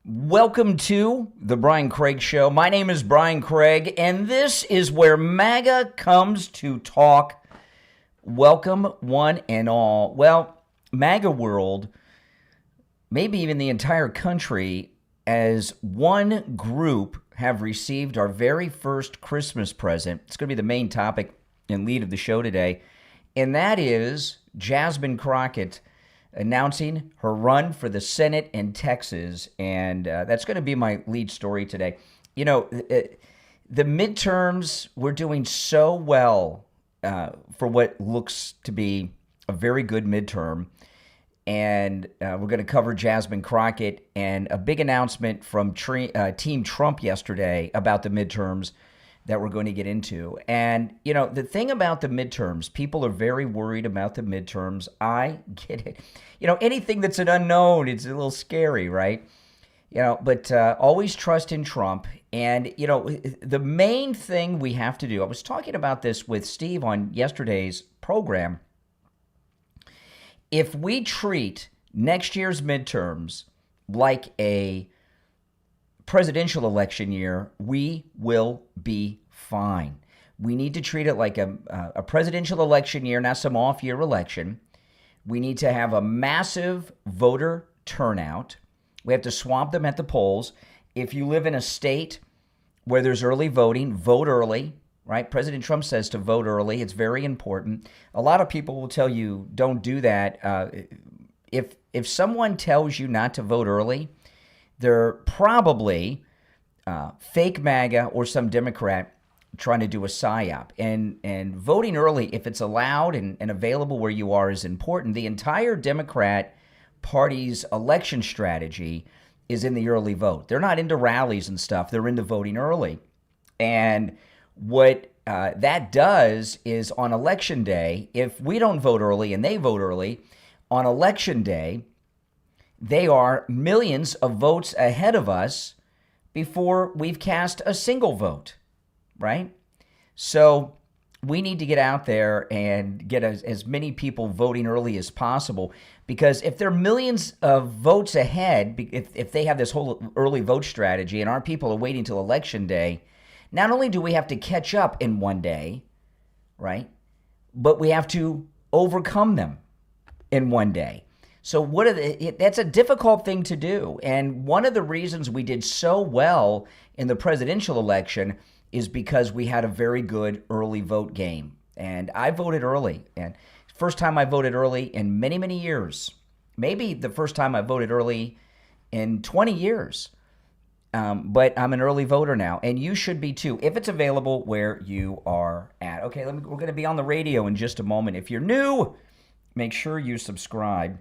Welcome to the Brian Craig Show. My name is Brian Craig, and this is where MAGA comes to talk. Welcome, one and all. Well, MAGA world, maybe even the entire country, as one group, have received our very first Christmas present. It's going to be the main topic and lead of the show today, and that is Jasmine Crockett announcing her run for the Senate in Texas, and that's going to be my lead story today. You know, the midterms, we're doing so well for what looks to be a very good midterm, and we're going to cover Jasmine Crockett and a big announcement from Team Trump yesterday about the midterms that we're going to get into. And, you know, the thing about the midterms, people are very worried about the midterms. I get it. You know, anything that's an unknown, it's a little scary, right? You know, but always trust in Trump. And, you know, the main thing we have to do, I was talking about this with Steve on yesterday's program. If we treat next year's midterms like a presidential election year, we will be fine. We need to treat it like a presidential election year, not some off-year election. We need to have a massive voter turnout. We have to swamp them at the polls. If you live in a state where there's early voting, vote early, right? President Trump says to vote early. It's very important. A lot of people will tell you don't do that. If someone tells you not to vote early, they're probably fake MAGA or some Democrat trying to do a psyop. And voting early, if it's allowed and available where you are, is important. The entire Democrat Party's election strategy is in the early vote. They're not into rallies and stuff. They're into voting early. And what that does is on Election Day, if we don't vote early and they vote early, on Election Day, they are millions of votes ahead of us before we've cast a single vote, right? So we need to get out there and get as many people voting early as possible, because if there are millions of votes ahead, if they have this whole early vote strategy and our people are waiting till Election Day, not only do we have to catch up in one day, right, but we have to overcome them in one day. So that's a difficult thing to do. And one of the reasons we did so well in the presidential election is because we had a very good early vote game. And I voted early. And first time I voted early in many, many years. Maybe the first time I voted early in 20 years. But I'm an early voter now. And you should be too, if it's available where you are at. Okay, we're going to be on the radio in just a moment. If you're new, make sure you subscribe.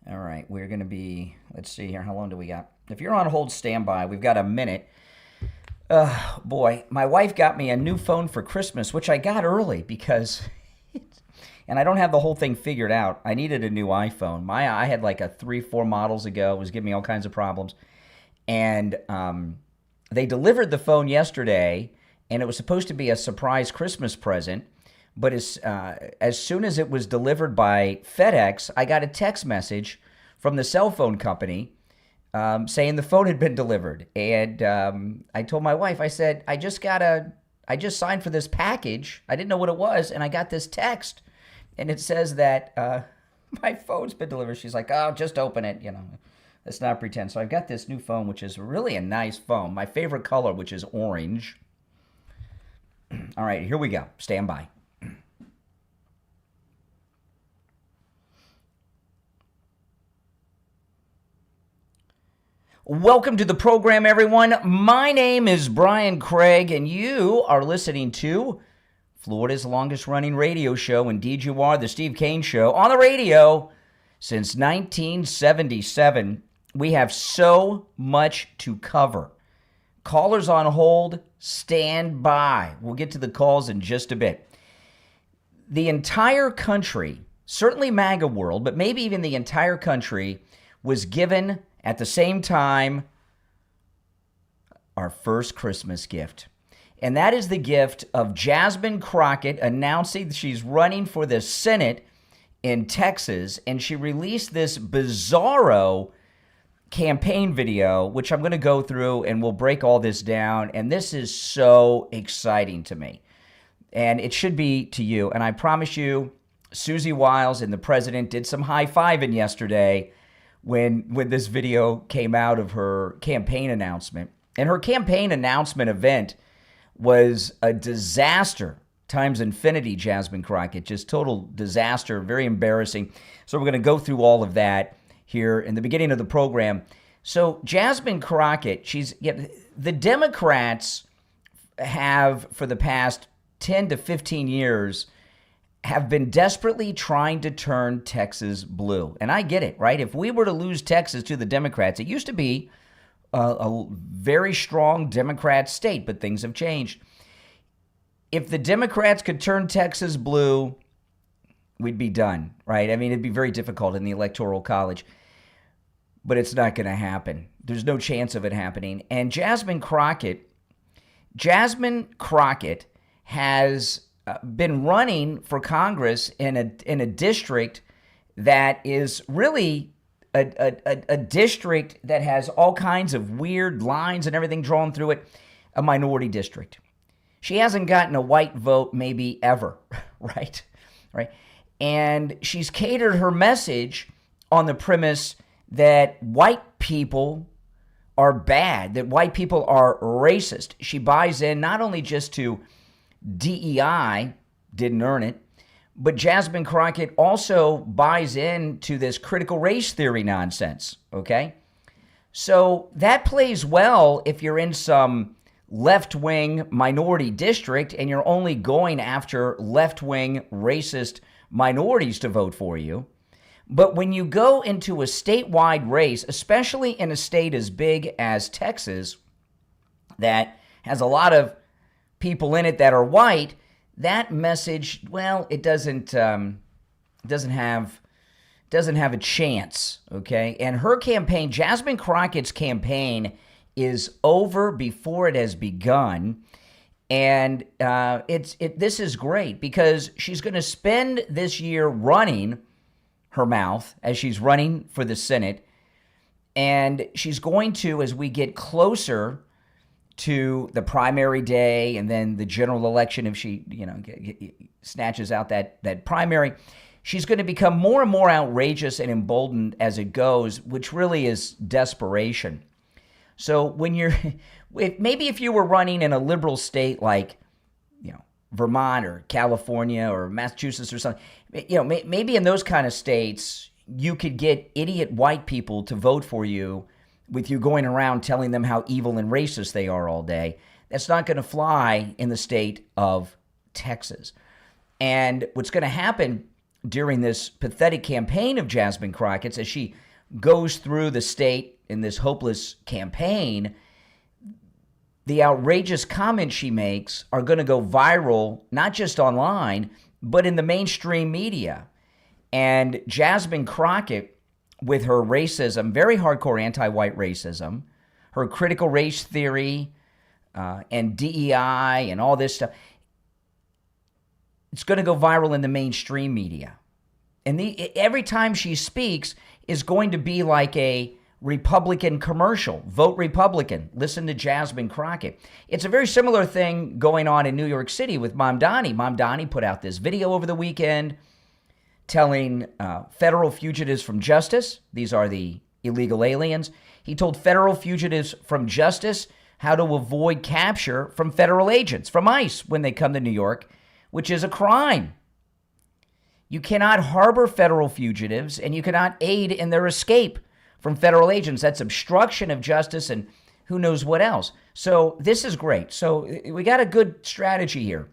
All right, we're going to be, let's see here, how long do we got? If you're on hold, stand by. We've got a minute. Boy, my wife got me a new phone for Christmas, which I got early because, and I don't have the whole thing figured out. I needed a new iPhone. I had like a 3-4 models ago. It was giving me all kinds of problems. And they delivered the phone yesterday, and it was supposed to be a surprise Christmas present. But as soon as it was delivered by FedEx, I got a text message from the cell phone company saying the phone had been delivered. And I told my wife, I said, I just signed for this package. I didn't know what it was, and I got this text. And it says that my phone's been delivered. She's like, oh, just open it. You know, let's not pretend. So I've got this new phone, which is really a nice phone. My favorite color, which is orange. All right, here we go. Stand by. Welcome to the program, everyone. My name is Brian Craig, and you are listening to Florida's longest-running radio show. Indeed, you are, The Steve Kane Show, on the radio since 1977. We have so much to cover. Callers on hold, stand by. We'll get to the calls in just a bit. The entire country, certainly MAGA world, but maybe even the entire country, was given at the same time our first Christmas gift. And that is the gift of Jasmine Crockett announcing she's running for the Senate in Texas. And she released this bizarro campaign video, which I'm going to go through and we'll break all this down. And this is so exciting to me. And it should be to you. And I promise you, Susie Wiles and the president did some high-fiving yesterday when this video came out of her campaign announcement. And her campaign announcement event was a disaster times infinity, Jasmine Crockett. Just total disaster, very embarrassing. So we're going to go through all of that here in the beginning of the program. So Jasmine Crockett, the Democrats have, for the past 10 to 15 years, have been desperately trying to turn Texas blue. And I get it, right? If we were to lose Texas to the Democrats, it used to be a very strong Democrat state, but things have changed. If the Democrats could turn Texas blue, we'd be done, right? I mean, it'd be very difficult in the Electoral College, but it's not going to happen. There's no chance of it happening. And Jasmine Crockett has been running for Congress in a district that is really a district that has all kinds of weird lines and everything drawn through it, a minority district. She hasn't gotten a white vote maybe ever, right? And she's catered her message on the premise that white people are bad, that white people are racist. She buys in not only just to DEI, didn't earn it, but Jasmine Crockett also buys into this critical race theory nonsense, okay? So that plays well if you're in some left-wing minority district and you're only going after left-wing racist minorities to vote for you. But when you go into a statewide race, especially in a state as big as Texas, that has a lot of people in it that are white, that message, well, it doesn't have a chance, okay? And her campaign, Jasmine Crockett's campaign, is over before it has begun. And this is great because she's going to spend this year running her mouth as she's running for the Senate. And she's going to, as we get closer to the primary day and then the general election, if she, snatches out that primary, she's going to become more and more outrageous and emboldened as it goes, which really is desperation. So when maybe if you were running in a liberal state like, Vermont or California or Massachusetts or something, maybe in those kind of states, you could get idiot white people to vote for you with you going around telling them how evil and racist they are all day. That's not going to fly in the state of Texas. And what's going to happen during this pathetic campaign of Jasmine Crockett's, as she goes through the state in this hopeless campaign, the outrageous comments she makes are going to go viral, not just online, but in the mainstream media. And Jasmine Crockett, with her racism, very hardcore anti-white racism, her critical race theory, and DEI and all this stuff, it's going to go viral in the mainstream media. And every time she speaks is going to be like a Republican commercial. Vote Republican. Listen to Jasmine Crockett. It's a very similar thing going on in New York City with Mamdani. Mamdani put out this video over the weekend telling federal fugitives from justice, these are the illegal aliens, he told federal fugitives from justice how to avoid capture from federal agents, from ICE, when they come to New York, which is a crime. You cannot harbor federal fugitives, and you cannot aid in their escape from federal agents. That's obstruction of justice and who knows what else. So this is great. So we got a good strategy here.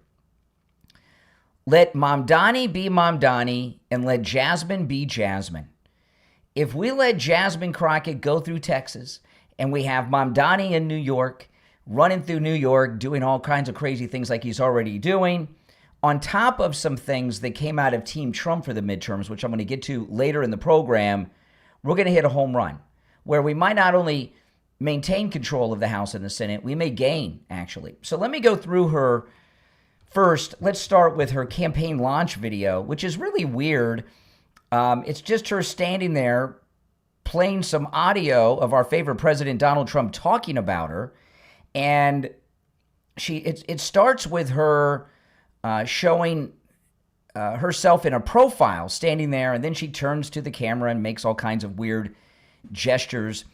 Let Mamdani be Mamdani and let Jasmine be Jasmine. If we let Jasmine Crockett go through Texas and we have Mamdani in New York, running through New York, doing all kinds of crazy things like he's already doing, on top of some things that came out of Team Trump for the midterms, which I'm going to get to later in the program, we're going to hit a home run where we might not only maintain control of the House and the Senate, we may gain, actually. So let me go through her first. Let's start with her campaign launch video, which is really weird. It's just her standing there playing some audio of our favorite president, Donald Trump, talking about her. And it starts with her showing herself in a profile, standing there, and then she turns to the camera and makes all kinds of weird gestures.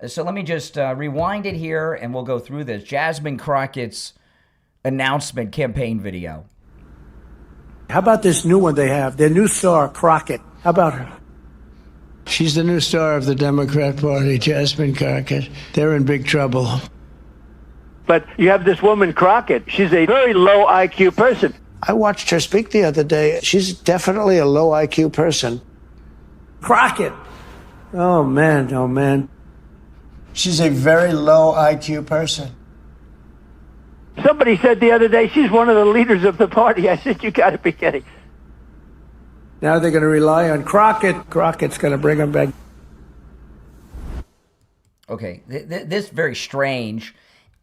So let me just rewind it here, and we'll go through this. Jasmine Crockett's announcement campaign video. How about this new one they have, their new star, Crockett? How about her? She's the new star of the Democrat Party, Jasmine Crockett. They're in big trouble. But you have this woman, Crockett. She's a very low IQ person. I watched her speak the other day. She's definitely a low IQ person. Crockett. Oh, man. Oh, man. She's a very low IQ person. Somebody said the other day she's one of the leaders of the party. I said, you got to be kidding. Now they're going to rely on Crockett. Crockett's going to bring them back. Okay, this is very strange.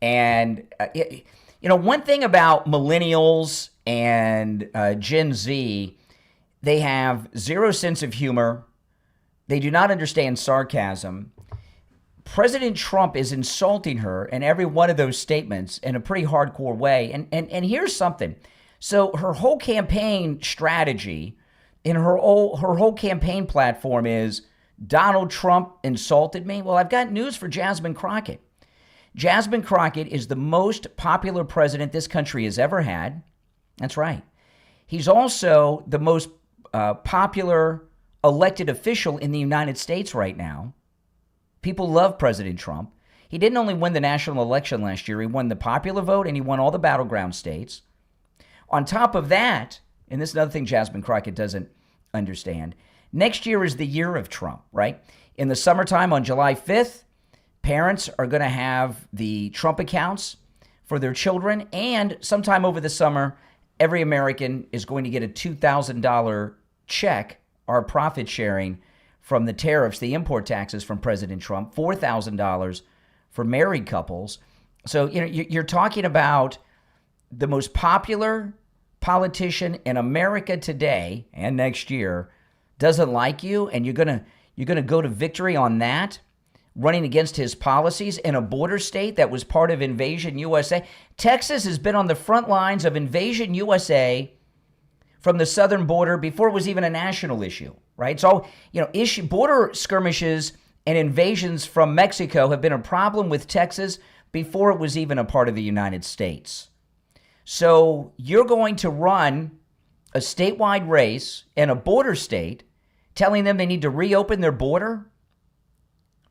And, one thing about millennials and Gen Z, they have zero sense of humor. They do not understand sarcasm. President Trump is insulting her in every one of those statements in a pretty hardcore way. And here's something. So her whole campaign strategy in her whole campaign platform is Donald Trump insulted me. Well, I've got news for Jasmine Crockett. Jasmine Crockett is the most popular president this country has ever had. That's right. He's also the most popular elected official in the United States right now. People love President Trump. He didn't only win the national election last year, he won the popular vote and he won all the battleground states. On top of that, and this is another thing Jasmine Crockett doesn't understand, next year is the year of Trump, right? In the summertime on July 5th, parents are going to have the Trump accounts for their children, and sometime over the summer, every American is going to get a $2,000 check, our profit sharing, from the tariffs, the import taxes from President Trump, $4,000 for married couples. So, you're talking about the most popular politician in America today and next year doesn't like you, and you're gonna go to victory on that, running against his policies in a border state that was part of Invasion USA. Texas has been on the front lines of Invasion USA from the southern border before it was even a national issue, right? So, border skirmishes and invasions from Mexico have been a problem with Texas before it was even a part of the United States. So you're going to run a statewide race in a border state telling them they need to reopen their border,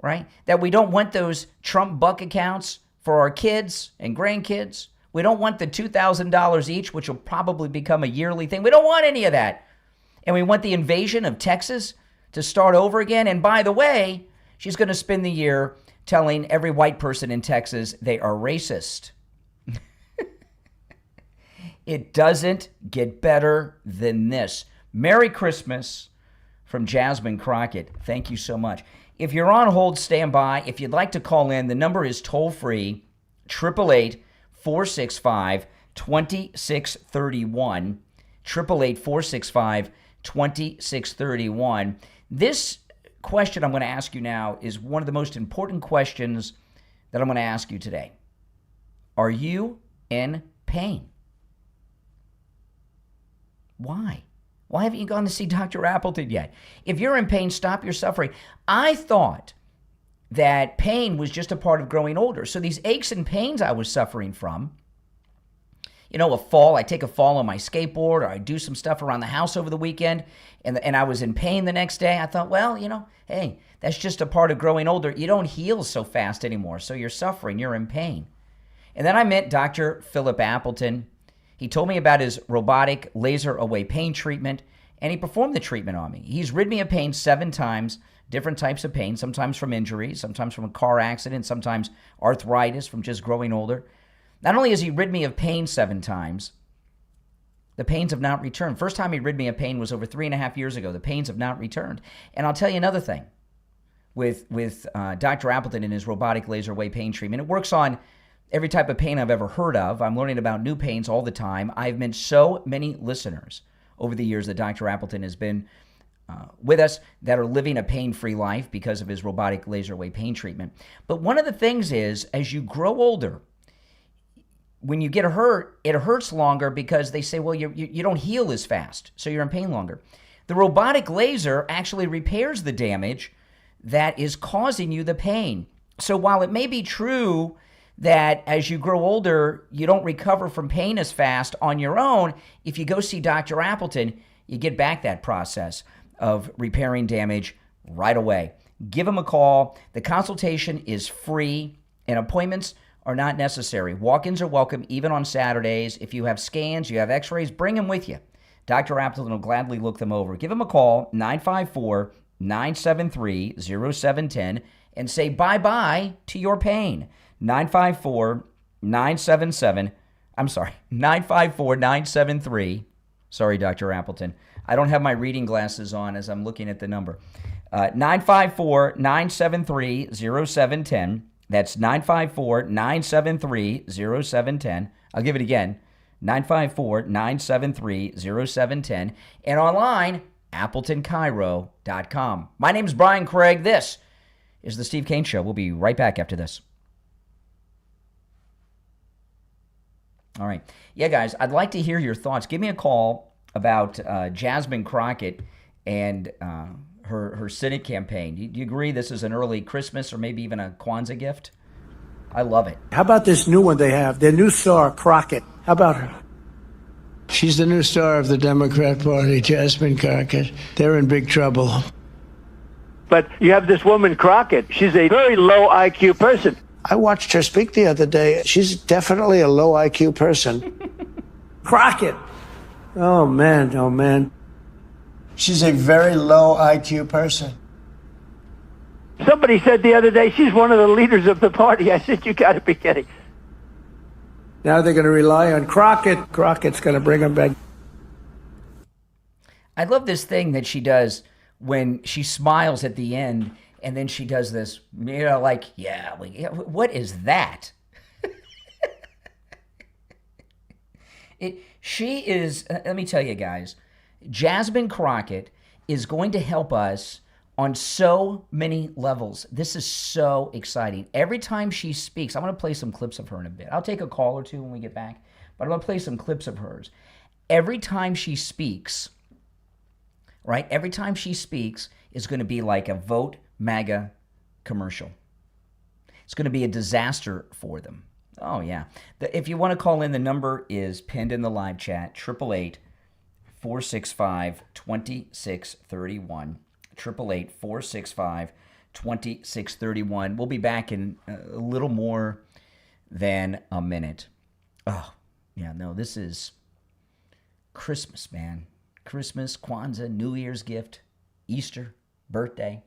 right? That we don't want those Trump buck accounts for our kids and grandkids. We don't want the $2,000 each, which will probably become a yearly thing. We don't want any of that. And we want the invasion of Texas to start over again. And by the way, she's going to spend the year telling every white person in Texas they are racist. It doesn't get better than this. Merry Christmas from Jasmine Crockett. Thank you so much. If you're on hold, stand by. If you'd like to call in, the number is toll-free, 888-465-2631, 888-465-2631. This question I'm going to ask you now is one of the most important questions that I'm going to ask you today. Are you in pain? Why? Why haven't you gone to see Dr. Appleton yet? If you're in pain, stop your suffering. I thought that pain was just a part of growing older. So these aches and pains I was suffering from, a fall, I take a fall on my skateboard, or I do some stuff around the house over the weekend, and I was in pain the next day. I thought, well, hey, that's just a part of growing older. You don't heal so fast anymore, so you're suffering, you're in pain. And then I met Dr. Philip Appleton. He told me about his robotic laser away pain treatment, and he performed the treatment on me. He's rid me of pain 7 times, different types of pain, sometimes from injuries, sometimes from a car accident, sometimes arthritis from just growing older. Not only has he rid me of pain 7 times, the pains have not returned. First time he rid me of pain was over 3.5 years ago. The pains have not returned. And I'll tell you another thing with Dr. Appleton and his robotic laser away pain treatment. It works on every type of pain I've ever heard of. I'm learning about new pains all the time. I've met so many listeners over the years that Dr. Appleton has been with us that are living a pain-free life because of his robotic laser wave pain treatment. But one of the things is, as you grow older, when you get hurt, it hurts longer because they say, well, you don't heal as fast, so you're in pain longer. The robotic laser actually repairs the damage that is causing you the pain. So while it may be true that as you grow older, you don't recover from pain as fast on your own, if you go see Dr. Appleton, you get back that process of repairing damage right away. Give him a call. The consultation is free and appointments are not necessary. Walk-ins are welcome even on Saturdays. If you have scans, you have x-rays, bring them with you. Dr. Appleton will gladly look them over. Give him a call, 954-973-0710, and say bye-bye to your pain. 954-973. Sorry, Dr. Appleton. I don't have my reading glasses on as I'm looking at the number. 954-973-0710. That's 954-973-0710. I'll give it again. 954-973-0710. And online, AppletonCairo.com. My name is Brian Craig. This is The Steve Kane Show. We'll be right back after this. All right. Yeah, guys, I'd like to hear your thoughts. Give me a call about Jasmine Crockett and her Senate campaign. Do you agree this is an early Christmas or maybe even a Kwanzaa gift? I love it. How about this new one they have? Their new star, Crockett. How about her? She's the new star of the Democrat Party, Jasmine Crockett. They're in big trouble. But you have this woman, Crockett. She's a very low IQ person. I watched her speak the other day. She's definitely a low IQ person. Crockett. Oh, man. Oh, man. She's a very low IQ person. Somebody said the other day she's one of the leaders of the party. I said, you got to be kidding. Now they're going to rely on Crockett. Crockett's going to bring them back. I love this thing that she does when she smiles at the end, and then she does this, like, what is that? She is, let me tell you guys, Jasmine Crockett is going to help us on so many levels. This is so exciting. Every time she speaks, I'm going to play some clips of her in a bit. I'll take a call or two when we get back, but I'm going to play some clips of hers. Every time she speaks, right? Every time she speaks is going to be like a Vote MAGA commercial. It's going to be a disaster for them. Oh, yeah. If you want to call in, the number is pinned in the live chat, 888-465-2631. 888-465-2631. We'll be back in a little more than a minute. Oh, yeah, no, this is Christmas, man. Christmas, Kwanzaa, New Year's gift, Easter, birthday.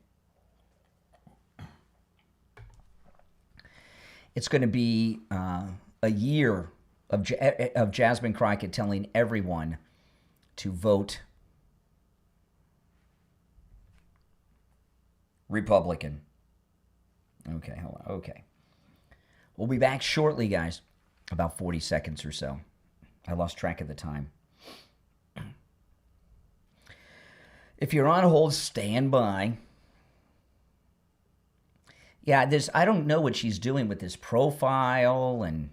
It's going to be a year of Jasmine Crockett telling everyone to vote Republican. Okay, hold on. Okay. We'll be back shortly, guys. About 40 seconds or so. I lost track of the time. If you're on hold, stand by. Yeah, I don't know what she's doing with this profile, and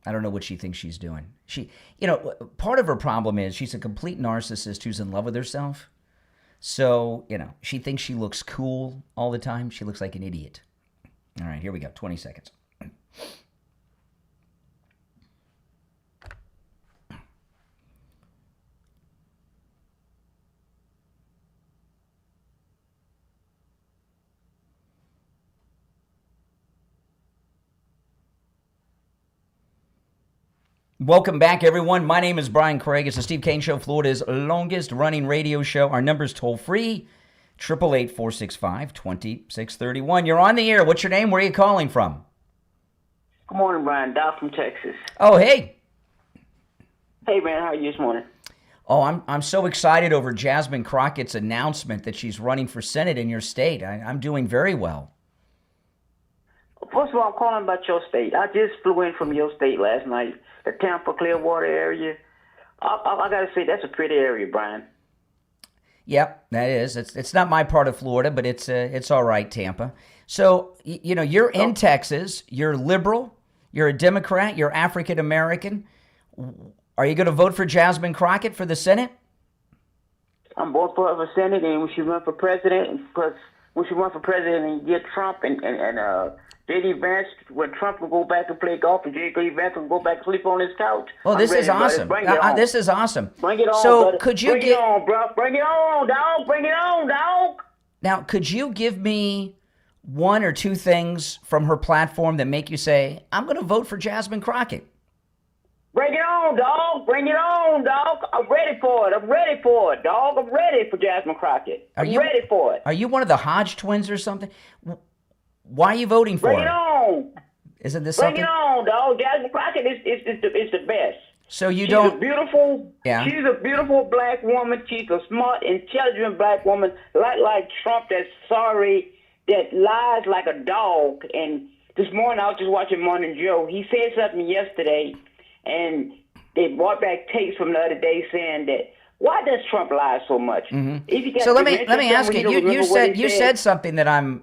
I don't know what she thinks she's doing. Part of her problem is she's a complete narcissist who's in love with herself. So, she thinks she looks cool all the time. She looks like an idiot. All right, here we go. 20 seconds. Welcome back, everyone. My name is Brian Craig. It's the Steve Kane Show, Florida's longest-running radio show. Our number's toll-free, 888-465-2631. You're on the air. What's your name? Where are you calling from? Good morning, Brian. Dow from Texas. Oh, hey. Hey, man. How are you this morning? Oh, I'm so excited over Jasmine Crockett's announcement that she's running for Senate in your state. I'm doing very well. First of all, I'm calling about your state. I just flew in from your state last night, the Tampa Clearwater area. I got to say, that's a pretty area, Brian. Yep, that is. It's not my part of Florida, but it's all right, Tampa. So, you know, you're in Texas. You're liberal. You're a Democrat. You're African American. Are you going to vote for Jasmine Crockett for the Senate? I'm voting for her for Senate, and when she run for president, because when she run for president and get Trump and J.D. Vance, when Trump will go back and play golf, and J.D. Vance will go back and sleep on his couch. Oh, this is awesome. This is awesome. Bring it on, so brother. Could you Bring it on, bro. Bring it on, dog. Bring it on, dog. Now, could you give me one or two things from her platform that make you say, I'm going to vote for Jasmine Crockett? Bring it on, dog. Bring it on, dog. I'm ready for it. I'm ready for it, dog. I'm ready for Jasmine Crockett. I'm ready for it. Are you one of the Hodge twins or something? Why are you voting for her? Bring it on. Isn't this Bring something? it on, dog. Jasmine Crockett is the best. So you She's don't... a beautiful, Yeah. She's a beautiful black woman. She's a smart, intelligent black woman, like Trump, that's sorry, that lies like a dog. And this morning I was just watching Morning Joe. He said something yesterday, and they brought back tapes from the other day saying that, why does Trump lie so much? Mm-hmm. So let me ask you. You said something that I'm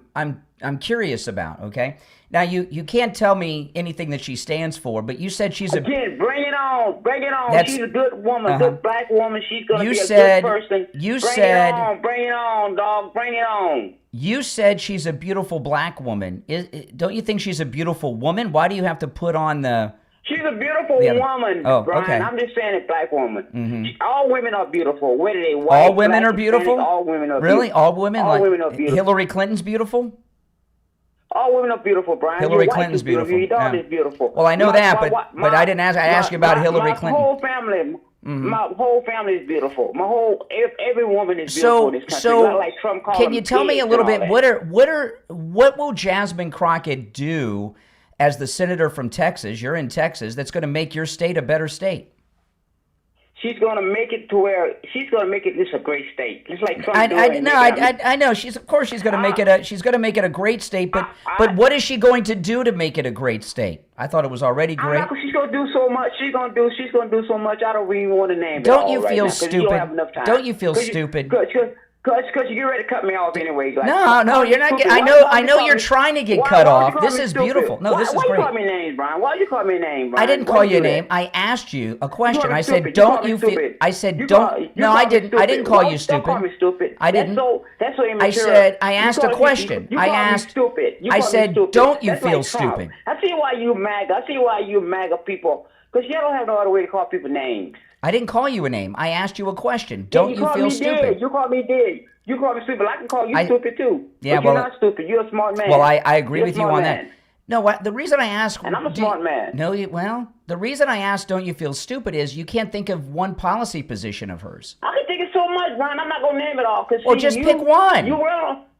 curious about. Okay. Now you can't tell me anything that she stands for, but you said she's Again, bring it on, bring it on. She's a good woman, good black woman. She's gonna be a good person. Bring it on, dog. Bring it on. You said she's a beautiful black woman. Don't you think she's a beautiful woman? Why do you have to put on the... She's a beautiful woman, oh, Brian. Okay. I'm just saying it, black woman. Mm-hmm. All women are beautiful. Whether they white, all women black, are beautiful? Hispanic, all women are really? beautiful. All women? All women are beautiful. Hillary Clinton's beautiful? All women are beautiful, Brian. Hillary Clinton's beautiful. Your daughter's beautiful. Well, I know that, but I didn't ask. I asked you about Hillary Clinton. My whole family, my whole family is beautiful. Every woman is beautiful in this country. So, like Trump called can you tell me a little bit? What will Jasmine Crockett do as the senator from Texas? You're in Texas. That's going to make your state a better state. She's going to make it to where she's going to make it a great state. Just like Trump I know. Of course she's going to make it she's going to make it a great state. But what is she going to do to make it a great state? I thought it was already great. She's going to do so much. She's going to do so much. I don't even want to name it. Don't you feel stupid? Don't you feel stupid? Because you get ready to cut me off anyway. Like, no, you're not. I know you're trying to get cut off. This is beautiful. No, this is great. Why you call me names, Brian? Why you call me names, Brian? I didn't call you a name. I asked you a question. I said, don't you feel? I said, don't. No, I didn't. I didn't call you stupid. Don't call me stupid. I didn't. That's so immature. I said, I asked a question. I asked. I said, don't you feel stupid? I see why you MAGA. I see why you MAGA people. Because you don't have no other way to call people names. I didn't call you a name. I asked you a question. Don't you feel stupid? You called me dead. You call me stupid. I can call you stupid too. Yeah, but you're not stupid. You're a smart man. Well, I agree with you on that. No, the reason I asked... And I'm a smart man. No, the reason I asked don't you feel stupid is you can't think of one policy position of hers. I can think of so much, Brian. I'm not going to name it all. Well, just pick one.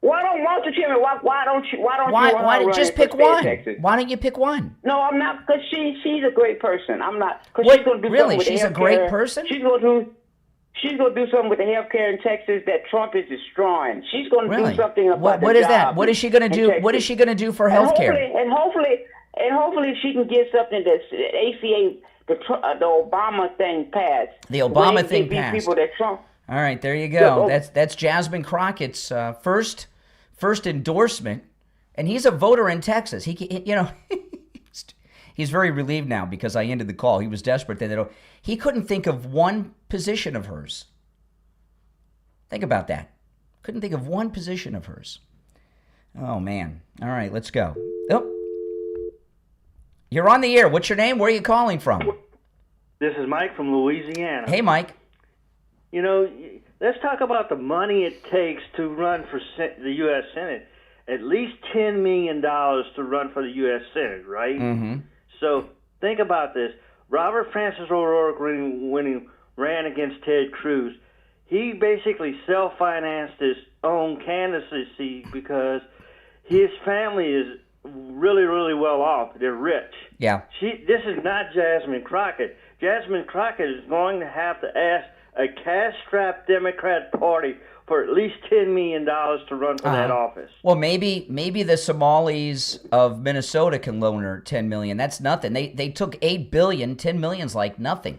Why don't you tell me? Why don't you just pick one? Why don't you pick one? No, I'm not, because she's a great person. I'm not, because she's going to do something with she's a great person? She's going to do something with the health care in Texas that Trump is destroying. She's going to do something about what is that? What is she going to do? What is she going to do for health care? And hopefully she can get something that's ACA, the Obama thing passed. The Obama thing passed. People that Trump. All right, there you go. That's Jasmine Crockett's first endorsement, and he's a voter in Texas. He's very relieved now because I ended the call. He was desperate. He couldn't think of one position of hers. Think about that. Couldn't think of one position of hers. Oh, man. All right, let's go. Oh. You're on the air. What's your name? Where are you calling from? This is Mike from Louisiana. Hey, Mike. You know, let's talk about the money it takes to run for the U.S. Senate. At least $10 million to run for the U.S. Senate, right? Mm-hmm. So think about this. Robert Francis O'Rourke, when he ran against Ted Cruz, he basically self-financed his own candidacy because his family is really, really well off. They're rich. Yeah. This is not Jasmine Crockett. Jasmine Crockett is going to have to ask a cash-strapped Democrat Party for at least $10 million to run for that office. Well, maybe the Somalis of Minnesota can loan her $10 million. That's nothing. They took $8 billion. $10 million's like nothing.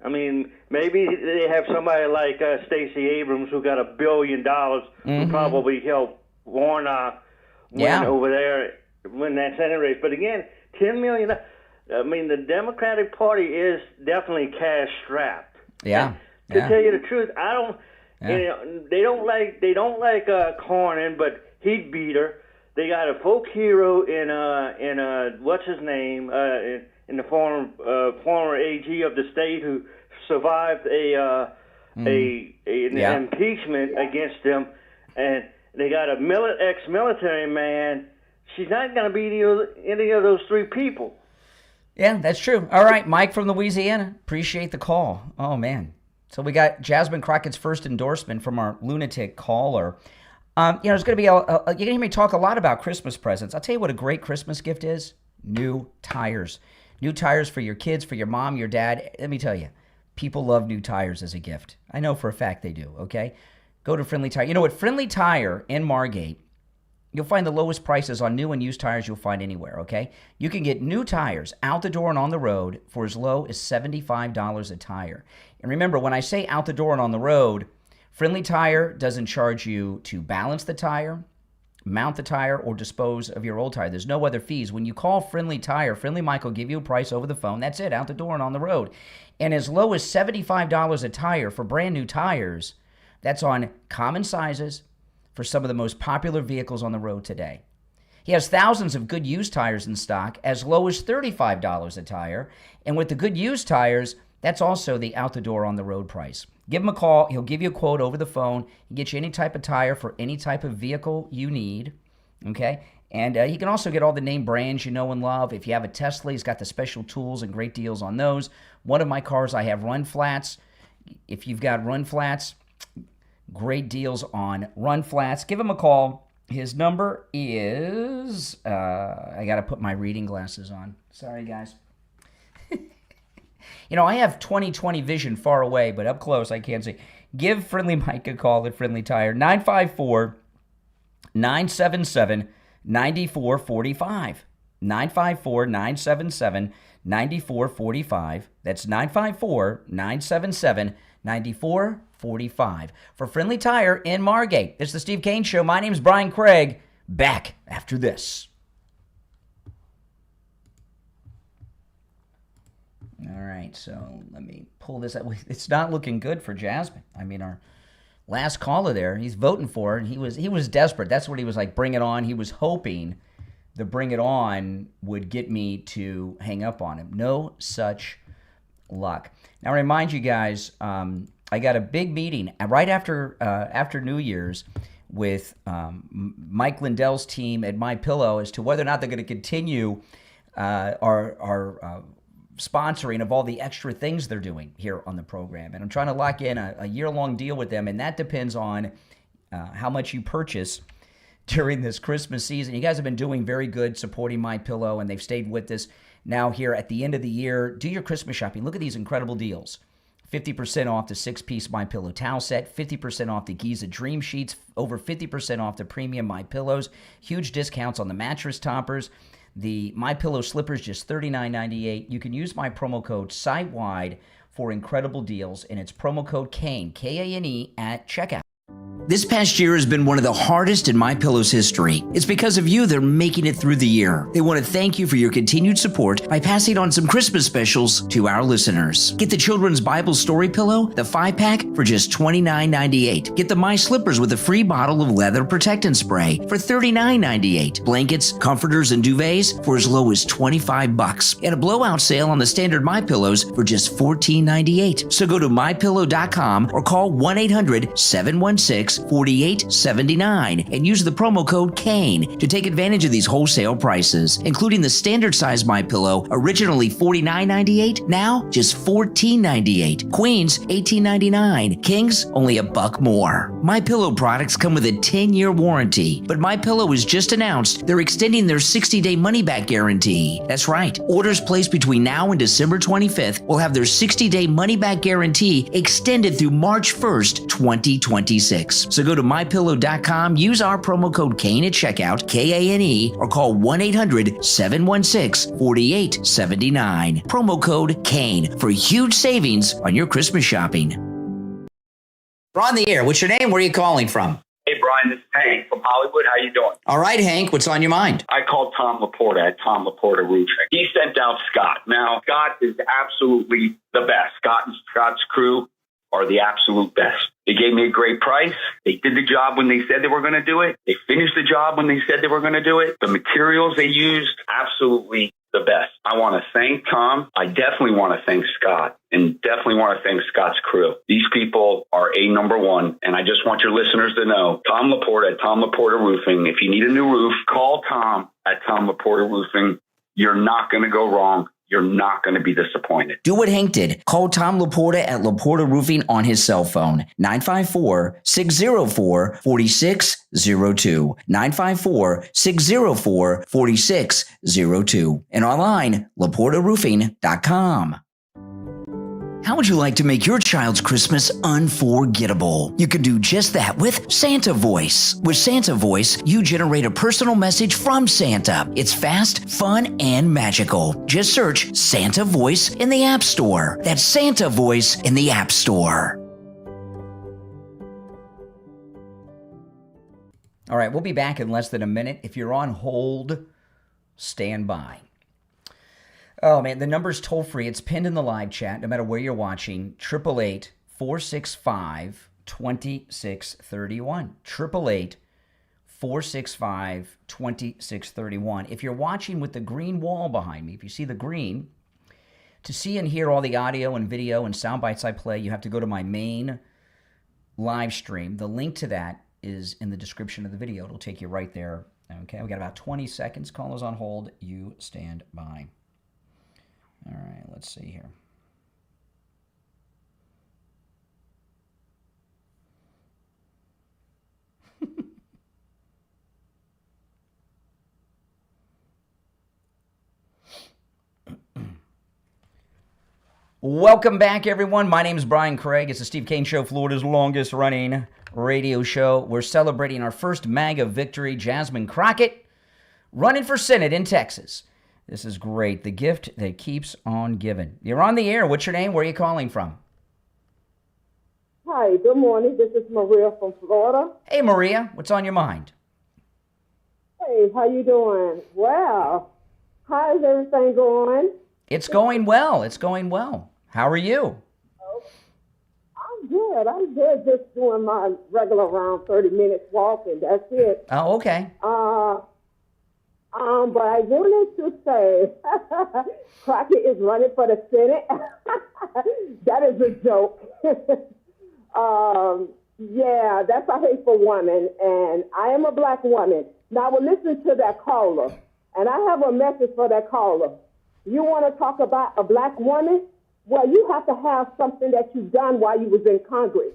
I mean, maybe they have somebody like Stacey Abrams who got $1 billion who probably helped Warnock win over there, win that Senate race. But again, $10 million. I mean, the Democratic Party is definitely cash strapped. Yeah. To tell you the truth, I don't. Yeah. You know, they don't like Cornyn, but he'd beat her. They got a folk hero in what's his name in the former AG of the state who survived an impeachment against them, and they got a ex-military man. She's not going to beat any of those three people. Yeah, that's true. All right, Mike from Louisiana. Appreciate the call. Oh, man. So we got Jasmine Crockett's first endorsement from our lunatic caller. There's going to be you're going to hear me talk a lot about Christmas presents. I'll tell you what a great Christmas gift is. New tires. New tires for your kids, for your mom, your dad. Let me tell you, people love new tires as a gift. I know for a fact they do, okay? Go to Friendly Tire. You know what? Friendly Tire in Margate, you'll find the lowest prices on new and used tires you'll find anywhere, okay? You can get new tires out the door and on the road for as low as $75 a tire. And remember, when I say out the door and on the road, Friendly Tire doesn't charge you to balance the tire, mount the tire, or dispose of your old tire. There's no other fees. When you call Friendly Tire, Friendly Mike will give you a price over the phone. That's it, out the door and on the road. And as low as $75 a tire for brand new tires, that's on common sizes for some of the most popular vehicles on the road today. He has thousands of good used tires in stock, as low as $35 a tire. And with the good used tires, that's also the out the door on the road price. Give him a call. He'll give you a quote over the phone. He'll get you any type of tire for any type of vehicle you need, okay? And he can also get all the name brands you know and love. If you have a Tesla, he's got the special tools and great deals on those. One of my cars, I have run flats. If you've got run flats, great deals on run flats. Give him a call. His number is, I got to put my reading glasses on. Sorry, guys. I have 20/20 vision far away, but up close I can't see. Give Friendly Mike a call at Friendly Tire, 954-977-9445. 954-977-9445. That's 954-977-9445. For Friendly Tire in Margate. It's the Steve Kane Show. My name's Brian Craig. Back after this. All right, so let me pull this up. It's not looking good for Jasmine. I mean, our last caller there, he's voting for her, and he was desperate. That's what he was like, bring it on. He was hoping the bring it on would get me to hang up on him. No such luck. Now, I remind you guys, I got a big meeting right after New Year's with Mike Lindell's team at MyPillow as to whether or not they're going to continue our sponsoring of all the extra things they're doing here on the program. And I'm trying to lock in a year-long deal with them, and that depends on how much you purchase during this Christmas season. You guys have been doing very good supporting MyPillow, and they've stayed with us now here at the end of the year. Do your Christmas shopping. Look at these incredible deals. 50% off the 6-piece MyPillow towel set, 50% off the Giza Dream Sheets, over 50% off the premium MyPillows, huge discounts on the mattress toppers. The MyPillow slippers, just $39.98. You can use my promo code site-wide for incredible deals, and it's promo code KANE, K-A-N-E, at checkout. This past year has been one of the hardest in MyPillow's history. It's because of you they're making it through the year. They want to thank you for your continued support by passing on some Christmas specials to our listeners. Get the Children's Bible Story Pillow, the 5-pack, for just $29.98. Get the My Slippers with a free bottle of leather protectant spray for $39.98. Blankets, comforters, and duvets for as low as $25. And a blowout sale on the standard MyPillows for just $14.98. So go to MyPillow.com or call 1-800-716-4879 and use the promo code KANE to take advantage of these wholesale prices, including the standard size MyPillow, originally $49.98, now just $14.98. Queens, $18.99. Kings, only $1 more. MyPillow products come with a 10-year warranty, but MyPillow has just announced they're extending their 60-day money-back guarantee. That's right. Orders placed between now and December 25th will have their 60-day money-back guarantee extended through March 1st, 2026. pillows. So go to mypillow.com, use our promo code Kane at checkout, Kane, or call 1-800-716-4879. Promo code Kane for huge savings on your Christmas shopping. We're on the air. What's your name? Where are you calling from? Hey, Brian, this is Hank from Hollywood. How you doing? All right, Hank. What's on your mind? I called Tom Laporta at Tom Laporta Roofing. He sent out Scott. Now, Scott is absolutely the best. Scott and Scott's crew are the absolute best. They gave me a great price. They did the job when they said they were going to do it. They finished the job when they said they were going to do it. The materials they used, absolutely the best. I want to thank Tom. I definitely want to thank Scott, and definitely want to thank Scott's crew. These people are number one, and I just want your listeners to know, Tom Laporta at Tom Laporta Roofing. If you need a new roof, call Tom at Tom Laporta Roofing. You're not going to go wrong. You're not going to be disappointed. Do what Hank did. Call Tom Laporta at Laporta Roofing on his cell phone, 954-604-4602, 954-604-4602, and online, laportaroofing.com. How would you like to make your child's Christmas unforgettable? You can do just that with Santa Voice. With Santa Voice, you generate a personal message from Santa. It's fast, fun, and magical. Just search Santa Voice in the App Store. That's Santa Voice in the App Store. All right, we'll be back in less than a minute. If you're on hold, stand by. Oh, man, the number's toll-free. It's pinned in the live chat, no matter where you're watching. 888-465-2631. 888-465-2631. If you're watching with the green wall behind me, if you see the green, to see and hear all the audio and video and sound bites I play, you have to go to my main live stream. The link to that is in the description of the video. It'll take you right there. Okay, we got about 20 seconds. Callers on hold. You stand by. All right, let's see here. Welcome back, everyone. My name is Brian Craig. It's the Steve Kane Show, Florida's longest running radio show. We're celebrating our first MAGA victory, Jasmine Crockett, running for Senate in Texas. This is great. The gift that keeps on giving. You're on the air. What's your name? Where are you calling from? Hi, good morning. This is Maria from Florida. Hey, Maria. What's on your mind? Hey, how you doing? Well, how's everything going? It's going well. It's going well. How are you? I'm good. I'm good. Just doing my regular around 30 minutes walking. That's it. Oh, okay. But I wanted to say, Crockett is running for the Senate. That is a joke. Yeah, that's a hateful woman, and I am a black woman. Now, we'll listen to that caller, and I have a message for that caller. You want to talk about a black woman? Well, you have to have something that you've done while you was in Congress.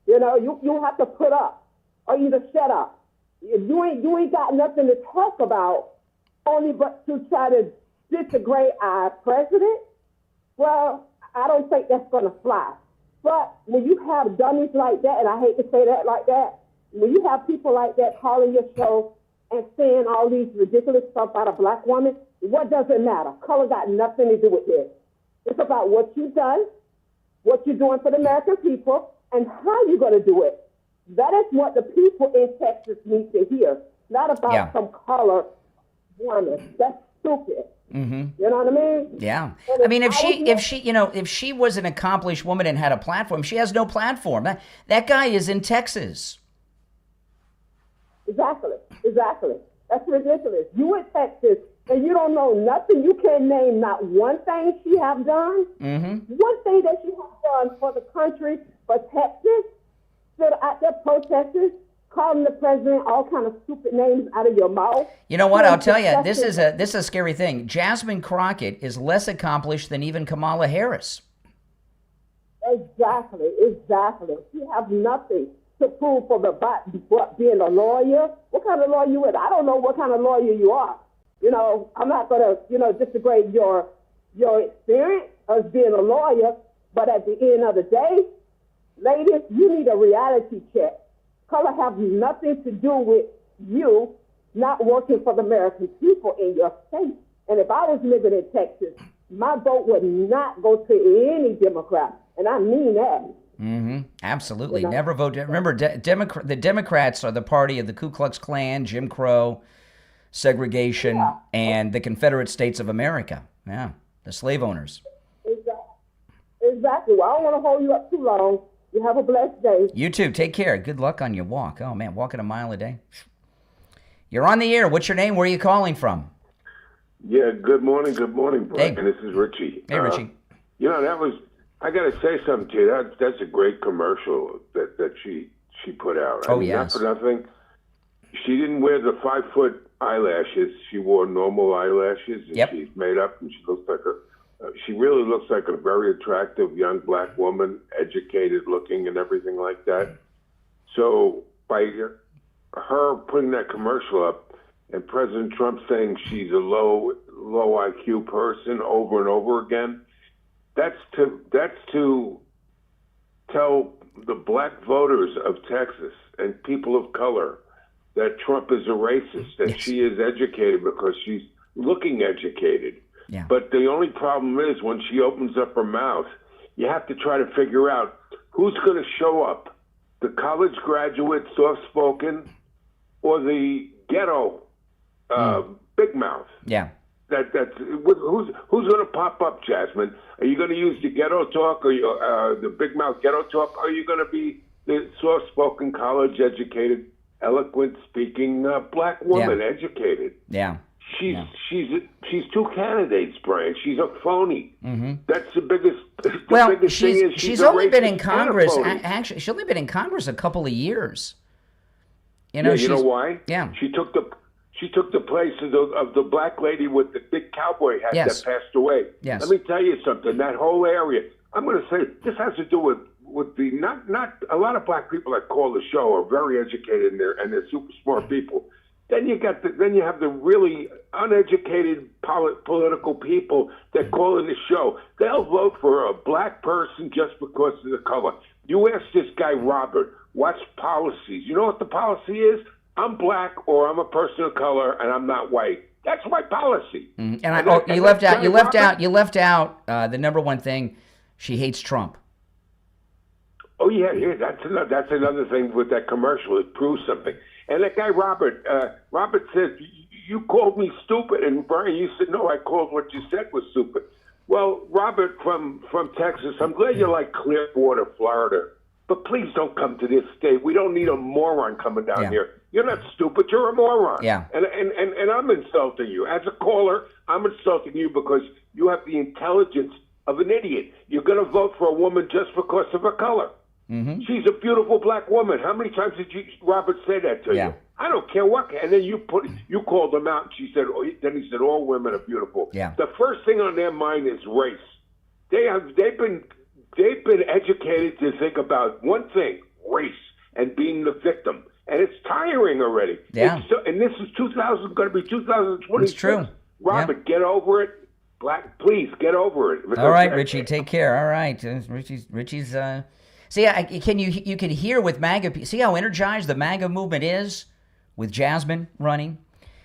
You know, you have to put up or either shut up. You ain't got nothing to talk about, only but to try to disagree our president. Well, I don't think that's going to fly. But when you have dummies like that, and I hate to say that like that, when you have people like that calling your show and saying all these ridiculous stuff about a black woman, what does it matter? Color got nothing to do with this. It's about what you've done, what you're doing for the American people, and how you're going to do it. That is what the people in Texas need to hear, not about some color woman. That's stupid. Mm-hmm. You know what I mean? Yeah. I mean, if she was an accomplished woman and had a platform, she has no platform. That guy is in Texas. Exactly. That's ridiculous. You in Texas and you don't know nothing. You can't name not one thing she have done. Mm-hmm. One thing that she have done for the country, for Texas, stood out there protesters, calling the president all kind of stupid names out of your mouth. You know what? I'll tell you, this is a scary thing. Jasmine Crockett is less accomplished than even Kamala Harris. Exactly. She have nothing to prove for being a lawyer. What kind of lawyer you is? I don't know what kind of lawyer you are. You know, I'm not going to, disagree your experience as being a lawyer, but at the end of the day, ladies, you need a reality check. Color have nothing to do with you not working for the American people in your state. And if I was living in Texas, my vote would not go to any Democrat. And I mean that. Mm-hmm. Absolutely. Never vote. Remember, the Democrats are the party of the Ku Klux Klan, Jim Crow, segregation, and the Confederate States of America. Yeah, the slave owners. Exactly. Well, I don't want to hold you up too long. You have a blessed day. You too. Take care. Good luck on your walk. Oh, man, walking a mile a day. You're on the air. What's your name? Where are you calling from? Yeah, good morning, Brian. Hey. This is Richie. Hey, Richie. I got to say something to you. That's a great commercial that she put out. Oh, yes. Not for nothing. She didn't wear the 5-foot eyelashes. She wore normal eyelashes. And Yep. She's made up, and she looks like she really looks like a very attractive young black woman, educated looking and everything like that. So by her putting that commercial up and President Trump saying she's a low IQ person over and over again, that's to tell the black voters of Texas and people of color that Trump is a racist, that she is educated because she's looking educated. Yeah. But the only problem is when she opens up her mouth, you have to try to figure out who's going to show up, the college graduate, soft-spoken, or the ghetto big mouth. Yeah. Who's going to pop up, Jasmine? Are you going to use the ghetto talk or the big mouth ghetto talk? Or are you going to be the soft-spoken, college-educated, eloquent speaking black woman, educated? Yeah. She's two candidates, Brian. She's a phony. Mm-hmm. That's the biggest. She's only been in Congress. Actually, she's only been in Congress a couple of years. You know why? Yeah. She took the place of the black lady with the big cowboy hat that passed away. Yes. Let me tell you something. That whole area. I'm going to say this has to do with the not a lot of black people that call the show are very educated and they're super smart people. Then you have the really uneducated political people that call in the show. They'll vote for a black person just because of the color. You ask this guy Robert, what's policies? You know what the policy is? I'm black or I'm a person of color and I'm not white. That's my policy. Mm-hmm. You left out the number one thing. She hates Trump. Oh yeah, that's another thing with that commercial. It proves something. And that guy Robert said, you called me stupid, and Brian, you said no. I called what you said was stupid. Well, Robert from Texas, I'm glad you like Clearwater, Florida, but please don't come to this state. We don't need a moron coming down here. You're not stupid. You're a moron. Yeah. And I'm insulting you as a caller. I'm insulting you because you have the intelligence of an idiot. You're going to vote for a woman just because of her color. Mm-hmm. She's a beautiful black woman. How many times did Robert say that to you? I don't care what. And then you called him out, and she said. Then he said, all women are beautiful. Yeah. The first thing on their mind is race. They've been educated to think about one thing: race and being the victim. And it's tiring already. Yeah. And this is going to be 2026. It's true. Robert, get over it. Black, please get over it. All right, Richie, take care. All right, Richie's. See, you can hear with MAGA. See how energized the MAGA movement is with Jasmine running.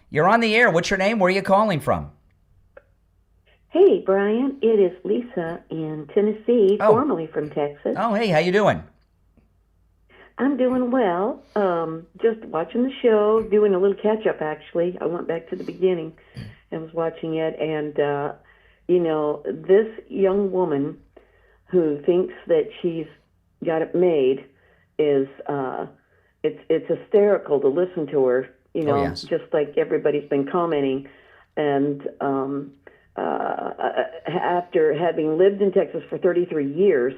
You're on the air. What's your name? Where are you calling from? Hey, Brian. It is Lisa in Tennessee, formerly from Texas. Oh, hey, how you doing? I'm doing well. Just watching the show, doing a little catch-up, actually. I went back to the beginning and was watching it. And, this young woman who thinks that she's got it made is, it's hysterical to listen to her, just like everybody's been commenting. And after having lived in Texas for 33 years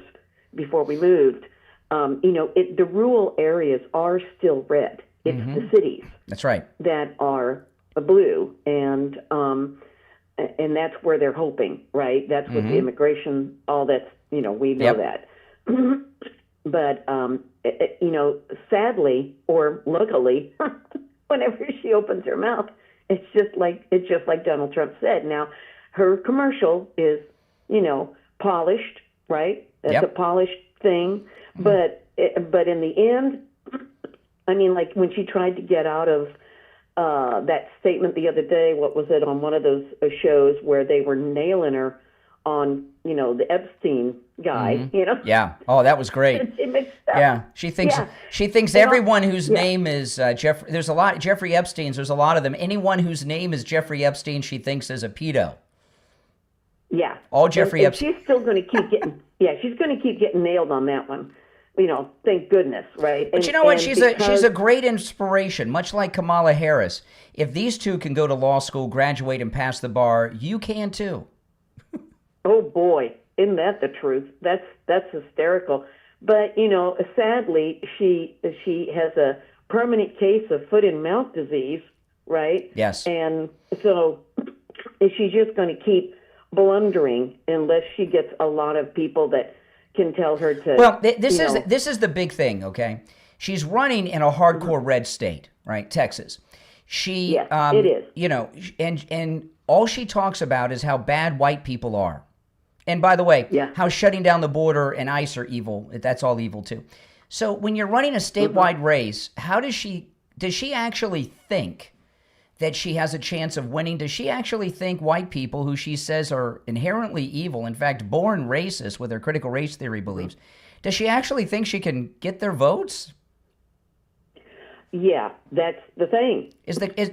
before we moved, the rural areas are still red. It's the cities. That's right. That are blue, and that's where they're hoping, right? That's with the immigration, all that's, we know that. But, sadly or luckily, whenever she opens her mouth, it's just like Donald Trump said. Now, her commercial is, polished, right? That's a polished thing. But in the end, I mean, like when she tried to get out of that statement the other day, what was it, on one of those shows where they were nailing her on, the Epstein guy, Yeah. Oh, that was great. Yeah. She thinks everyone whose name is Jeffrey Epstein's, there's a lot of them. Anyone whose name is Jeffrey Epstein, she thinks is a pedo. Yeah. All Jeffrey Epstein. She's still going to keep getting, she's going to keep getting nailed on that one. Thank goodness, right? But you know what? She's a great inspiration, much like Kamala Harris. If these two can go to law school, graduate, and pass the bar, you can too. Oh boy, isn't that the truth? That's hysterical. But sadly, she has a permanent case of foot and mouth disease, right? Yes. And so she's just going to keep blundering unless she gets a lot of people that can tell her to. Well, this is the big thing. Okay, she's running in a hardcore red state, right? Texas. It is. And all she talks about is how bad white people are. And by the way, how shutting down the border and ICE are evil. That's all evil too. So when you're running a statewide race, how does she actually think that she has a chance of winning? Does she actually think white people, who she says are inherently evil, in fact, born racist with her critical race theory beliefs, does she actually think she can get their votes? Yeah, that's the thing.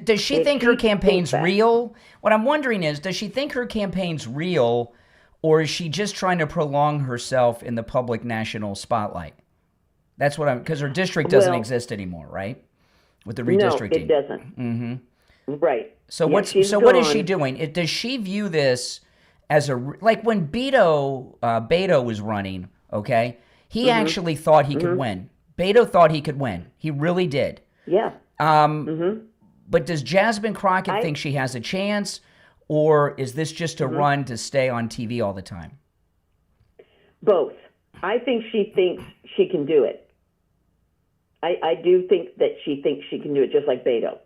Does she think her campaign's real? What I'm wondering is, does she think her campaign's real, or is she just trying to prolong herself in the public national spotlight? That's what because her district doesn't exist anymore, right? With the redistricting. No, it doesn't. Mm-hmm. Right. So what is she doing? Does she view this as like when Beto was running, okay? He actually thought he could win. Beto thought he could win. He really did. Yeah. But does Jasmine Crockett think she has a chance, or is this just a run to stay on TV all the time? Both. I think she thinks she can do it. I do think that she thinks she can do it, just like Beto.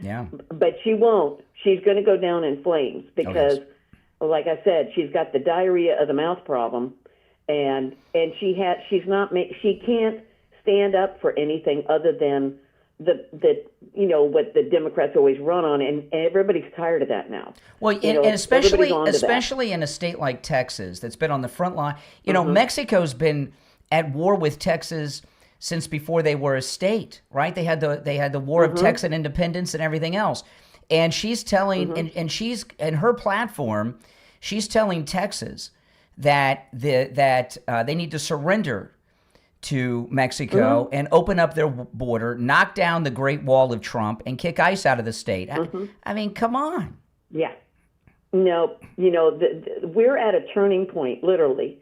Yeah. But she won't. She's going to go down in flames because, like I said, she's got the diarrhea of the mouth problem, and she can't stand up for anything other than what the Democrats always run on, and everybody's tired of that now. Well, and especially in a state like Texas that's been on the front line. Mexico's been at war with Texas since before they were a state, right? They had the war of Texan independence and everything else. And she's telling and she's in her platform, she's telling Texas that they need to surrender to Mexico and open up their border, knock down the Great Wall of Trump, and kick ICE out of the state. I mean, come on. Yeah. No, we're at a turning point, literally,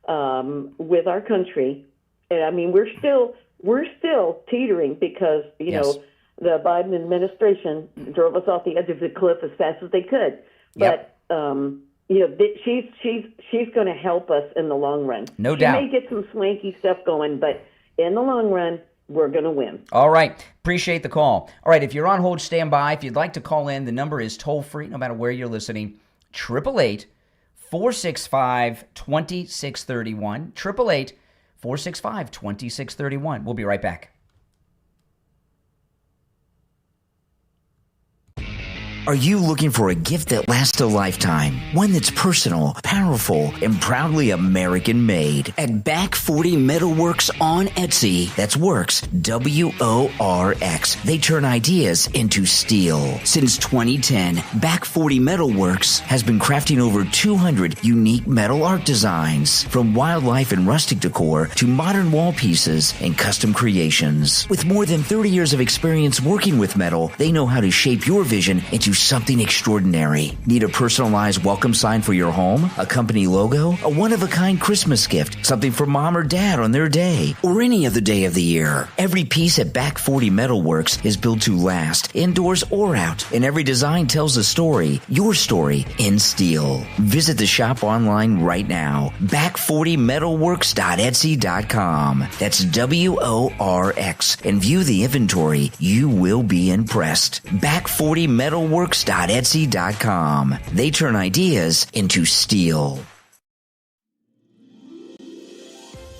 with our country. And I mean, we're still teetering because, the Biden administration drove us off the edge of the cliff as fast as they could. But, she's going to help us in the long run. No doubt. She may get some swanky stuff going, but in the long run, we're going to win. All right. Appreciate the call. All right. If you're on hold, stand by. If you'd like to call in, the number is toll free, no matter where you're listening. 888-465-2631. 888-465-2631. We'll be right back. Are you looking for a gift that lasts a lifetime? One that's personal, powerful, and proudly American-made. At Back 40 Metalworks on Etsy, that's Works, W-O-R-X. They turn ideas into steel. Since 2010, Back 40 Metalworks has been crafting over 200 unique metal art designs, from wildlife and rustic decor to modern wall pieces and custom creations. With more than 30 years of experience working with metal, they know how to shape your vision into something extraordinary. Need a personalized welcome sign for your home? A company logo? A one-of-a-kind Christmas gift? Something for mom or dad on their day? Or any other day of the year? Every piece at Back 40 Metalworks is built to last, indoors or out, and every design tells a story, your story, in steel. Visit the shop online right now. Back40metalworks.etsy.com. That's W-O-R-X. And view the inventory. You will be impressed. Back40metalworks.etsy.com. They turn ideas into steel.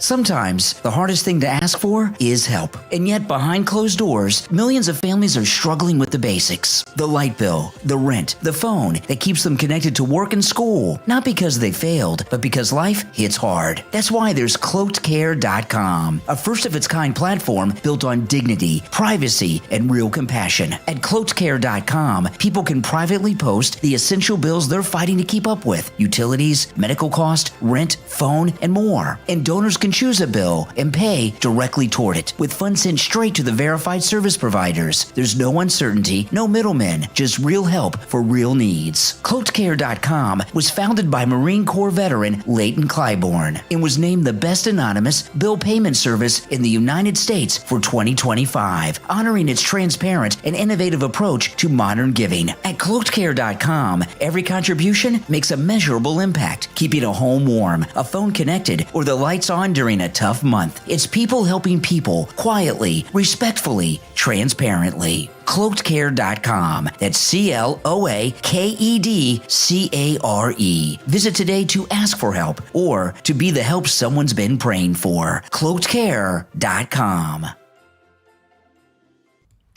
Sometimes the hardest thing to ask for is help. And yet behind closed doors, millions of families are struggling with the basics. The light bill, the rent, the phone that keeps them connected to work and school. Not because they failed, but because life hits hard. That's why there's CloakedCare.com, a first-of-its-kind platform built on dignity, privacy, and real compassion. At CloakedCare.com, people can privately post the essential bills they're fighting to keep up with: utilities, medical cost, rent, phone, and more. And donors can choose a bill and pay directly toward it, with funds sent straight to the verified service providers. There's no uncertainty, no middlemen, just real help for real needs. CloakedCare.com was founded by Marine Corps veteran Leighton Clybourne and was named the best anonymous bill payment service in the United States for 2025, honoring its transparent and innovative approach to modern giving. At CloakedCare.com, every contribution makes a measurable impact, keeping a home warm, a phone connected, or the lights on during a tough month. It's people helping people, quietly, respectfully, transparently. CloakedCare.com. That's CloakedCare. Visit today to ask for help or to be the help someone's been praying for. CloakedCare.com.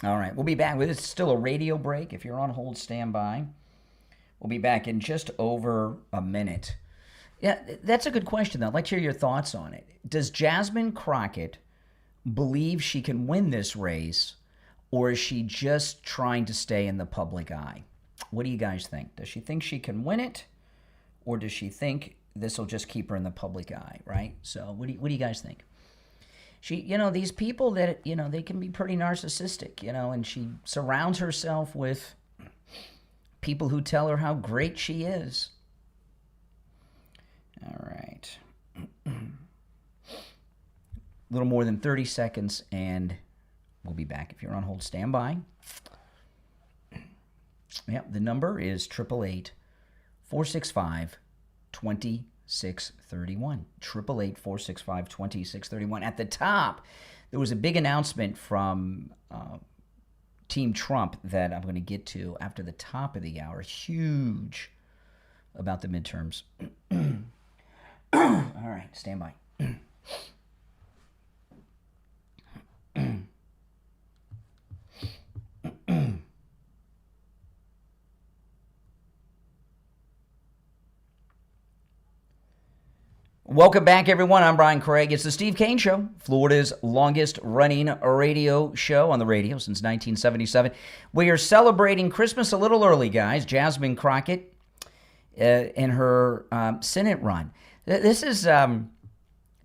All right, we'll be back. It's still a radio break. If you're on hold, stand by. We'll be back in just over a minute. Yeah, that's a good question, though. I'd like to hear your thoughts on it. Does Jasmine Crockett believe she can win this race, or is she just trying to stay in the public eye? What do you guys think? Does she think she can win it, or does she think this will just keep her in the public eye, right? So what do you guys think? These people that, they can be pretty narcissistic, and she surrounds herself with people who tell her how great she is. All right. A little more than 30 seconds, and we'll be back. If you're on hold, stand by. Yeah, the number is 888-465-2631. 888-465-2631. At the top, there was a big announcement from Team Trump that I'm going to get to after the top of the hour. Huge about the midterms. All right, stand by. Welcome back, everyone. I'm Brian Craig. It's the Steve Kane Show, Florida's longest-running radio show on the radio since 1977. We are celebrating Christmas a little early, guys. Jasmine Crockett in her Senate run. This is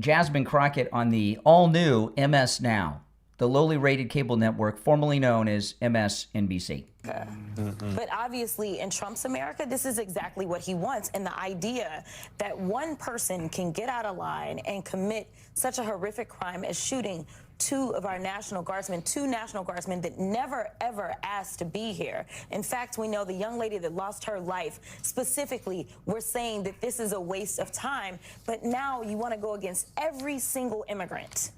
Jasmine Crockett on the all-new MS Now, the lowly rated cable network formerly known as MSNBC. But obviously, in Trump's America, this is exactly what he wants. And the idea that one person can get out of line and commit such a horrific crime as shooting two National Guardsmen that never, ever asked to be here. In fact, we know the young lady that lost her life, specifically, we're saying that this is a waste of time. But now you want to go against every single immigrant.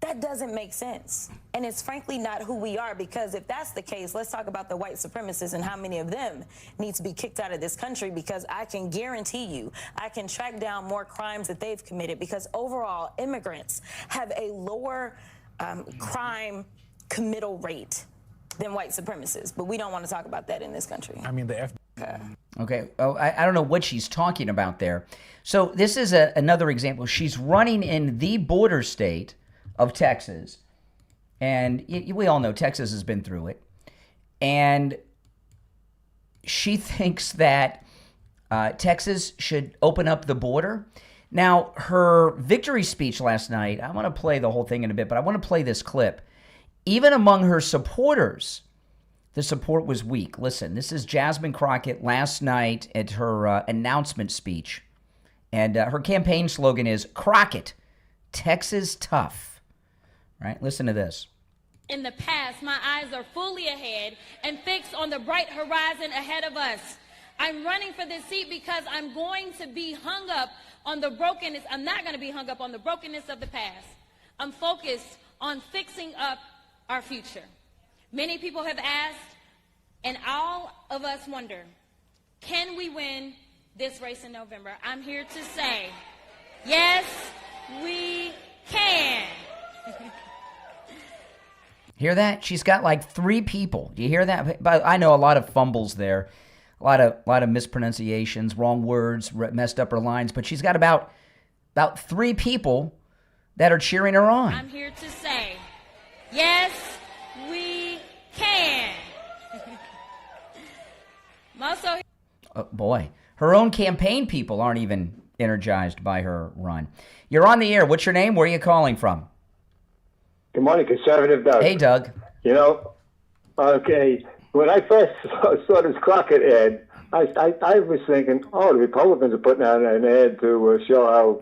That doesn't make sense. And it's frankly not who we are, because if that's the case, let's talk about the white supremacists and how many of them need to be kicked out of this country, because I can guarantee you, I can track down more crimes that they've committed, because overall immigrants have a lower crime committal rate than white supremacists. But we don't want to talk about that in this country. I mean, Okay. Oh, I don't know what she's talking about there. So this is another example. She's running in the border state of Texas, and we all know Texas has been through it, and she thinks that Texas should open up the border. Now, her victory speech last night, I'm going to play the whole thing in a bit, but I want to play this clip. Even among her supporters, the support was weak. Listen, this is Jasmine Crockett last night at her announcement speech, and her campaign slogan is Crockett, Texas tough. Right? Listen to this. In the past, my eyes are fully ahead and fixed on the bright horizon ahead of us. I'm running for this seat because I'm going to be hung up on the brokenness. I'm not going to be hung up on the brokenness of the past. I'm focused on fixing up our future. Many people have asked, and all of us wonder, can we win this race in November? I'm here to say, yes, we can. Hear that? She's got like 3 people. Do you hear that? But I know a lot of fumbles there, a lot of mispronunciations, wrong words, messed up her lines. But she's got about 3 people that are cheering her on. I'm here to say, yes, we can. I'm also. Oh, boy, her own campaign people aren't even energized by her run. You're on the air. What's your name? Where are you calling from? Good morning, Conservative Doug. Hey, Doug. You know, okay, when I first saw this Crockett ad, I was thinking, oh, the Republicans are putting out an ad to show how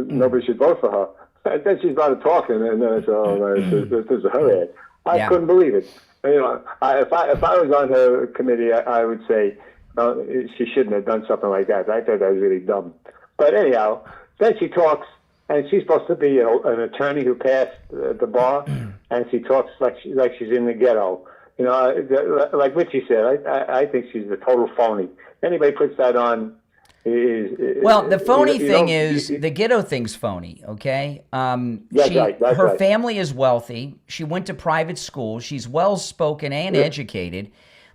nobody should vote for her. And then she started talking, and then I said, oh, this is her ad. I couldn't believe it. You know, if I was on her committee, I would say she shouldn't have done something like that. I thought that was really dumb. But anyhow, then she talks, and she's supposed to be an attorney who passed the bar, and she talks like she's in the ghetto. You know, like Richie said, I think she's a total phony. Anybody puts that on is... Well, the phony thing is, the ghetto thing's phony, okay? That's right. Her family is wealthy. She went to private school. She's well-spoken and educated,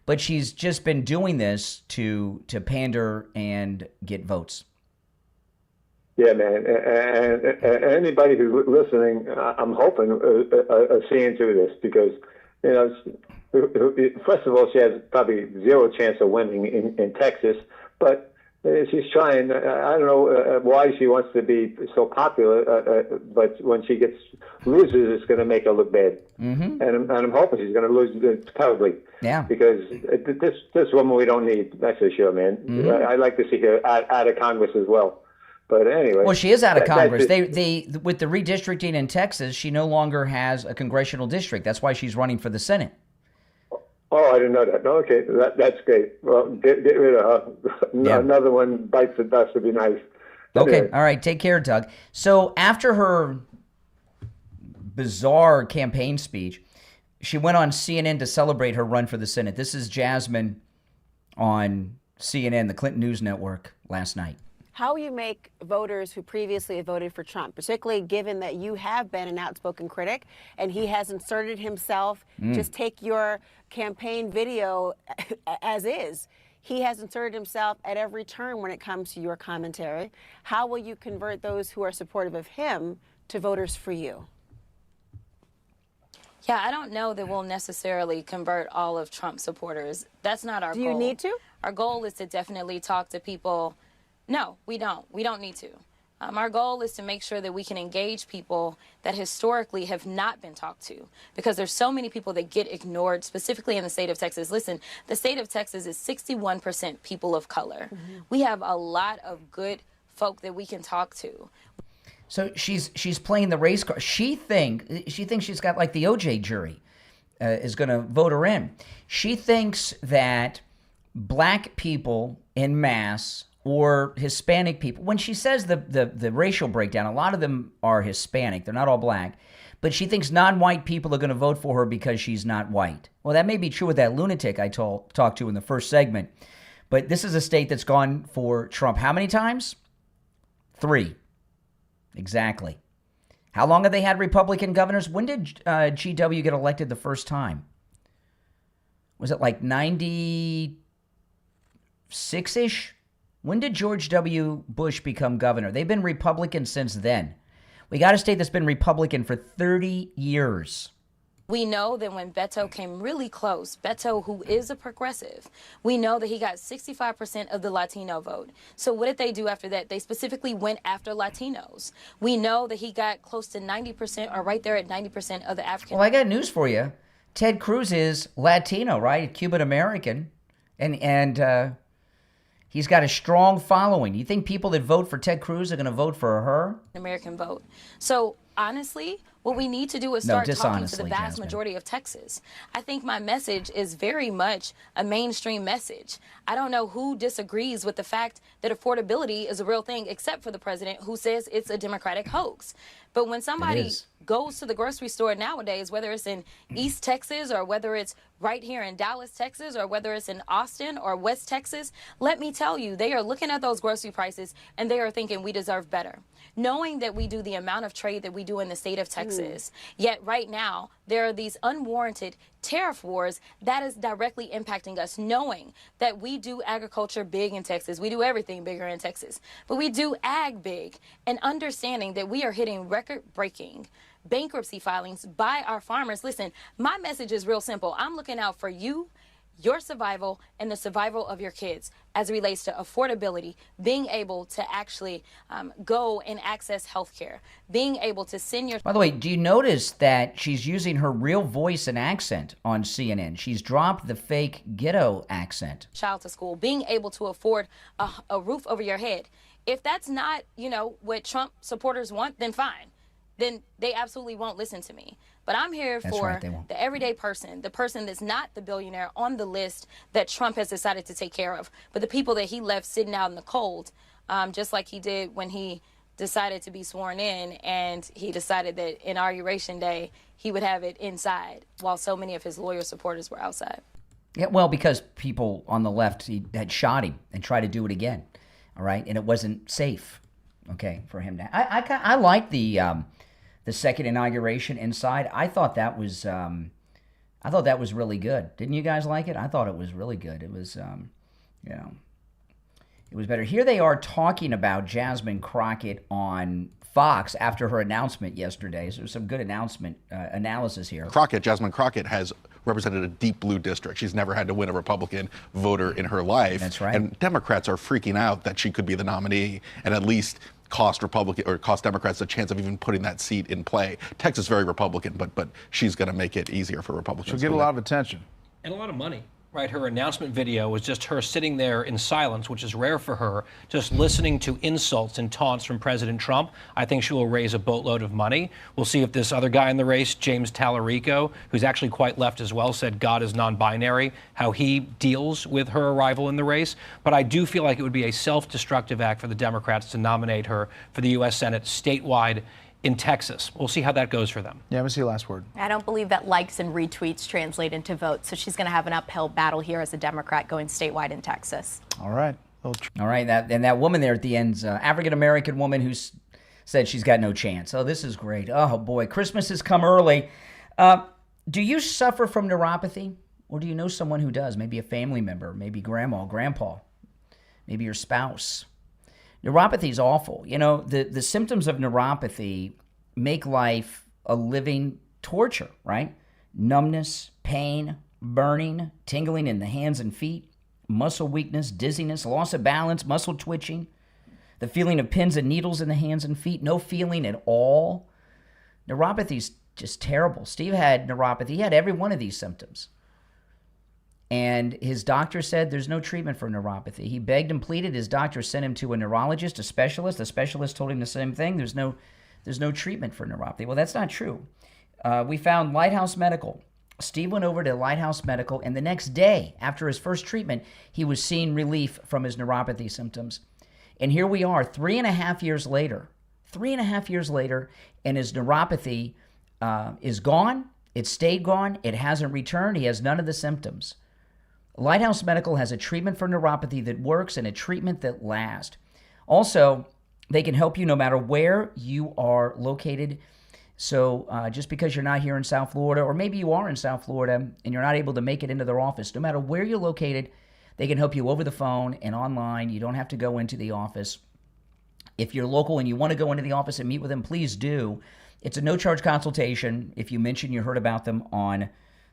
but she's just been doing this to pander and get votes. Yeah, man. And anybody who's listening, I'm hoping, seeing through this because, you know, first of all, she has probably zero chance of winning in Texas, but she's trying. I don't know why she wants to be so popular, but when she loses, it's going to make her look bad. Mm-hmm. And I'm hoping she's going to lose terribly. Yeah. Because this woman we don't need. That's for sure, man. Mm-hmm. I'd like to see her out of Congress as well. But anyway. Well, she is out of Congress. They with the redistricting in Texas, she no longer has a congressional district. That's why she's running for the Senate. Oh, I didn't know that. No, okay, that's great. Well, get rid of her. Yeah. Another one bites the dust would be nice. Okay, Anyway. all right. Take care, Doug. So after her bizarre campaign speech, she went on CNN to celebrate her run for the Senate. This is Jasmine on CNN, the Clinton News Network, last night. How will you make voters who previously have voted for Trump, particularly given that you have been an outspoken critic and he has inserted himself, just take your campaign video as is. He has inserted himself at every turn when it comes to your commentary. How will you convert those who are supportive of him to voters for you? Yeah, I don't know that we'll necessarily convert all of Trump's supporters. That's not our goal. Do you need to? Our goal is to definitely talk to people. No, we don't. We don't need to. Our goal is to make sure that we can engage people that historically have not been talked to, because there's so many people that get ignored, specifically in the state of Texas. Listen, the state of Texas is 61% people of color. Mm-hmm. We have a lot of good folk that we can talk to. So she's playing the race card. She thinks she's got like the OJ jury is going to vote her in. She thinks that black people en masse or Hispanic people, when she says the racial breakdown, a lot of them are Hispanic. They're not all black. But she thinks non-white people are going to vote for her because she's not white. Well, that may be true with that lunatic I talked to in the first segment. But this is a state that's gone for Trump how many times? 3. Exactly. How long have they had Republican governors? When did GW get elected the first time? Was it like 96-ish? When did George W. Bush become governor? They've been Republican since then. We got a state that's been Republican for 30 years. We know that when Beto came really close, Beto, who is a progressive, we know that he got 65% of the Latino vote. So what did they do after that? They specifically went after Latinos. We know that he got close to 90% or right there at 90% of the African. Well, I got news for you. Ted Cruz is Latino, right? Cuban American. And he's got a strong following. You think people that vote for Ted Cruz are going to vote for her? American vote. So honestly, What we need to do is No, start talking to the dishonestly, vast Jasmine. majority of Texas. I think my message is very much a mainstream message. I don't know who disagrees with the fact that affordability is a real thing, except for the president, who says it's a Democratic hoax. But when somebody goes to the grocery store nowadays, whether it's in East Texas or whether it's right here in Dallas, Texas, or whether it's in Austin or West Texas, let me tell you, they are looking at those grocery prices and they are thinking we deserve better. Knowing that we do the amount of trade that we do in the state of Texas, yet right now there are these unwarranted tariff wars that is directly impacting us, knowing that we do agriculture big in Texas. We do everything bigger in Texas, but we do ag big, and understanding that we are hitting record-breaking bankruptcy filings by our farmers. Listen, my message is real simple. I'm looking out for you, your survival, and the survival of your kids as it relates to affordability, being able to actually go and access health care, being able to send your... By the way, do you notice that she's using her real voice and accent on CNN? She's dropped the fake ghetto accent. ...child to school, being able to afford a roof over your head. If that's not, what Trump supporters want, then fine. Then they absolutely won't listen to me. But I'm here for the everyday person, the person that's not the billionaire on the list that Trump has decided to take care of, but the people that he left sitting out in the cold, just like he did when he decided to be sworn in, and he decided that Inauguration Day he would have it inside while so many of his loyal supporters were outside. Yeah, well, because people on the left had shot him and tried to do it again, all right? And it wasn't safe, okay, for him to... I like the second inauguration inside. I thought that was really good. Didn't you guys like it? I thought it was really good. It was, it was better. Here they are talking about Jasmine Crockett on Fox after her announcement yesterday. So there's some good analysis here. Jasmine Crockett has represented a deep blue district. She's never had to win a Republican voter in her life. That's right. And Democrats are freaking out that she could be the nominee and at least cost Democrats a chance of even putting that seat in play. Texas is very Republican, but she's going to make it easier for Republicans. She'll get a lot of attention. And a lot of money. Right, her announcement video was just her sitting there in silence, which is rare for her, just listening to insults and taunts from President Trump. I think she will raise a boatload of money. We'll see if this other guy in the race, James Tallarico, who's actually quite left as well, said God is non-binary, how he deals with her arrival in the race. But I do feel like it would be a self-destructive act for the Democrats to nominate her for the U.S. Senate statewide in Texas. We'll see how that goes for them. Yeah, let's see the last word. I don't believe that likes and retweets translate into votes, so she's going to have an uphill battle here as a Democrat going statewide in Texas. All right. All right, that woman there at the end's African-American woman who said she's got no chance. Oh, this is great. Oh, boy, Christmas has come early. Do you suffer from neuropathy, or do you know someone who does? Maybe a family member, maybe grandma, grandpa, maybe your spouse. Neuropathy is awful. The symptoms of neuropathy make life a living torture, right? Numbness, pain, burning, tingling in the hands and feet, muscle weakness, dizziness, loss of balance, muscle twitching, the feeling of pins and needles in the hands and feet, no feeling at all. Neuropathy is just terrible. Steve had neuropathy. He had every one of these symptoms. And his doctor said there's no treatment for neuropathy. He begged and pleaded. His doctor sent him to a neurologist, a specialist. The specialist told him the same thing. There's no treatment for neuropathy. Well, that's not true. We found Lighthouse Medical. Steve went over to Lighthouse Medical, and the next day, after his first treatment, he was seeing relief from his neuropathy symptoms. And here we are, 3.5 years later. 3.5 years later, and his neuropathy is gone. It stayed gone. It hasn't returned. He has none of the symptoms. Lighthouse Medical has a treatment for neuropathy that works and a treatment that lasts. Also, they can help you no matter where you are located. So just because you're not here in South Florida, or maybe you are in South Florida and you're not able to make it into their office, no matter where you're located, they can help you over the phone and online. You don't have to go into the office. If you're local and you want to go into the office and meet with them, please do. It's a no-charge consultation if you mention you heard about them on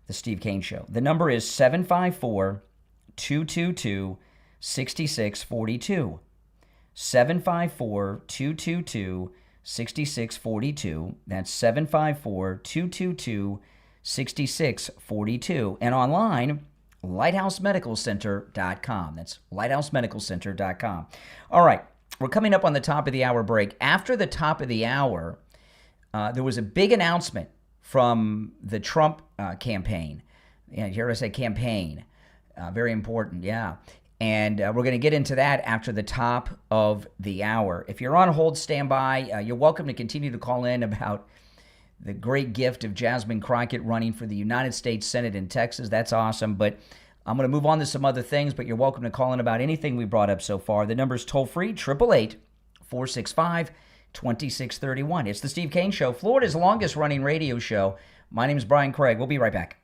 The Steve Kane Show. The number is 754-222-6642. 754-222-6642. That's 754-222-6642. And online, lighthousemedicalcenter.com. That's lighthousemedicalcenter.com. All right, we're coming up on the top of the hour break. After the top of the hour, there was a big announcement from the Trump campaign. Yeah, you heard I say campaign. Very important, yeah. And we're going to get into that after the top of the hour. If you're on hold, stand by. You're welcome to continue to call in about the great gift of Jasmine Crockett running for the United States Senate in Texas. That's awesome. But I'm going to move on to some other things, but you're welcome to call in about anything we brought up so far. The number's toll-free, 888-465-2631. It's the Steve Kane Show, Florida's longest-running radio show. My name is Brian Craig. We'll be right back.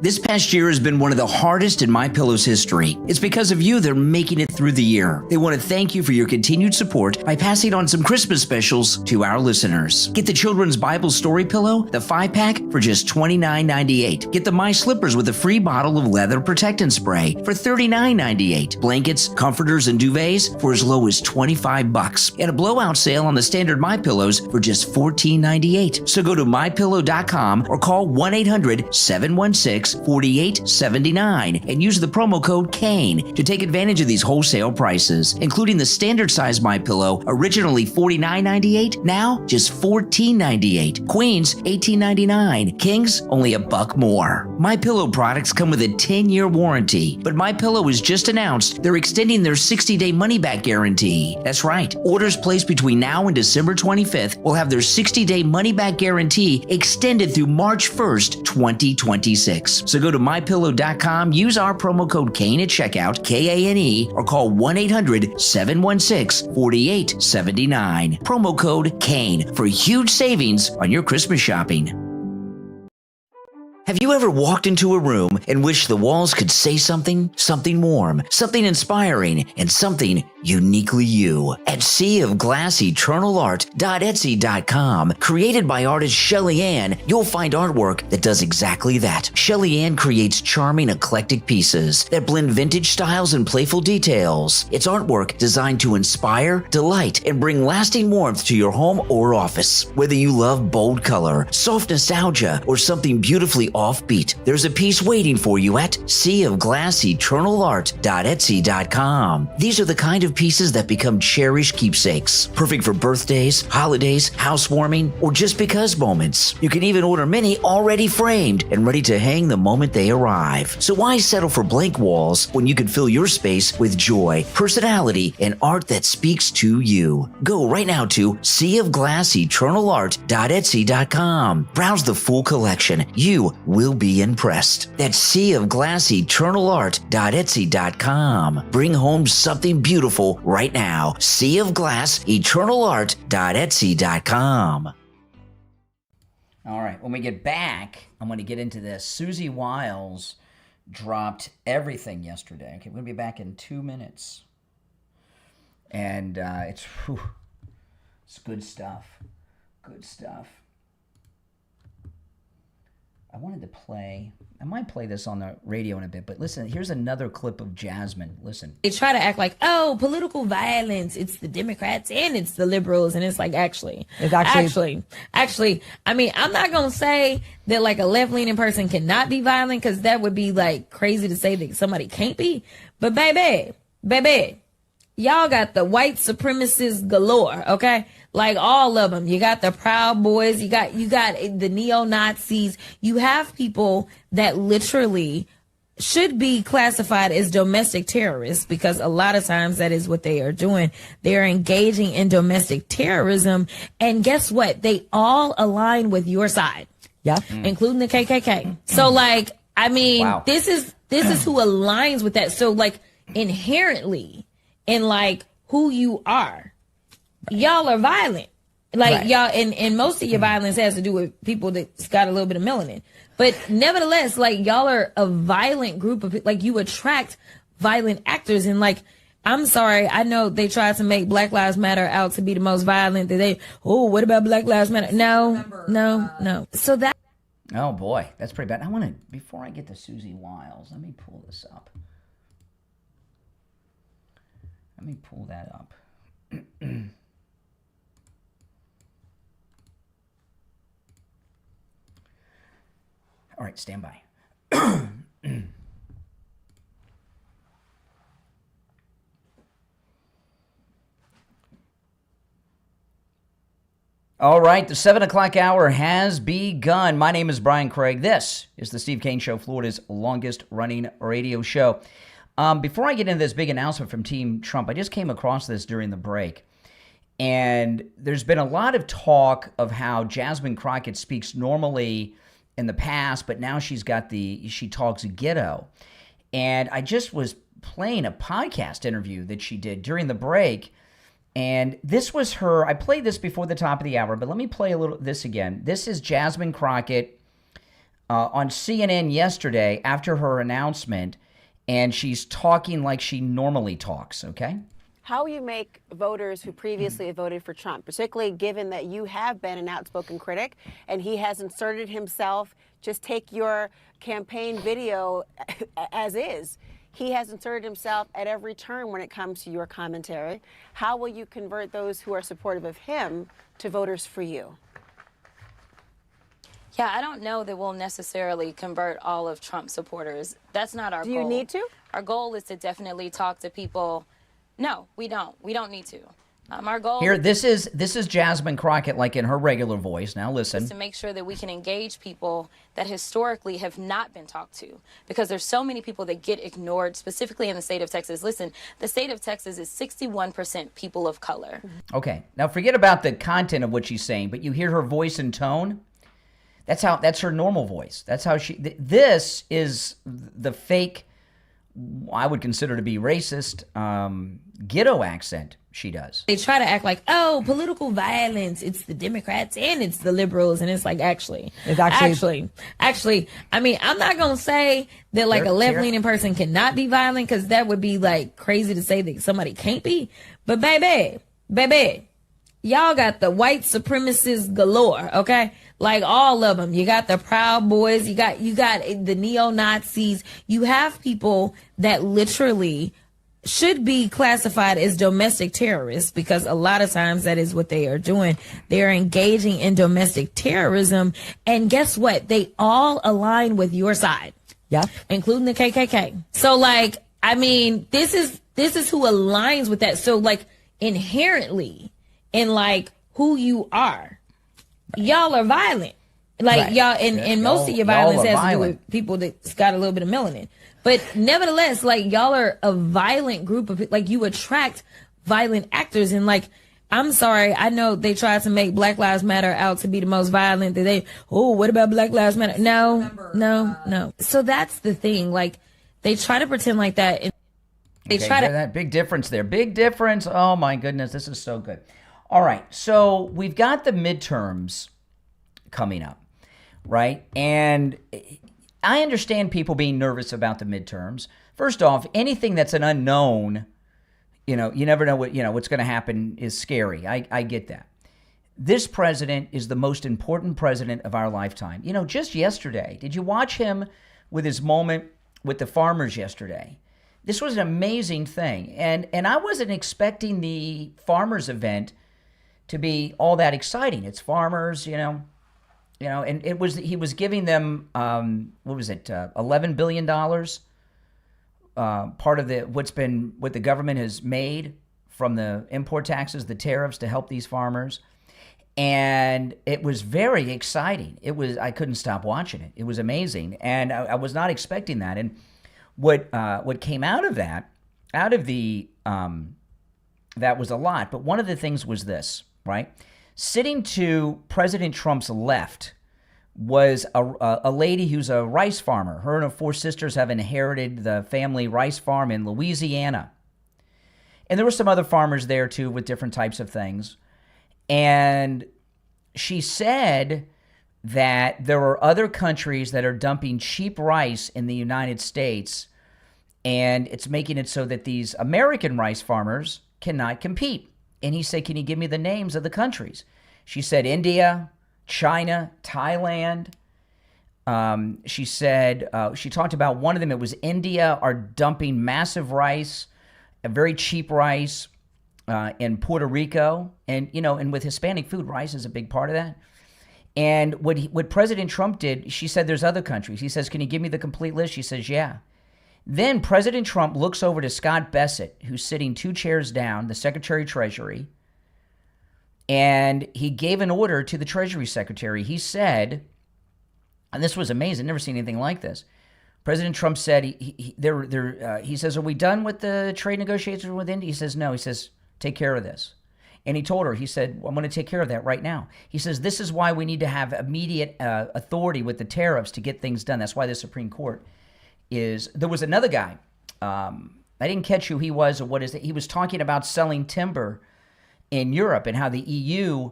This past year has been one of the hardest in MyPillow's history. It's because of you they're making it through the year. They want to thank you for your continued support by passing on some Christmas specials to our listeners. Get the Children's Bible Story Pillow, the 5-pack, for just $29.98. Get the My Slippers with a free bottle of leather protectant spray for $39.98. Blankets, comforters, and duvets for as low as $25. And a blowout sale on the standard MyPillows for just $14.98. So go to MyPillow.com or call 1-800-716-4879 and use the promo code KANE to take advantage of these wholesale prices, including the standard size MyPillow, originally $49.98, now just $14.98. Queens, $18.99. Kings, only $1 more. MyPillow products come with a 10-year warranty, but MyPillow has just announced they're extending their 60-day money-back guarantee. That's right. Orders placed between now and December 25th will have their 60-day money-back guarantee extended through March 1st, 2026. So go to MyPillow.com, use our promo code KANE at checkout, KANE, or call 1-800-716-4879. Promo code KANE for huge savings on your Christmas shopping. Have you ever walked into a room and wished the walls could say something? Something warm, something inspiring, and something uniquely you. At seaofglasseternalart.etsy.com, created by artist Shelly Ann, you'll find artwork that does exactly that. Shelly Ann creates charming, eclectic pieces that blend vintage styles and playful details. It's artwork designed to inspire, delight, and bring lasting warmth to your home or office. Whether you love bold color, soft nostalgia, or something beautifully offbeat, there's a piece waiting for you at seaofglasseternalart.etsy.com. These are the kind of pieces that become cherished keepsakes, perfect for birthdays, holidays, housewarming, or just because moments. You can even order many already framed and ready to hang the moment they arrive. So why settle for blank walls when you can fill your space with joy, personality, and art that speaks to you? Go right now to seaofglasseternalart.etsy.com. Browse the full collection. You will be impressed. That's seaofglasseternalart.etsy.com. Bring home something beautiful right now. seaofglasseternalart.etsy.com. All right, when we get back, I'm going to get into this. Susie Wiles dropped everything yesterday. Okay, we're going to be back in 2 minutes. And it's good stuff. Good stuff. I might play this on the radio in a bit, but listen, here's another clip of Jasmine. Listen. They try to act like, oh, political violence, it's the Democrats and it's the liberals. And it's like, actually, I mean, I'm not going to say that like a left-leaning person cannot be violent, because that would be like crazy to say that somebody can't be. But baby, y'all got the white supremacists galore, okay? Like all of them. You got the Proud Boys. You got the neo-Nazis. You have people that literally should be classified as domestic terrorists, because a lot of times that is what they are doing. They are engaging in domestic terrorism. And guess what? They all align with your side. Yeah. Including the KKK. So like, I mean, Wow. this is who aligns with that. So like inherently in like who you are, y'all are violent. Like Right. y'all, and most of your violence has to do with people that's got a little bit of melanin. But nevertheless, like y'all are a violent group of, like you attract violent actors. And like, I'm sorry, I know they tried to make Black Lives Matter out to be the most violent. What about Black Lives Matter? No. So that. Oh boy, that's pretty bad. Before I get to Susie Wiles, let me pull this up. Let me pull that up. All right, stand by. All right, the 7 o'clock hour has begun. My name is Brian Craig. This is the Steve Kane Show, Florida's longest-running radio show. Before I get into this big announcement from Team Trump, I just came across this during the break. And there's been a lot of talk of how JASMINE Crockett speaks normally in the past, but now she talks ghetto. And I just was playing a podcast interview that she did during the break. And this was her. I played this before the top of the hour, but let me play this again. This is JASMINE Crockett on CNN yesterday after her announcement, and she's talking like she normally talks, okay? How you make voters who previously voted for Trump, particularly given that you have been an outspoken critic and he has inserted himself, just take your campaign video as is. He has inserted himself at every turn when it comes to your commentary. How will you convert those who are supportive of him to voters for you? Yeah, I don't know that we'll necessarily convert all of Trump's supporters. That's not our goal. Do you need to? Our goal is to definitely talk to people. No, we don't. We don't need to. Our goal here. This is JASMINE Crockett, like in her regular voice. Now listen. Is to make sure that we can engage people that historically have not been talked to, because there's so many people that get ignored, specifically in the state of Texas. Listen, the state of Texas is 61% people of color. Okay, now forget about the content of what she's saying, but you hear her voice and tone. That's her normal voice. That's how she. This is the fake, I would consider to be racist, ghetto accent she does. They try to act like, oh, political violence, it's the Democrats and it's the liberals, and it's like, actually, I mean, I'm not gonna say that like a left-leaning person cannot be violent, because that would be like crazy to say that somebody can't be. But baby, y'all got the white supremacists galore, okay? Like all of them. You got the Proud Boys, you got the neo-Nazis. You have people that literally should be classified as domestic terrorists, because a lot of times that is what they are doing. They're engaging in domestic terrorism, and guess what? They all align with your side. Yeah. Including the KKK. So like, I mean, this is who aligns with that. So like inherently in like who you are, y'all are violent. Like right. Y'all, and most of your violence has to do with people that's got a little bit of melanin. But nevertheless, like, y'all are a violent group of, like, you attract violent actors. And like, I'm sorry, I know they tried to make Black Lives Matter out to be the most violent. What about Black Lives Matter? No. So that's the thing. Like, they try to pretend like that. And they try to. That big difference there. Big difference. Oh my goodness, this is so good. All right, so we've got the midterms coming up, right? And I understand people being nervous about the midterms. First off, anything that's an unknown, you never know what's going to happen is scary. I get that. This president is the most important president of our lifetime. Just yesterday, did you watch him with his moment with the farmers yesterday? This was an amazing thing. And I wasn't expecting the farmers event to be all that exciting. It's farmers, and he was giving them $11 billion, part of what the government has made from the import taxes, the tariffs, to help these farmers, and it was very exciting. I couldn't stop watching it. It was amazing, and I was not expecting that. And what came out of that, that was a lot. But one of the things was this, right? Sitting to President Trump's left was a lady who's a rice farmer. Her and her 4 sisters have inherited the family rice farm in Louisiana. And there were some other farmers there too with different types of things. And she said that there are other countries that are dumping cheap rice in the United States, and it's making it so that these American rice farmers cannot compete. And he said, can you give me the names of the countries? She said India, China, Thailand. She said, she talked about one of them. It was India are dumping massive rice, a very cheap rice, in Puerto Rico. And, and with Hispanic food, rice is a big part of that. And what President Trump did, she said there's other countries. He says, can you give me the complete list? She says, yeah. Then President Trump looks over to Scott Bessent, who's sitting 2 chairs down, the Secretary of Treasury, And he gave an order to the Treasury Secretary. He said, and this was amazing, never seen anything like this. President Trump said, he says, are we done with the trade negotiations with India? He says, no. He says, take care of this. And he told her, he said, well, I'm going to take care of that right now. He says, this is why we need to have immediate authority with the tariffs to get things done. That's why the Supreme Court is. There was another guy. I didn't catch who he was or what is it. He was talking about selling timber in Europe and how the EU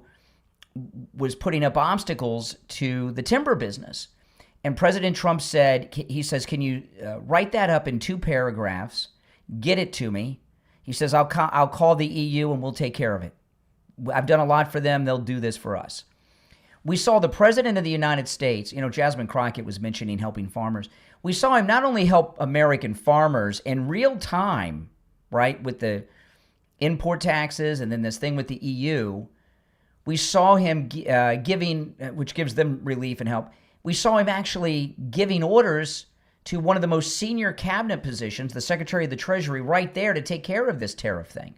was putting up obstacles to the timber business. And President Trump said, he says, can you write that up in 2 paragraphs, get it to me? He says, I'll call the EU and we'll take care of it. I've done a lot for them. They'll do this for us. We saw the President of the United States, Jasmine Crockett was mentioning helping farmers. We saw him not only help American farmers in real time, right, with the import taxes and then this thing with the EU. We saw him giving, which gives them relief and help. We saw him actually giving orders to one of the most senior cabinet positions, the Secretary of the Treasury, right there to take care of this tariff thing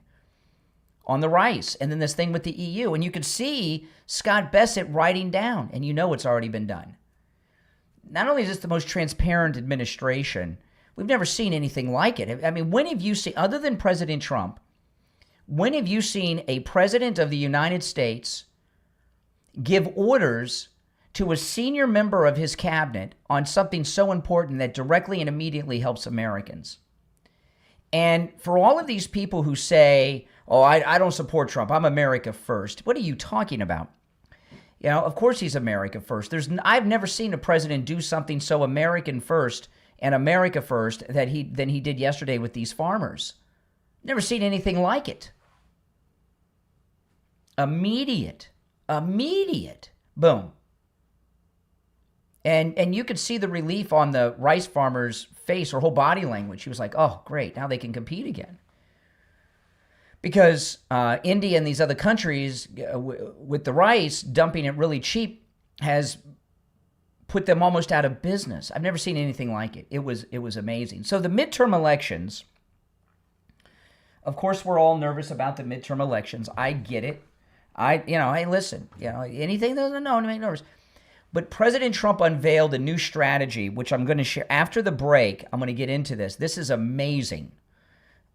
on the rice and then this thing with the EU. And you could see Scott Bessent writing down, and it's already been done. Not only is this the most transparent administration, we've never seen anything like it. I mean, when have you seen, other than President Trump, when have you seen a president of the United States give orders to a senior member of his cabinet on something so important that directly and immediately helps Americans? And for all of these people who say, oh, I don't support Trump, I'm America first, what are you talking about? Of course he's America first. I've never seen a president do something so American first and America first than he did yesterday with these farmers. Never seen anything like it. Immediate. Boom. And you could see the relief on the rice farmer's face, or whole body language. He was like, oh, great, now they can compete again. Because India and these other countries, with the rice, dumping it really cheap, has put them almost out of business. I've never seen anything like it. It was amazing. So the midterm elections, of course, we're all nervous about the midterm elections. I get it. Hey, listen, anything that doesn't know to make nervous. But President Trump unveiled a new strategy, which I'm going to share after the break. I'm going to get into this. This is amazing,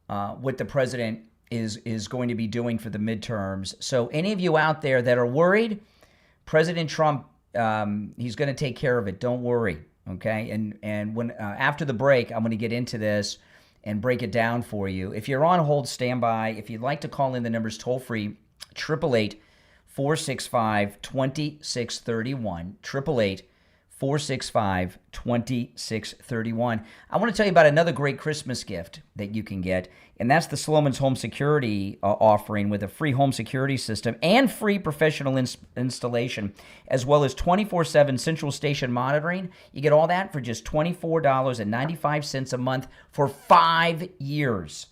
what the president is going to be doing for the midterms. So any of you out there that are worried, President Trump, he's going to take care of it. Don't worry, okay? And when after the break, I'm going to get into this and break it down for you. If you're on hold, stand by. If you'd like to call in, the number's toll-free, 888-465-2631, 888-465-2631. I want to tell you about another great Christmas gift that you can get, and that's the Sloman's Home Security offering with a free home security system and free professional installation, as well as 24/7 central station monitoring. You get all that for just $24.95 a month for 5 years.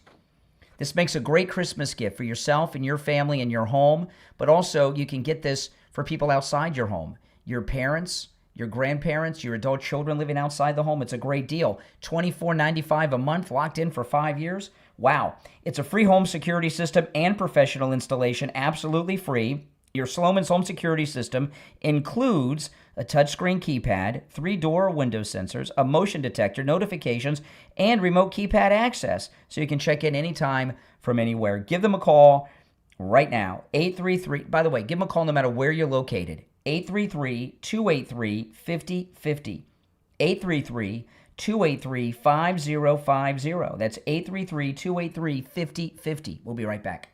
This makes a great Christmas gift for yourself and your family and your home, but also you can get this for people outside your home, your parents, your grandparents, your adult children living outside the home. It's a great deal. $24.95 a month, locked in for 5 years. Wow. It's a free home security system and professional installation, absolutely free. Your Sloman's Home Security System includes a touchscreen keypad, 3 door window sensors, a motion detector, notifications, and remote keypad access, so you can check in anytime from anywhere. Give them a call right now, 833. By the way, give them a call no matter where you're located, 833-283-5050, 833-283-5050. That's 833-283-5050. We'll be right back.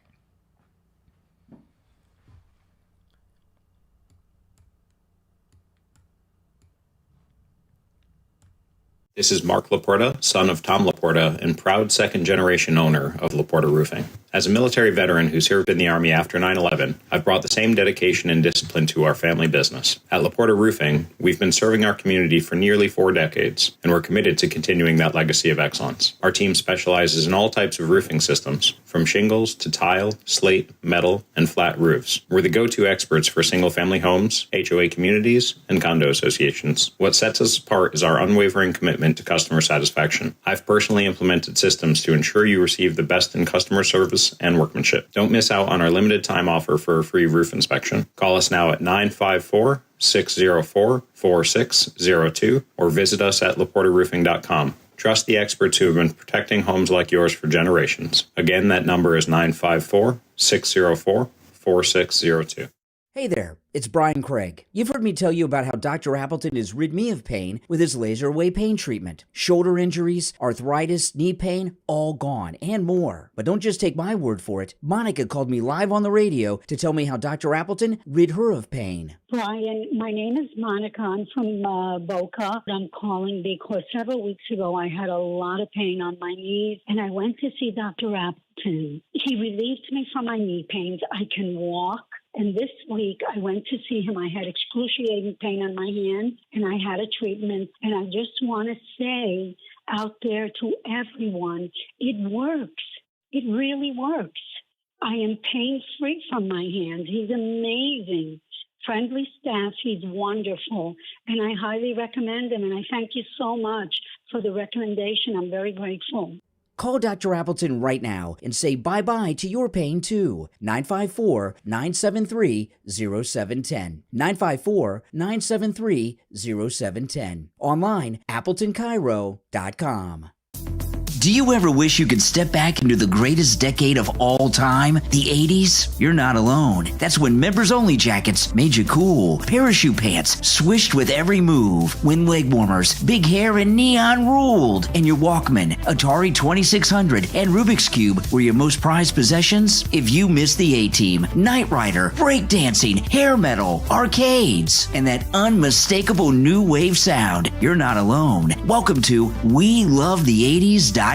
This is Mark Laporta, son of Tom Laporta, and proud second-generation owner of Laporta Roofing. As a military veteran who served in the Army after 9/11, I've brought the same dedication and discipline to our family business. At Laporta Roofing, we've been serving our community for nearly 4 decades, and we're committed to continuing that legacy of excellence. Our team specializes in all types of roofing systems, from shingles to tile, slate, metal, and flat roofs. We're the go-to experts for single-family homes, HOA communities, and condo associations. What sets us apart is our unwavering commitment to customer satisfaction. I've personally implemented systems to ensure you receive the best in customer service finishes, and workmanship. Don't miss out on our limited time offer for a free roof inspection. Call us now at 954-604-4602 or visit us at laportaroofing.com. Trust the experts who have been protecting homes like yours for generations. Again, that number is 954-604-4602. Hey there, it's Brian Craig. You've heard me tell you about how Dr. Appleton has rid me of pain with his laser away pain treatment. Shoulder injuries, arthritis, knee pain, all gone, and more. But don't just take my word for it. Monica called me live on the radio to tell me how Dr. Appleton rid her of pain. Brian, my name is Monica. I'm from Boca. I'm calling because several weeks ago I had a lot of pain on my knees, and I went to see Dr. Appleton. He relieved me from my knee pains. I can walk. And this week, I went to see him. I had excruciating pain on my hand, and I had a treatment. And I just want to say out there to everyone, it works. It really works. I am pain-free from my hand. He's amazing. Friendly staff. He's wonderful. And I highly recommend him. And I thank you so much for the recommendation. I'm very grateful. Call Dr. Appleton right now and say bye-bye to your pain, too. 954-973-0710. 954-973-0710. Online, AppletonCairo.com. Do you ever wish you could step back into the greatest decade of all time, the 80s? You're not alone. That's when members-only jackets made you cool, parachute pants swished with every move, wind leg warmers, big hair, and neon ruled. And your Walkman, Atari 2600, and Rubik's Cube were your most prized possessions? If you missed the A-Team, Knight Rider, breakdancing, hair metal, arcades, and that unmistakable new wave sound, you're not alone. Welcome to WeLoveThe80s.com,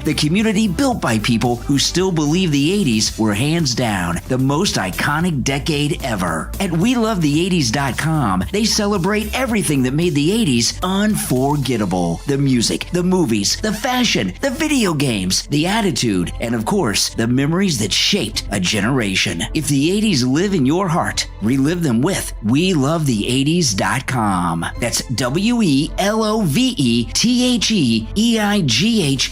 the community built by people who still believe the 80s were hands down the most iconic decade ever. At WeLoveThe80s.com, they celebrate everything that made the 80s unforgettable. The music, the movies, the fashion, the video games, the attitude, and of course, the memories that shaped a generation. If the 80s live in your heart, relive them with WeLoveThe80s.com. That's WeLoveThe80s.com.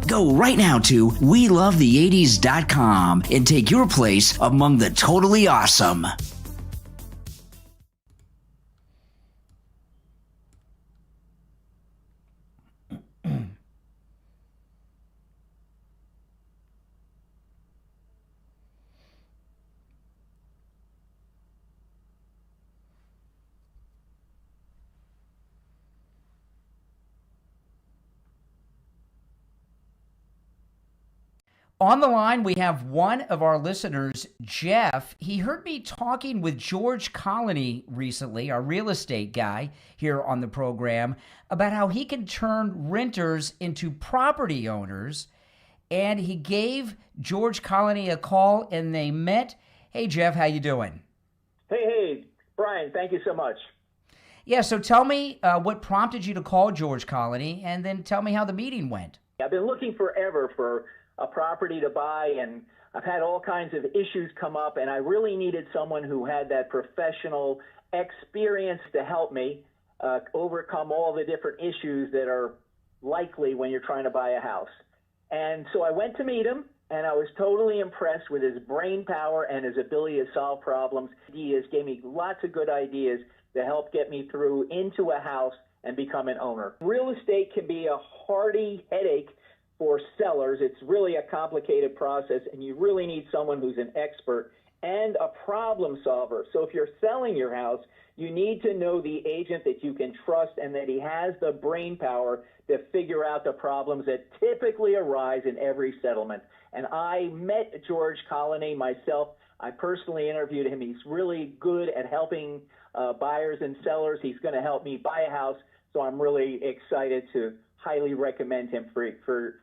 Go right now to WeLoveThe80s.com and take your place among the totally awesome. On the line, we have one of our listeners, Jeff. He heard me talking with George Colony recently, our real estate guy here on the program, about how he can turn renters into property owners. And he gave George Colony a call, and they met. Hey, Jeff, how you doing? Hey, Brian, thank you so much. Yeah, so tell me what prompted you to call George Colony, and then tell me how the meeting went. I've been looking forever for a property to buy, and I've had all kinds of issues come up, and I really needed someone who had that professional experience to help me overcome all the different issues that are likely when you're trying to buy a house. And so I went to meet him, and I was totally impressed with his brain power and his ability to solve problems. He gave me lots of good ideas to help get me through into a house and become an owner. Real estate can be a hardy headache for sellers. It's really a complicated process, and you really need someone who's an expert and a problem solver. So if you're selling your house, you need to know the agent that you can trust and that he has the brain power to figure out the problems that typically arise in every settlement. And I met George Colony myself. I personally interviewed him. He's really good at helping buyers and sellers. He's going to help me buy a house, so I'm really excited to highly recommend him for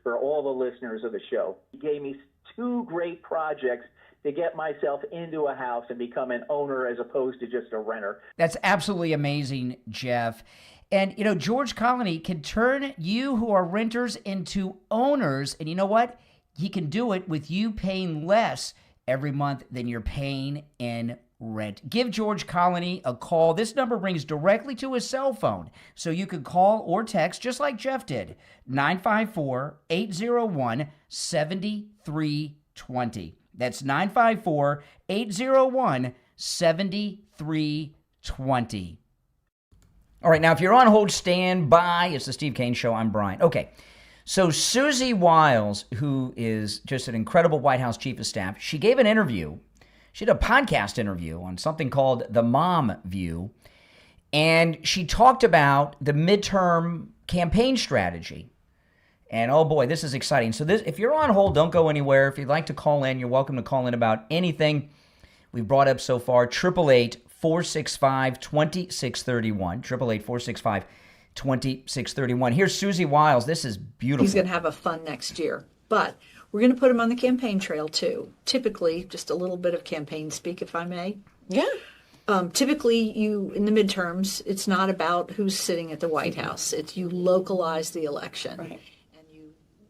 all the listeners of the show. He gave me 2 great projects to get myself into a house and become an owner as opposed to just a renter. That's absolutely amazing, Jeff. And, you know, George Colony can turn you who are renters into owners. And you know what? He can do it with you paying less every month than you're paying in rent. Give George Colony a call. This number rings directly to his cell phone, so you could call or text just like Jeff did. 954-801-7320. That's 954-801-7320. All right, now if you're on hold, stand by. It's the Steve Kane Show. I'm Brian. Okay, so Susie Wiles, who is just an incredible White House chief of staff, she gave an interview. She did a podcast interview on something called The Mom View, and she talked about the midterm campaign strategy. And oh boy, this is exciting. So this, if you're on hold, don't go anywhere. If you'd like to call in, you're welcome to call in about anything we've brought up so far. 888-465-2631. 888-465-2631. Here's Susie Wiles. This is beautiful. He's going to have a fun next year. But we're going to put him on the campaign trail, too. Typically, just a little bit of campaign speak, if I may. Yeah. Typically, in the midterms, it's not about who's sitting at the White House. It's you localize the election. Right.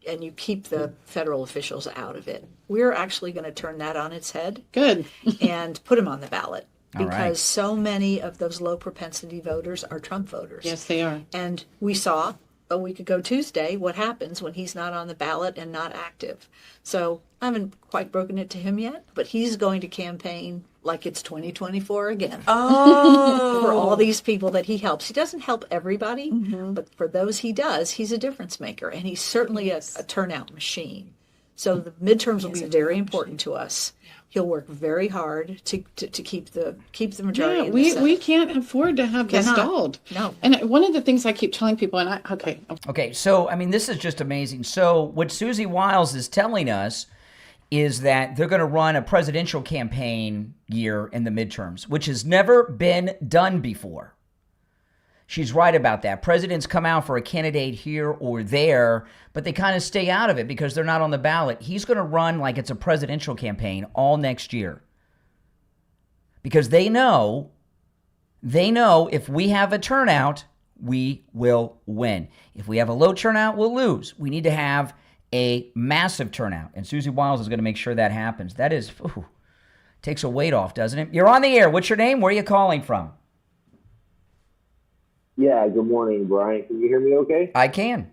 And you keep the federal officials out of it. We're actually going to turn that on its head. Good. And put him on the ballot. Because so many of those low propensity voters are Trump voters. Yes, they are. And we saw a week ago Tuesday what happens when he's not on the ballot and not active. So I haven't quite broken it to him yet, but he's going to campaign like it's 2024 again. Oh. For all these people that he helps. He doesn't help everybody, but for those he does, he's a difference maker. And he's certainly a turnout machine. So the midterms will be very important to us. He'll work very hard to keep the majority. Yeah, we can't afford to have this stalled. No. And one of the things I keep telling people, Okay, so I mean, this is just amazing. So what Susie Wiles is telling us is that they're going to run a presidential campaign year in the midterms, which has never been done before. She's right about that. Presidents come out for a candidate here or there, but they kind of stay out of it because they're not on the ballot. He's going to run like it's a presidential campaign all next year. Because they know if we have a turnout, we will win. If we have a low turnout, we'll lose. We need to have a massive turnout. And Susie Wiles is going to make sure that happens. That is, takes a weight off, doesn't it? You're on the air. What's your name? Where are you calling from? Yeah, good morning, Brian. Can you hear me okay? I can.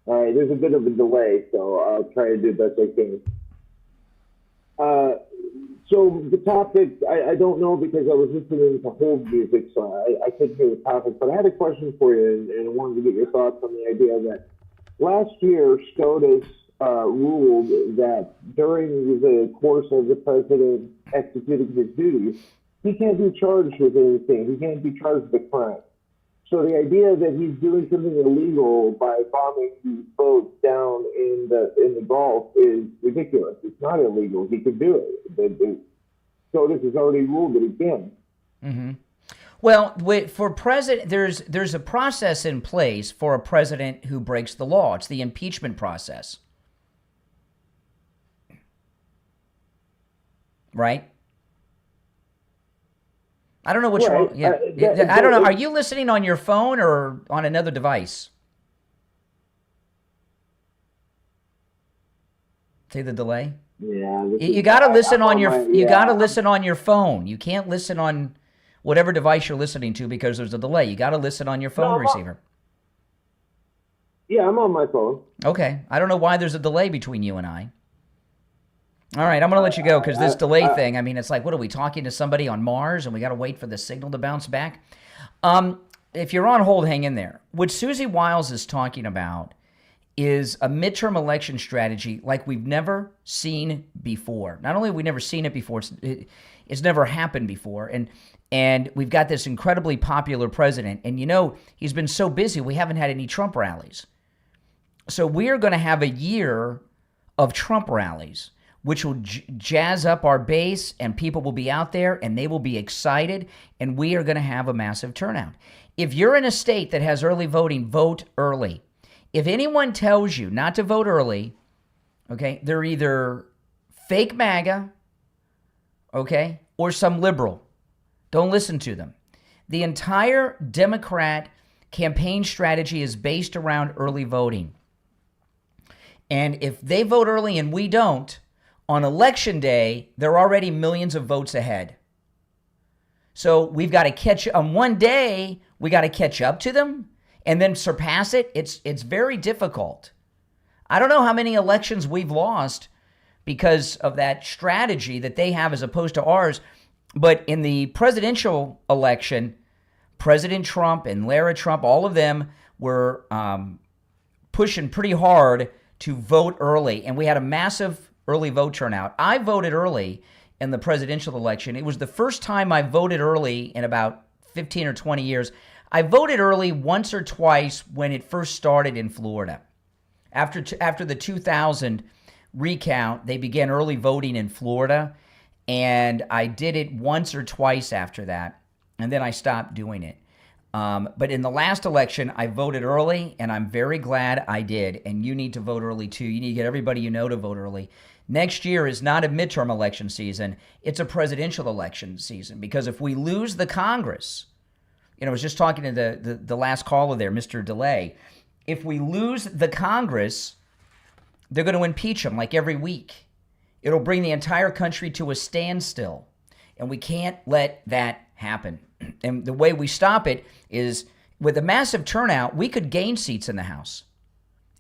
All right, there's a bit of a delay, so I'll try to do the best I can. So the topic, I don't know because I was listening to hold music, so I couldn't hear the topic, but I had a question for you, and I wanted to get your thoughts on the idea that last year, SCOTUS ruled that during the course of the president executing his duties, he can't be charged with anything. He can't be charged with a crime. So the idea that he's doing something illegal by bombing these boats down in the Gulf is ridiculous. It's not illegal. He could do it. SCOTUS has already ruled that he can. Mm-hmm. Well, for president, there's a process in place for a president who breaks the law. It's the impeachment process, right? I don't know what's wrong. Yeah, I don't know. Are you listening on your phone or on another device? See the delay? Yeah. You got to listen on your. You got to listen on your phone. You can't listen on whatever device you're listening to because there's a delay. You got to listen on your phone receiver. Yeah, I'm on my phone. Okay. I don't know why there's a delay between you and I. All right, I'm going to let you go because this delay thing, I mean, it's like, what are we talking to somebody on Mars and we got to wait for the signal to bounce back? If you're on hold, hang in there. What Susie Wiles is talking about is a midterm election strategy like we've never seen before. Not only have we never seen it before, it's never happened before. And we've got this incredibly popular president. And you know, he's been so busy, we haven't had any Trump rallies. So we're going to have a year of Trump rallies, which will jazz up our base, and people will be out there, and they will be excited, and we are going to have a massive turnout. If you're in a state that has early voting, vote early. If anyone tells you not to vote early, okay, they're either fake MAGA, okay, or some liberal. Don't listen to them. The entire Democrat campaign strategy is based around early voting. And if they vote early and we don't, On election day, they're already millions of votes ahead. So we've got to catch on one day. We got to catch up to them and then surpass it. It's very difficult. I don't know how many elections we've lost because of that strategy that they have as opposed to ours. But in the presidential election, President Trump and Lara Trump, all of them were pushing pretty hard to vote early. And we had a massive early vote turnout. I voted early in the presidential election. It was the first time I voted early in about 15 or 20 years. I voted early once or twice when it first started in Florida. After the 2000 recount, they began early voting in Florida, and I did it once or twice after that, and then I stopped doing it. But in the last election, I voted early, and I'm very glad I did, and you need to vote early too. You need to get everybody you know to vote early. Next year is not a midterm election season. It's a presidential election season, because if we lose the Congress, I was just talking to the last caller there, Mr. DeLay. If we lose the Congress, they're going to impeach him like every week. It'll bring the entire country to a standstill, and we can't let that happen. And the way we stop it is with a massive turnout, we could gain seats in the House.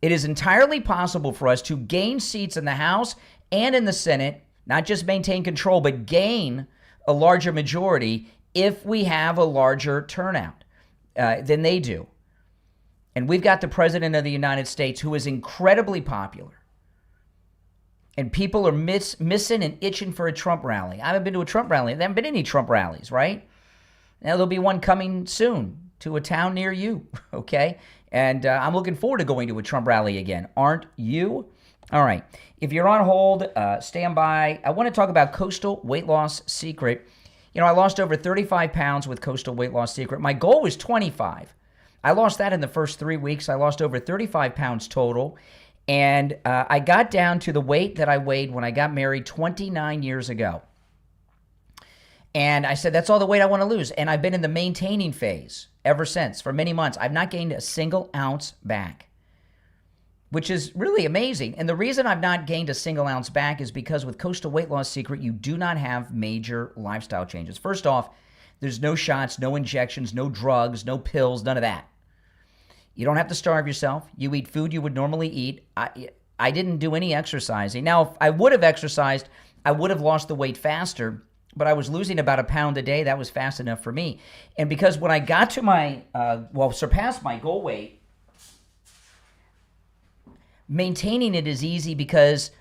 It is entirely possible for us to gain seats in the House and in the Senate, not just maintain control, but gain a larger majority if we have a larger turnout than they do. And we've got the President of the United States who is incredibly popular. And people are missing and itching for a Trump rally. I haven't been to a Trump rally. There haven't been any Trump rallies, right? Now there'll be one coming soon to a town near you, okay? And I'm looking forward to going to a Trump rally again. Aren't you? All right. If you're on hold, stand by. I want to talk about Coastal Weight Loss Secret. I lost over 35 pounds with Coastal Weight Loss Secret. My goal was 25. I lost that in the first 3 weeks. I lost over 35 pounds total. And I got down to the weight that I weighed when I got married 29 years ago. And I said, that's all the weight I want to lose. And I've been in the maintaining phase ever since for many months. I've not gained a single ounce back, which is really amazing. And the reason I've not gained a single ounce back is because with Coastal Weight Loss Secret, you do not have major lifestyle changes. First off, there's no shots, no injections, no drugs, no pills, none of that. You don't have to starve yourself. You eat food you would normally eat. I didn't do any exercising. Now, if I would have exercised, I would have lost the weight faster, but I was losing about a pound a day. That was fast enough for me. And because when I got to my, surpassed my goal weight, maintaining it is easy because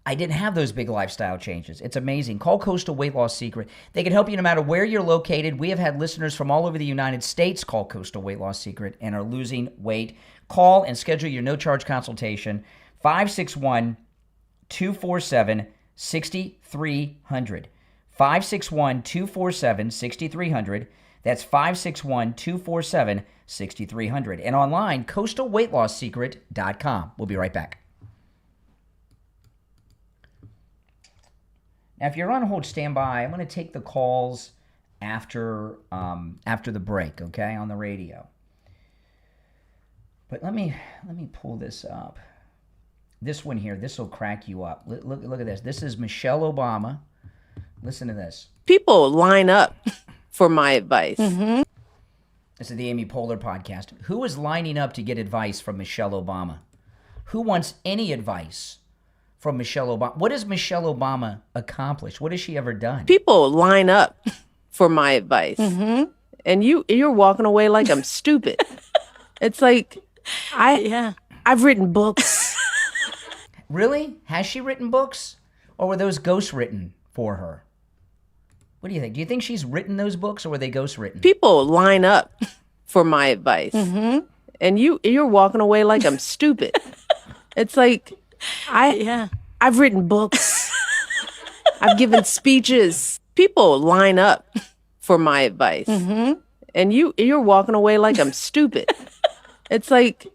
I didn't have those big lifestyle changes. It's amazing. Call Coastal Weight Loss Secret. They can help you no matter where you're located. We have had listeners from all over the United States call Coastal Weight Loss Secret and are losing weight. Call and schedule your no-charge consultation, 561-247-6300. 561-247-6300. That's 561-247-6300. And online, coastalweightlosssecret.com. We'll be right back. Now, if you're on hold, stand by. I'm going to take the calls after the break, okay, on the radio. But let me pull this up. This one here, this will crack you up. Look at this. This is Michelle Obama. Listen to this. People line up for my advice. Mm-hmm. This is the Amy Poehler podcast. Who is lining up to get advice from Michelle Obama? Who wants any advice from Michelle Obama? What has Michelle Obama accomplished? What has she ever done? People line up for my advice. Mm-hmm. And you're walking away like I'm stupid. It's like, I've written books. Really? Has she written books? Or were those ghost written for her? What do you think? Do you think she's written those books, or were they ghost written? People line up for my advice. Mm-hmm. And you're walking away like I'm stupid. It's like, I've written books. I've given speeches. People line up for my advice. Mm-hmm. And you're walking away like I'm stupid. It's like,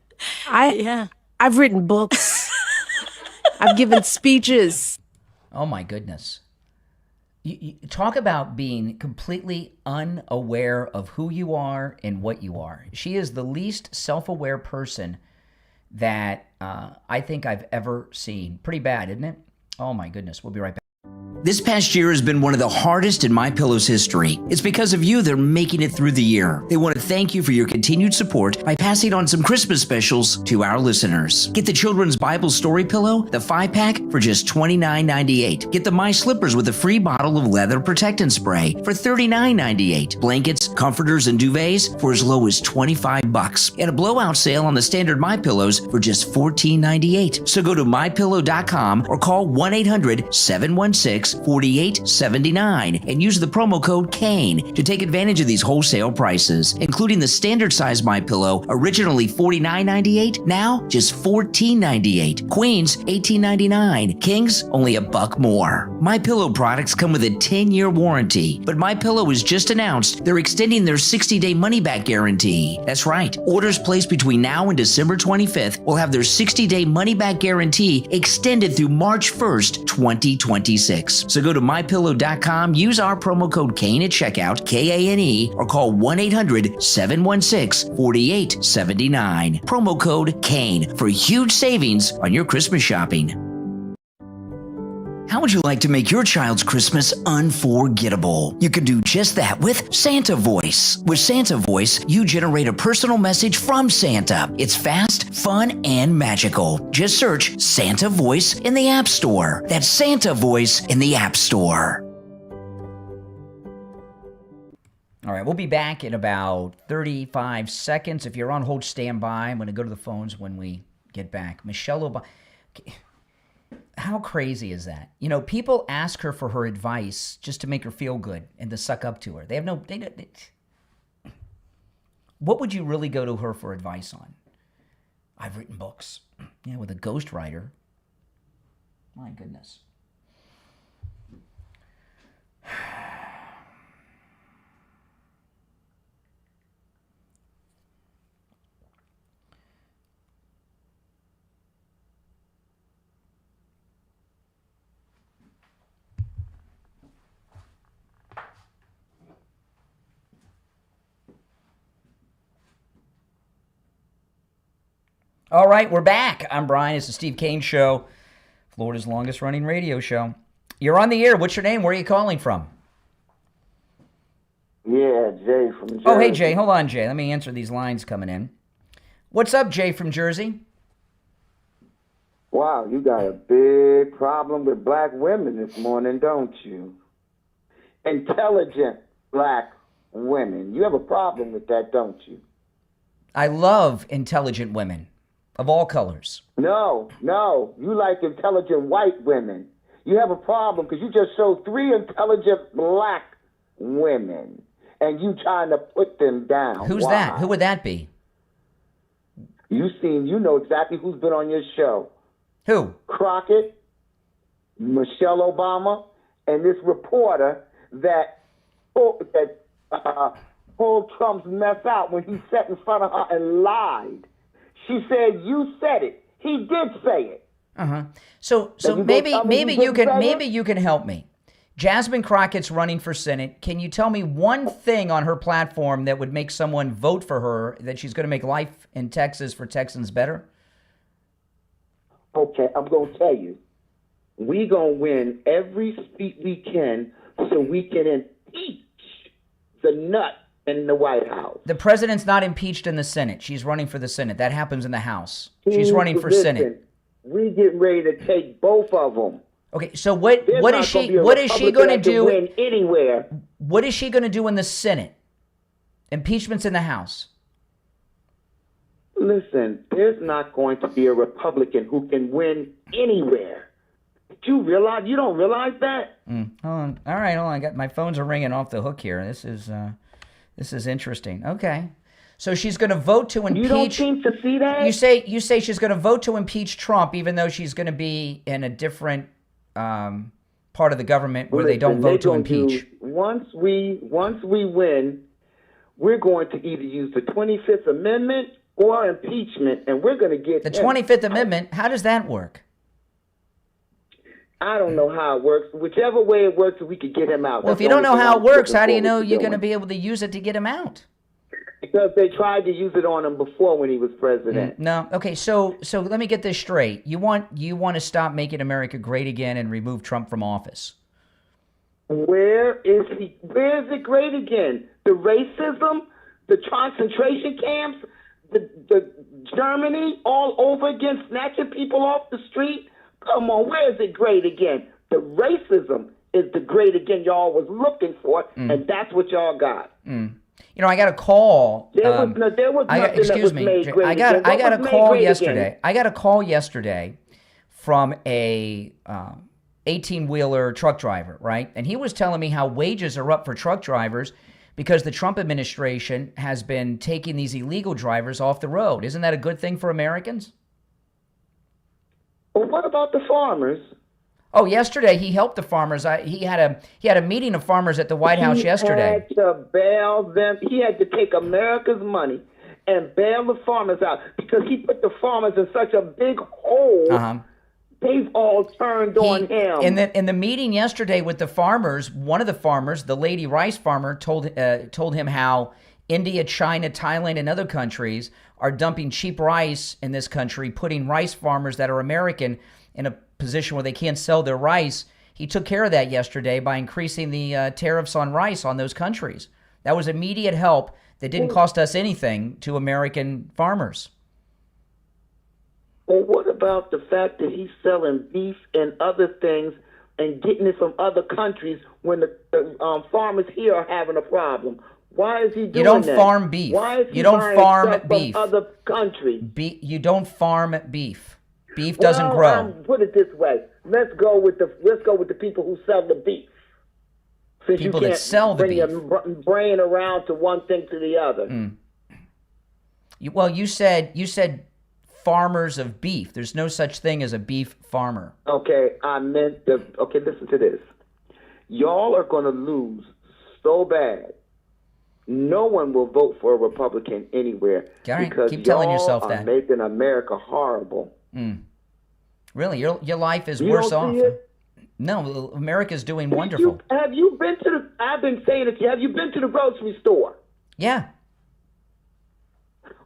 I've written books. I've given speeches. Oh my goodness. You talk about being completely unaware of who you are and what you are. She is the least self-aware person that I think I've ever seen. Pretty bad, isn't it? Oh, my goodness. We'll be right back. This past year has been one of the hardest in MyPillow's history. It's because of you they're making it through the year. They want to thank you for your continued support by passing on some Christmas specials to our listeners. Get the Children's Bible Story Pillow, the 5-pack, for just $29.98. Get the My Slippers with a free bottle of leather protectant spray for $39.98. Blankets, comforters, and duvets for as low as $25. And a blowout sale on the standard MyPillows for just $14.98. So go to MyPillow.com or call 1-800-716-4879 and use the promo code KANE to take advantage of these wholesale prices, including the standard size MyPillow, originally $49.98, now just $14.98. Queens, $18.99. Kings, only $1 more. MyPillow products come with a 10-year warranty, but MyPillow has just announced they're extending their 60-day money-back guarantee. That's right. Orders placed between now and December 25th will have their 60-day money-back guarantee extended through March 1st, 2026. So go to MyPillow.com, use our promo code KANE at checkout, KANE, or call 1-800-716-4879. Promo code KANE for huge savings on your Christmas shopping. How would you like to make your child's Christmas unforgettable? You can do just that with Santa Voice. With Santa Voice, you generate a personal message from Santa. It's fast, fun, and magical. Just search Santa Voice in the App Store. That's Santa Voice in the App Store. All right, we'll be back in about 35 seconds. If you're on hold, stand by. I'm going to go to the phones when we get back. Michelle Obama. How crazy is that? You know, people ask her for her advice just to make her feel good and to suck up to her. They have no... What would you really go to her for advice on? I've written books. Yeah, with a ghostwriter. My goodness. All right, we're back. I'm Brian. It's the Steve Kane Show, Florida's longest-running radio show. You're on the air. What's your name? Where are you calling from? Yeah, Jay from Jersey. Oh, hey, Jay. Hold on, Jay. Let me answer these lines coming in. What's up, Jay from Jersey? Wow, you got a big problem with black women this morning, don't you? Intelligent black women. You have a problem with that, don't you? I love intelligent women. Of all colors. No. You like intelligent white women. You have a problem because you just showed 3 intelligent black women, and you trying to put them down. Who's that? Who would that be? You know exactly who's been on your show. Who? Crockett, Michelle Obama, and this reporter that pulled Trump's mess out when he sat in front of her and lied. She said, "You said it." He did say it. So maybe you can help me. Jasmine Crockett's running for Senate. Can you tell me one thing on her platform that would make someone vote for her, that she's going to make life in Texas for Texans better? Okay, I'm going to tell you. We're going to win every seat we can so we can impeach the nut in the White House. The president's not impeached in the Senate. She's running for the Senate. That happens in the House. She's running for Senate. We getting ready to take both of them. Okay, so what is she going to do? Win anywhere. What is she going to do in the Senate? Impeachment's in the House. Listen, there's not going to be a Republican who can win anywhere. You don't realize that? Hold on. All right, hold on. My phones are ringing off the hook here. This is interesting. Okay. So she's going to vote to impeach. You don't seem to see that? You say she's going to vote to impeach Trump, even though she's going to be in a different part of the government where they don't vote to impeach. Once we win, we're going to either use the 25th Amendment or impeachment, and we're going to get the 25th Amendment. How does that work? I don't know how it works. Whichever way it works, we could get him out. Well, if you don't know how it works, how do you know you're going to be able to use it to get him out? Because they tried to use it on him before when he was president. No. Okay, so let me get this straight. You want to stop making America great again and remove Trump from office. Where is he? Where is it great again? The racism, the concentration camps, the Germany all over again, snatching people off the street. Come on, where is it great again? The racism is the great again y'all was looking for, and that's what y'all got. You know, I got a call. There was nothing that was made great again. I got a What was call made great yesterday. again? I got a call yesterday from a 18-wheeler truck driver, right? And he was telling me how wages are up for truck drivers because the Trump administration has been taking these illegal drivers off the road. Isn't that a good thing for Americans? Well, what about the farmers? Oh, yesterday he helped the farmers. He had a meeting of farmers at the White House yesterday. He had to bail them. He had to take America's money and bail the farmers out because he put the farmers in such a big hole. They've all turned on him. In the meeting yesterday with the farmers, one of the farmers, the lady rice farmer, told him how India, China, Thailand, and other countries are dumping cheap rice in this country, putting rice farmers that are American in a position where they can't sell their rice. He took care of that yesterday by increasing the tariffs on rice on those countries. That was immediate help that didn't cost us anything to American farmers. Well, what about the fact that he's selling beef and other things and getting it from other countries when the farmers here are having a problem? Why is he doing that? You don't farm beef. Why is he You don't buying farm stuff beef. from other countries? You don't farm beef. Beef doesn't grow. Put it this way. Let's go with the people who sell the beef. Since People you that can't sell the bring beef. your brain around to one thing to the other. You said farmers of beef. There's no such thing as a beef farmer. Okay, listen to this. Y'all are going to lose so bad. No one will vote for a Republican anywhere Gary, because keep telling y'all yourself are that. making America horrible. Really, your life is You worse don't off. see it? No, America's doing wonderful. Have you been to the? I've been saying it to you. Have you been to the grocery store? Yeah.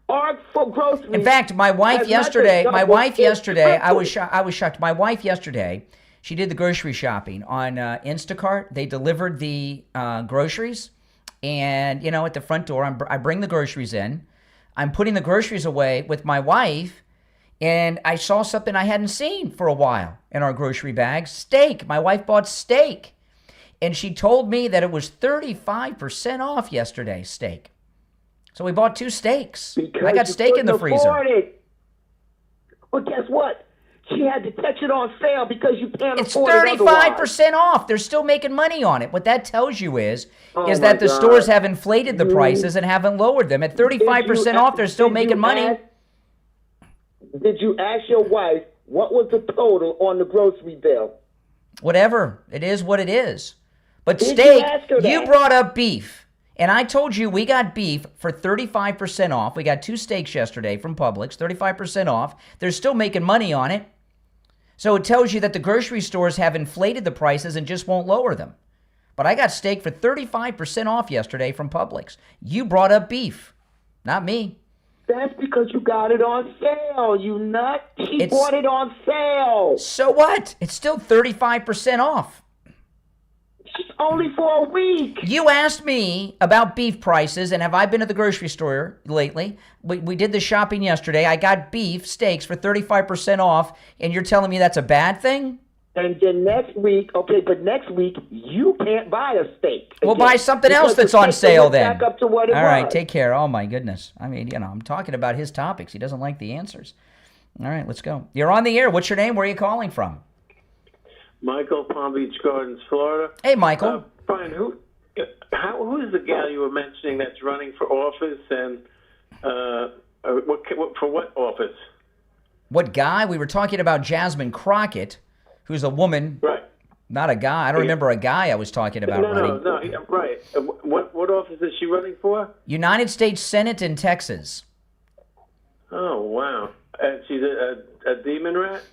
Or for groceries. In fact, my wife as much yesterday, as my double wife is yesterday, I was triple. shocked. My wife yesterday, she did the grocery shopping on Instacart. They delivered the groceries, and at the front door, I bring the groceries in. I'm putting the groceries away with my wife, and I saw something I hadn't seen for a while in our grocery bag. Steak. My wife bought steak, and she told me that it was 35% off yesterday. Steak. So we bought 2 steaks. I got steak in the freezer. Well, guess what? She had to catch it on sale because you can't It's afford it 35% off. They're still making money on it. What that tells you is Oh that my the God. stores have inflated the prices and haven't lowered them. At 35% off, they're still making money. Did you ask your wife what was the total on the grocery bill? Whatever. It is what it is. But Did you steak, ask her you that? brought up beef. And I told you we got beef for 35% off. We got 2 steaks yesterday from Publix, 35% off. They're still making money on it. So it tells you that the grocery stores have inflated the prices and just won't lower them. But I got steak for 35% off yesterday from Publix. You brought up beef, not me. That's because you got it on sale, you nut. She bought it on sale. So what? It's still 35% off. It's only for a week. You asked me about beef prices, and have I been to the grocery store lately? We did the shopping yesterday. I got beef steaks for 35% off, and you're telling me that's a bad thing? And then next week, but next week you can't buy a steak. We'll again buy something else because that's the on steak sale went then. Back up to what it All right, was. take care. Oh, my goodness. I mean, I'm talking about his topics. He doesn't like the answers. All right, let's go. You're on the air. What's your name? Where are you calling from? Michael, Palm Beach Gardens, Florida. Hey, Michael. Brian, who is the gal you were mentioning that's running for office, and for what office? What guy? We were talking about Jasmine Crockett, who's a woman. Right. Not a guy. I don't remember a guy I was talking about running. No, right. What office is she running for? United States Senate in Texas. Oh, wow. And she's a demon rat?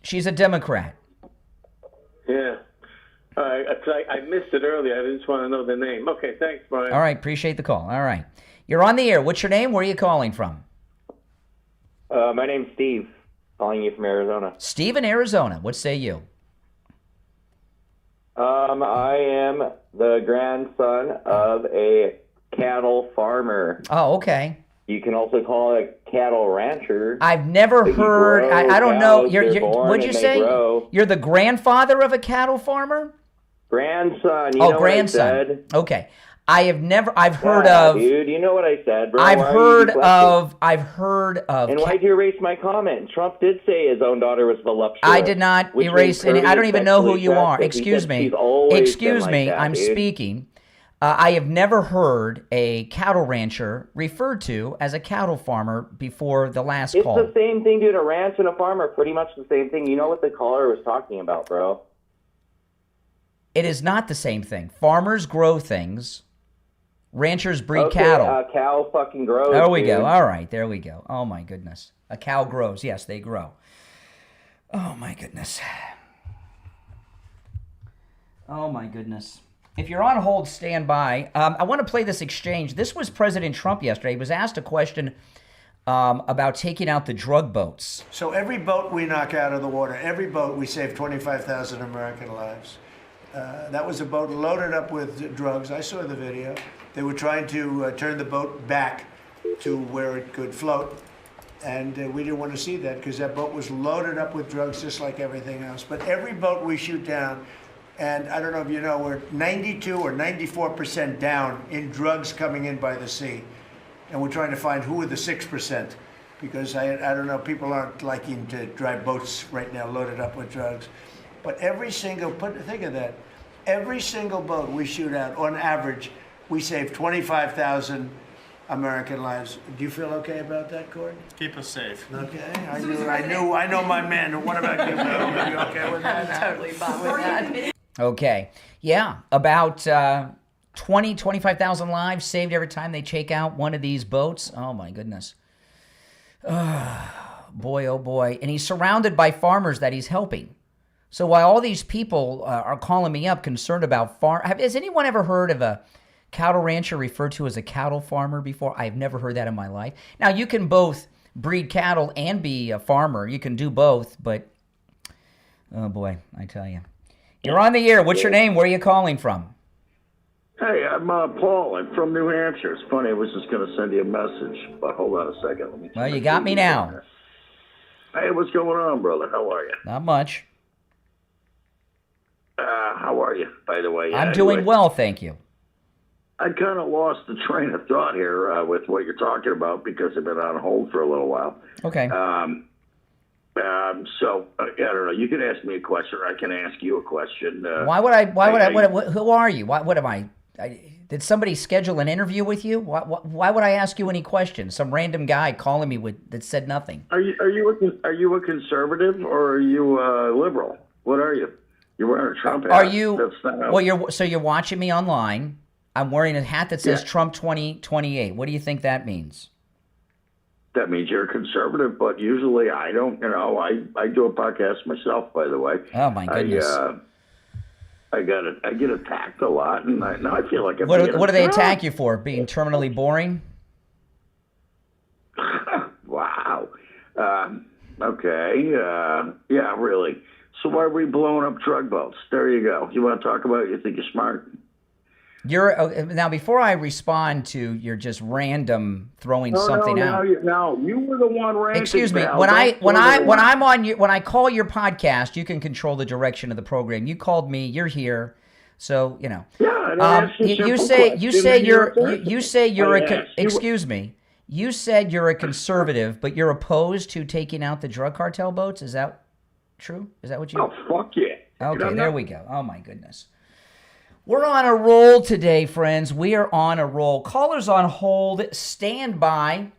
She's a Democrat. Yeah. I missed it earlier. I just want to know the name. Okay, thanks, Brian. All right, appreciate the call. All right. You're on the air. What's your name? Where are you calling from? My name's Steve, calling you from Arizona. Steve in Arizona. What say you? I am the grandson of a cattle farmer. Oh, okay. You can also call it a cattle rancher. I've never heard. I don't know. What'd you say? You're the grandfather of a cattle farmer? Grandson. You know grandson. What I said? Okay. I've heard of. Dude, you know what I said, bro. I've heard of. And why'd you erase my comment? Trump did say his own daughter was voluptuous. I did not erase any. I don't even know who you are. Excuse me. Excuse me. I'm speaking. I have never heard a cattle rancher referred to as a cattle farmer before the last call. It's the same thing, dude. A ranch and a farmer, pretty much the same thing. You know what the caller was talking about, bro. It is not the same thing. Farmers grow things. Ranchers breed cattle. A cow fucking grows. There we dude. go. All right, there we go. Oh, my goodness. A cow grows. Yes, they grow. Oh, my goodness. Oh, my goodness. If you're on hold, stand by. I want to play this exchange. This was President Trump yesterday. He was asked a question about taking out the drug boats. So every boat we knock out of the water, every boat, we save 25,000 American lives. That was a boat loaded up with drugs. I saw the video. They were trying to turn the boat back to where it could float. And we didn't want to see that because that boat was loaded up with drugs just like everything else. But every boat we shoot down, and I don't know if you know, we're 92 or 94% down in drugs coming in by the sea. And we're trying to find who are the 6%. Because I don't know, people aren't liking to drive boats right now loaded up with drugs. But every single, think of that, every single boat we shoot out, on average, we save 25,000 American lives. Do you feel okay about that, Cord? Keep us safe. Okay, I know my men. What about you, Bill? Are you okay with that? I'm totally fine with that. Okay. Yeah, about 25,000 lives saved every time they take out one of these boats. Oh, my goodness. Boy, oh, boy. And he's surrounded by farmers that he's helping. So while all these people are calling me up concerned about has anyone ever heard of a cattle rancher referred to as a cattle farmer before? I've never heard that in my life. Now, you can both breed cattle and be a farmer. You can do both, but oh boy, I tell you. You're on the air. What's your name? Where are you calling from? Hey, I'm Paul. I'm from New Hampshire. It's funny, I was just going to send you a message, but hold on a second. Well, you got me now. Hey, what's going on, brother? How are you? Not much. How are you, by the way? I'm doing well, thank you. I kind of lost the train of thought here with what you're talking about because I've been on hold for a little while. Okay. So I don't know. You can ask me a question, or I can ask you a question. Why would I? Who are you? What am I? Did somebody schedule an interview with you? Why would I ask you any questions? Some random guy calling me that said nothing. Are you a conservative or are you a liberal? What are you? You're wearing a Trump hat. Are you? Well, you're watching me online. I'm wearing a hat that says Trump 2028. What do you think that means? That means you're a conservative, but usually I don't. I do a podcast myself, by the way. Oh my goodness! I get attacked a lot, and now I feel like I'm. What do they attack you for? Being terminally boring? Wow. Okay. Yeah, really. So why are we blowing up drug boats? There you go. You want to talk about it? You think you're smart? Now, before I respond to your just random throwing something out. No, you were the one ranting. Excuse me. Pal. When I call your podcast, you can control the direction of the program. You called me. You're here, so you know. Yeah. You say you're excuse me. You said you're a conservative, but you're opposed to taking out the drug cartel boats. Is that true? Is that what you? Oh fuck yeah. Okay, there we go. Oh my goodness. We're on a roll today, friends. We are on a roll. Callers on hold. Stand by.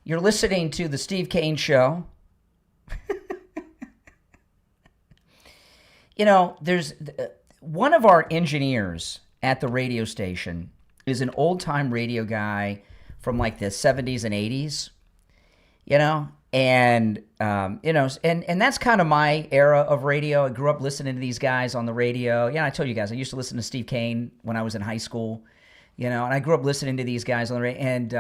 You're listening to the Steve Kane Show. You know, there's one of our engineers at the radio station is an old-time radio guy from like the 70s and 80s. You know, And, and that's kind of my era of radio. I grew up listening to these guys on the radio. Yeah, I told you guys, I used to listen to Steve Kane when I was in high school, and I grew up listening to these guys on the radio. And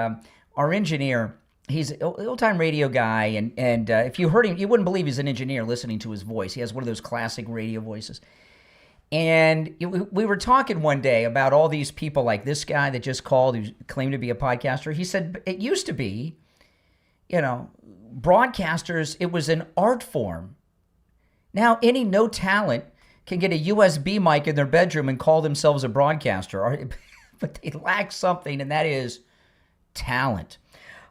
our engineer, he's an old-time radio guy, and if you heard him, you wouldn't believe he's an engineer listening to his voice. He has one of those classic radio voices. And we were talking one day about all these people like this guy that just called who claimed to be a podcaster. He said it used to be, broadcasters, it was an art form. Now any no talent can get a USB mic in their bedroom and call themselves a broadcaster, but they lack something, and that is talent.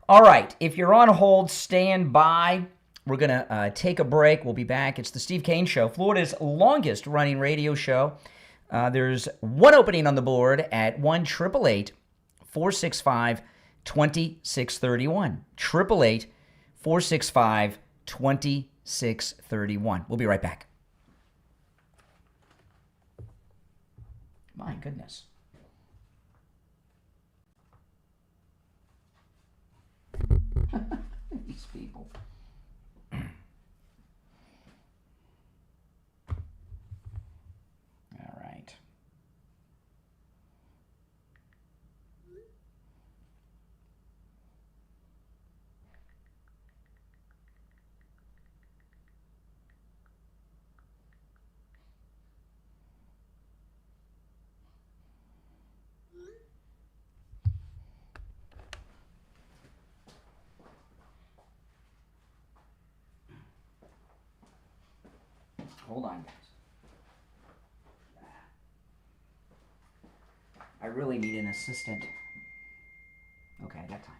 All right, if you're on hold, stand by. We're going to take a break. We'll be back. It's the Steve Kane Show, Florida's longest running radio show. There's one opening on the board at 1-888-465-2631. 888-465-2631. We'll be right back. My goodness. These people. All right. Hold on, guys. I really need an assistant. Okay, I got time.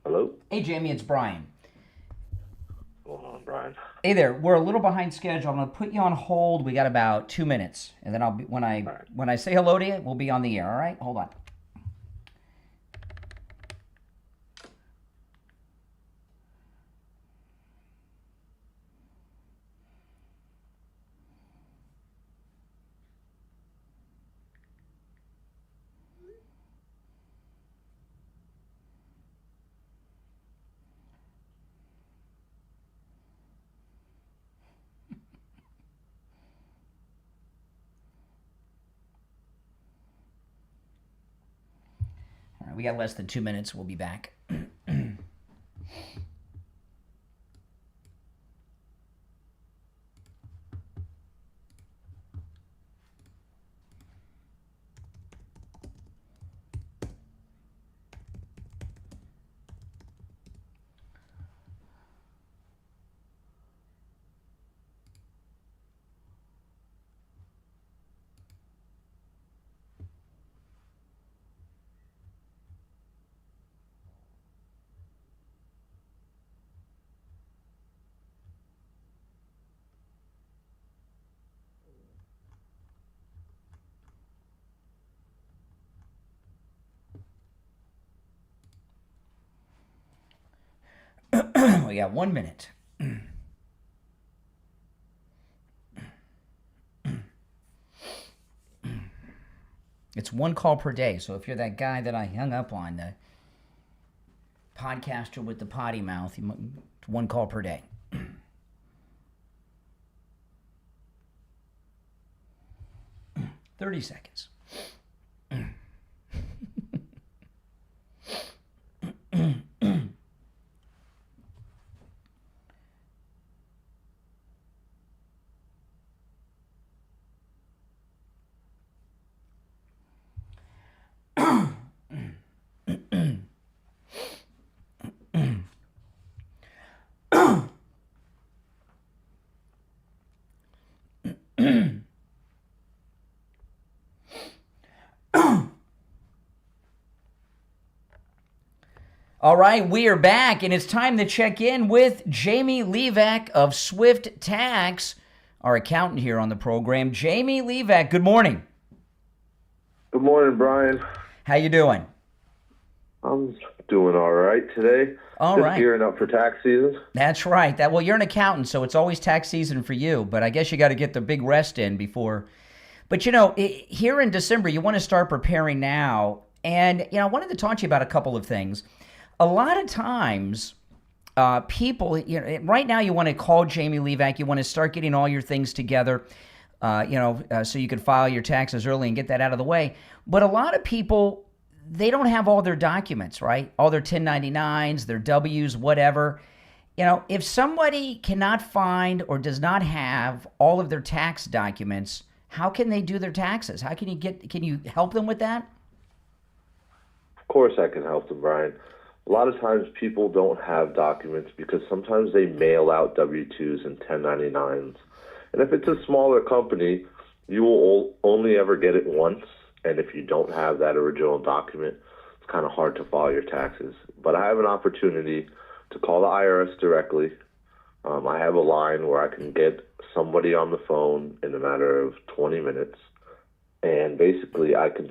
Hello? Hey, Jamie, it's Brian. Hold on, Brian. Hey there. We're a little behind schedule. I'm going to put you on hold. We got about 2 minutes, and then I'll be when I say hello to you, we'll be on the air. All right? Hold on. All right, we got less than 2 minutes. We'll be back. We got 1 minute. It's one call per day. So if you're that guy that I hung up on, the podcaster with the potty mouth, it's one call per day. $30 seconds. All right, we are back, and it's time to check in with Jamie Levac of Swift Tax, our accountant here on the program. Jamie Levac, good morning. Good morning, Brian. How you doing? I'm doing all right today. All Just right. gearing up for tax season. That's right. Well, you're an accountant, so it's always tax season for you, but I guess you got to get the big rest in before. But, here in December, you want to start preparing now. And, I wanted to talk to you about a couple of things. A lot of times, people, right now you want to call Jamie Levac. You want to start getting all your things together, so you can file your taxes early and get that out of the way. But a lot of people, they don't have all their documents, right? All their 1099s, their Ws, whatever. If somebody cannot find or does not have all of their tax documents, how can they do their taxes? How can you help them with that? Of course I can help them, Brian. A lot of times people don't have documents because sometimes they mail out W-2s and 1099s. And if it's a smaller company, you will only ever get it once. And if you don't have that original document, it's kind of hard to file your taxes. But I have an opportunity to call the IRS directly. I have a line where I can get somebody on the phone in a matter of 20 minutes. And basically I can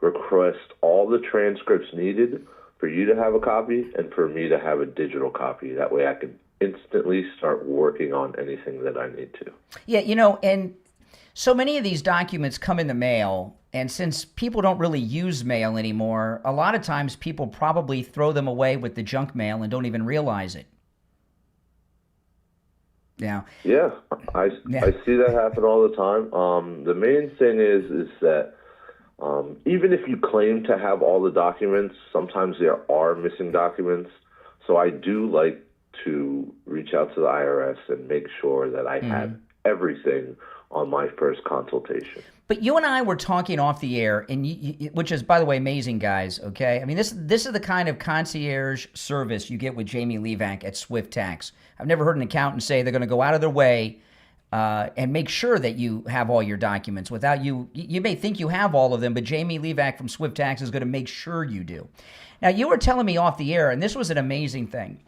request all the transcripts needed for you to have a copy and for me to have a digital copy. That way I can instantly start working on anything that I need to. Yeah, and so many of these documents come in the mail, and since people don't really use mail anymore, a lot of times people probably throw them away with the junk mail and don't even realize it. Yeah. Yeah, I see that happen all the time. The main thing is that even if you claim to have all the documents, sometimes there are missing documents. So I do like to reach out to the IRS and make sure that I have everything on my first consultation. But you and I were talking off the air, and which is, by the way, amazing, guys, okay? I mean, this is the kind of concierge service you get with Jamie Levac at Swift Tax. I've never heard an accountant say they're going to go out of their way and make sure that you have all your documents. Without you may think you have all of them, but Jamie Levac from Swift Tax is going to make sure you do. Now, you were telling me off the air, and this was an amazing thing.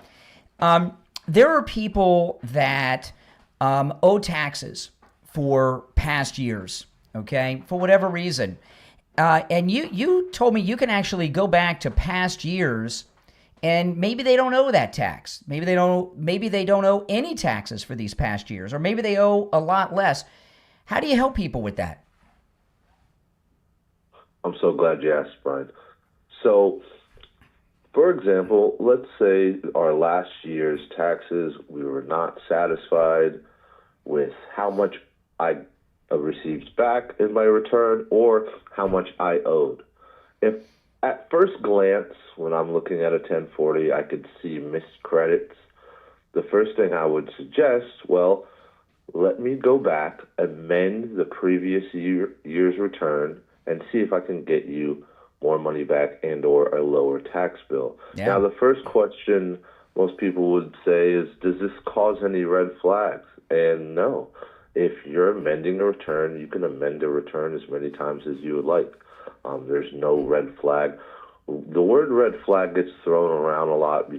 There are people that owe taxes for past years, okay, for whatever reason. And you told me you can actually go back to past years, and maybe they don't owe that tax. Maybe they don't owe any taxes for these past years, or maybe they owe a lot less. How do you help people with that? I'm so glad you asked, Brian. So, for example, let's say our last year's taxes, we were not satisfied with how much I received back in my return or how much I owed. If at first glance, when I'm looking at a 1040, I could see missed credits, the first thing I would suggest, well, let me go back, amend the previous year's return, and see if I can get you more money back and or a lower tax bill. Yeah. Now, the first question most people would say is, does this cause any red flags? And no. If you're amending a return, you can amend a return as many times as you would like. There's no red flag. The word red flag gets thrown around a lot,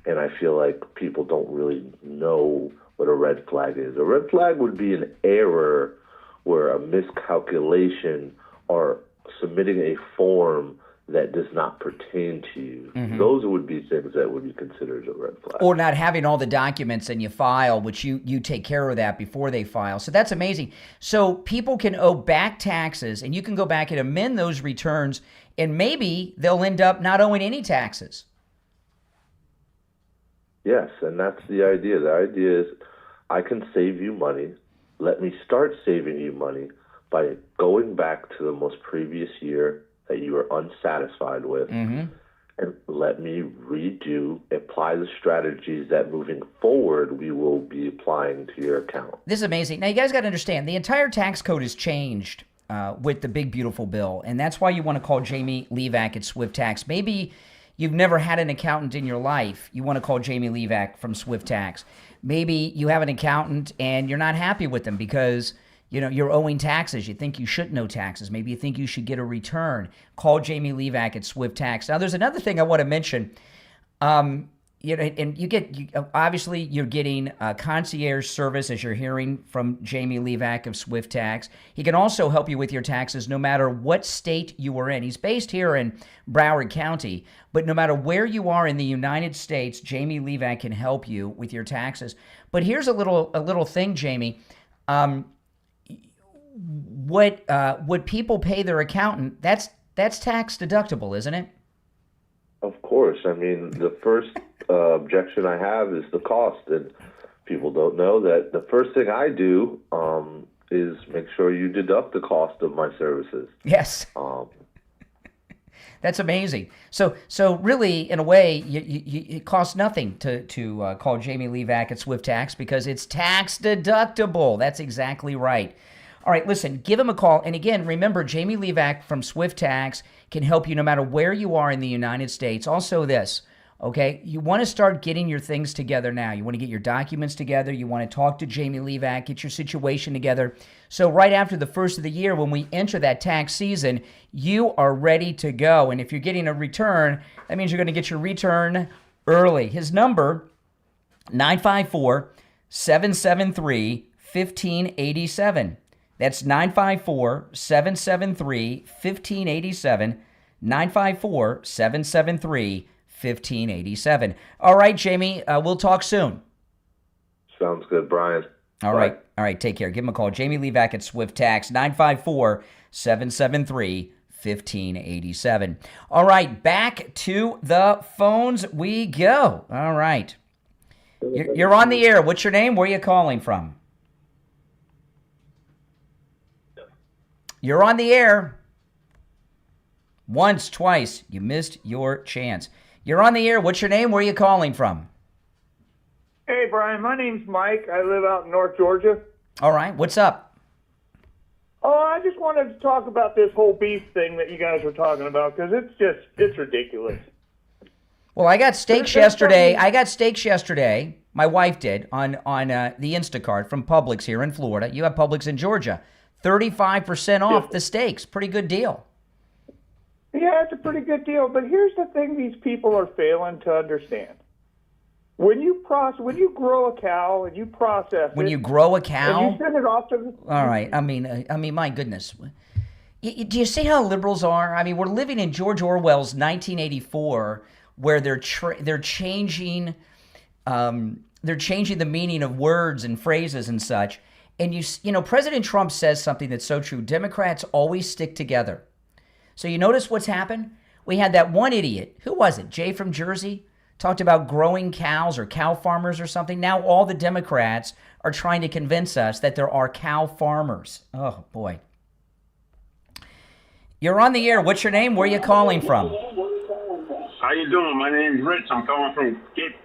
and I feel like people don't really know what a red flag is. A red flag would be an error where a miscalculation or submitting a form that does not pertain to you. Mm-hmm. Those would be things that would be considered a red flag. Or not having all the documents and you file, which you take care of that before they file. So that's amazing. So people can owe back taxes, and you can go back and amend those returns, and maybe they'll end up not owing any taxes. Yes, and that's the idea. The idea is I can save you money. Let me start saving you money by going back to the most previous year that you are unsatisfied with, and let me apply the strategies that moving forward we will be applying to your account. This is amazing. Now, you guys got to understand, the entire tax code has changed with the big, beautiful bill, and that's why you want to call Jamie Levac at Swift Tax. Maybe you've never had an accountant in your life. You want to call Jamie Levac from Swift Tax. Maybe you have an accountant and you're not happy with them because you're owing taxes. You think you shouldn't owe taxes. Maybe you think you should get a return. Call Jamie Levac at Swift Tax. Now, there's another thing I want to mention. And obviously you're getting concierge service, as you're hearing from Jamie Levack of Swift Tax. He can also help you with your taxes no matter what state you are in. He's based here in Broward County, but no matter where you are in the United States, Jamie Levack can help you with your taxes. But here's a little thing, Jamie. What people pay their accountant, that's tax deductible, isn't it? Of course. I mean, the first objection I have is the cost, and people don't know that the first thing I do is make sure you deduct the cost of my services. Yes. That's amazing. So really, in a way, it costs nothing to call Jamie Levack at Swift Tax because it's tax deductible. That's exactly right. All right, listen, give him a call. And again, remember, Jamie Levack from Swift Tax can help you no matter where you are in the United States. Also this, okay, you want to start getting your things together now. You want to get your documents together. You want to talk to Jamie Levack, get your situation together. So right after the first of the year, when we enter that tax season, you are ready to go. And if you're getting a return, that means you're going to get your return early. His number, 954-773-1587. That's 954-773-1587, 954-773-1587. All right, Jamie, we'll talk soon. Sounds good, Brian. All right, take care. Give him a call. Jamie Levack at Swift Tax, 954-773-1587. All right, back to the phones we go. All right. You're on the air. What's your name? Where are you calling from? You're on the air. Once, twice. You missed your chance. You're on the air. What's your name? Where are you calling from? Hey, Brian. My name's Mike. I live out in North Georgia. All right. What's up? Oh, I just wanted to talk about this whole beef thing that you guys were talking about because it's ridiculous. Well, I got steaks yesterday. My wife did on the Instacart from Publix here in Florida. You have Publix in Georgia. 35% off the steaks. Pretty good deal. Yeah, it's a pretty good deal. But here's the thing these people are failing to understand. When you grow a cow and you process when you grow a cow? And you send it off to the... All right. I mean, my goodness. Do you see how liberals are? I mean, we're living in George Orwell's 1984 where they're changing the meaning of words and phrases and such. And you know, President Trump says something that's so true. Democrats always stick together. So you notice what's happened? We had that one idiot. Who was it? Jay from Jersey talked about growing cows or cow farmers or something. Now all the Democrats are trying to convince us that there are cow farmers. Oh, boy. You're on the air. What's your name? Where are you calling from? How you doing? My name's Rich. I'm calling from Cape.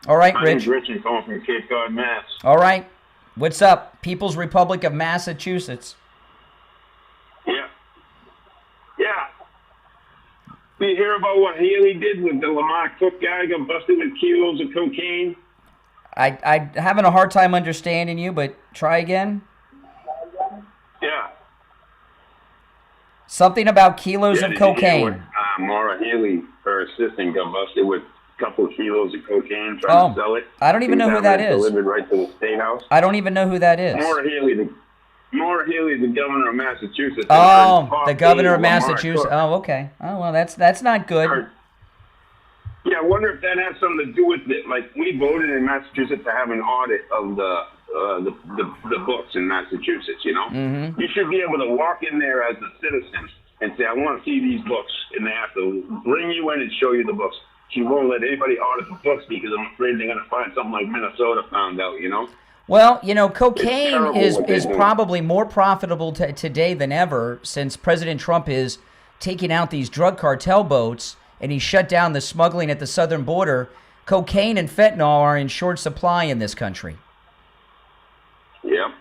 All right, My Rich. name's Rich. I'm calling from Cape Cod, Mass. All right. What's up? People's Republic of Massachusetts. Yeah. You hear about what Haley did with the Lamar Cook guy? Got busted with kilos of cocaine. I'm having a hard time understanding you, but try again. Yeah. Something about kilos of cocaine. Maura Haley, her assistant, got busted with a couple of kilos of cocaine trying to sell it. I don't even know who that is. Delivered right to the State House. I don't even know who that is. Maura Haley, the governor of Massachusetts. Oh, the governor of Massachusetts. Oh, okay. Oh, well, that's not good. Yeah, I wonder if that has something to do with it. Like, we voted in Massachusetts to have an audit of the books in Massachusetts, you know? Mm-hmm. You should be able to walk in there as a citizen and say, I want to see these books. And they have to bring you in and show you the books. She won't let anybody audit the books because I'm afraid they're going to find something like Minnesota found out, you know? Well, you know, cocaine is probably more profitable today than ever since President Trump is taking out these drug cartel boats and he shut down the smuggling at the southern border. Cocaine and fentanyl are in short supply in this country. Yep.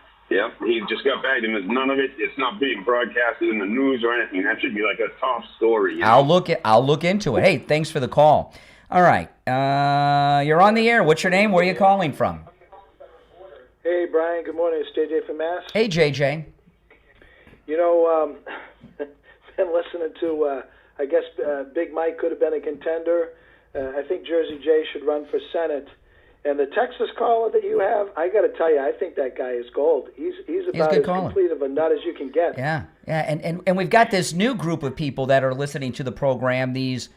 He just got back and none of it, it's not being broadcasted in the news or anything. That should be like a top story. You know? I'll look into it. Hey, thanks for the call. All right. You're on the air. What's your name? Where are you calling from? Hey, Brian. Good morning. It's JJ from Mass. Hey, JJ. You know, been listening to, I guess Big Mike could have been a contender. I think Jersey J should run for Senate. And the Texas caller that you have, I got to tell you, I think that guy is gold. He's about as complete of a nut as you can get. Yeah, and we've got this new group of people that are listening to the program. These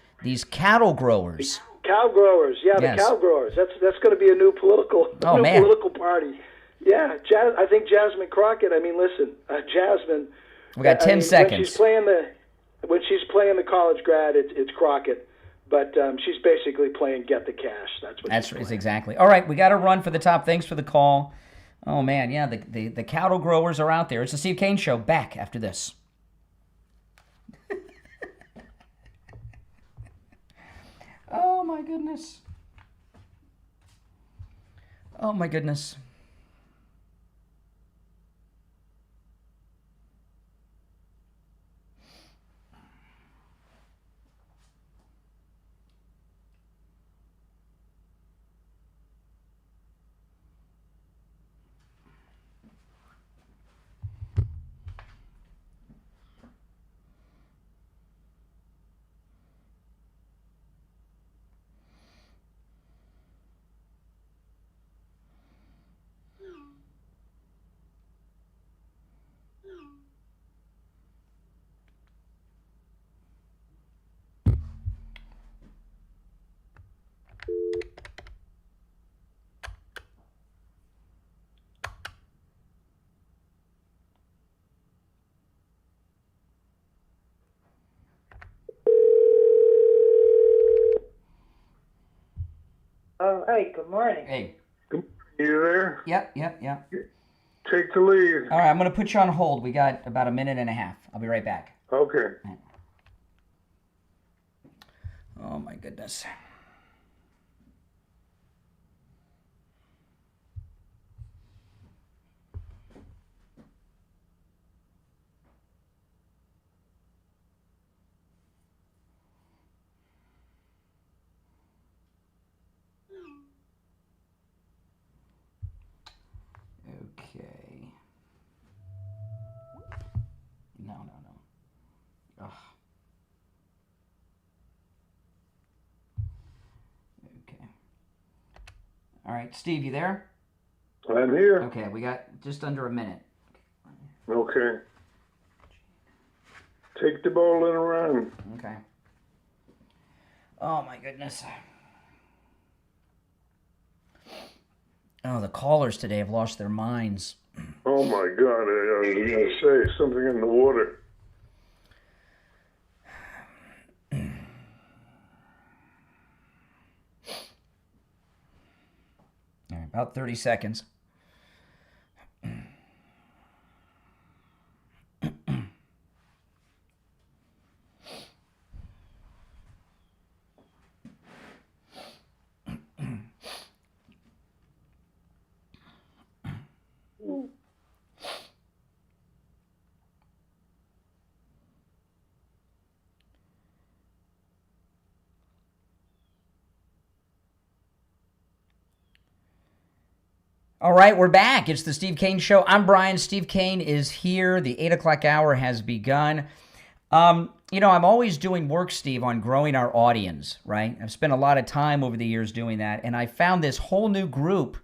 cattle growers. Cow growers, Yes. the cow growers. That's going to be a new political political party. Yeah, I think Jasmine Crockett. I mean, listen, Jasmine. We got 10 seconds. When she's playing the college grad, it's Crockett. But she's basically playing get the cash. That's exactly. All right, we got to run for the top. Thanks for the call. Oh, man, yeah, the cattle growers are out there. It's the Steve Kane Show. Back after this. Oh, my goodness. Oh, my goodness. Oh, hey, good morning. Hey. You there? Yep. Take the lead. All right, I'm going to put you on hold. We got about a minute and a half. I'll be right back. Okay. Oh, my goodness. Okay. No. Ugh. Okay. All right, Steve, you there? I'm here. Okay, we got just under a minute. Okay. Take the ball and run. Okay. Oh, my goodness. Oh, the callers today have lost their minds. Oh, my God. I was going to say something in the water. All right, about 30 seconds. All right, we're back. It's the Steve Kane Show. I'm Brian. Steve Kane is here. The 8 o'clock hour has begun. I'm always doing work, Steve, on growing our audience, right? I've spent a lot of time over the years doing that, and I found this whole new group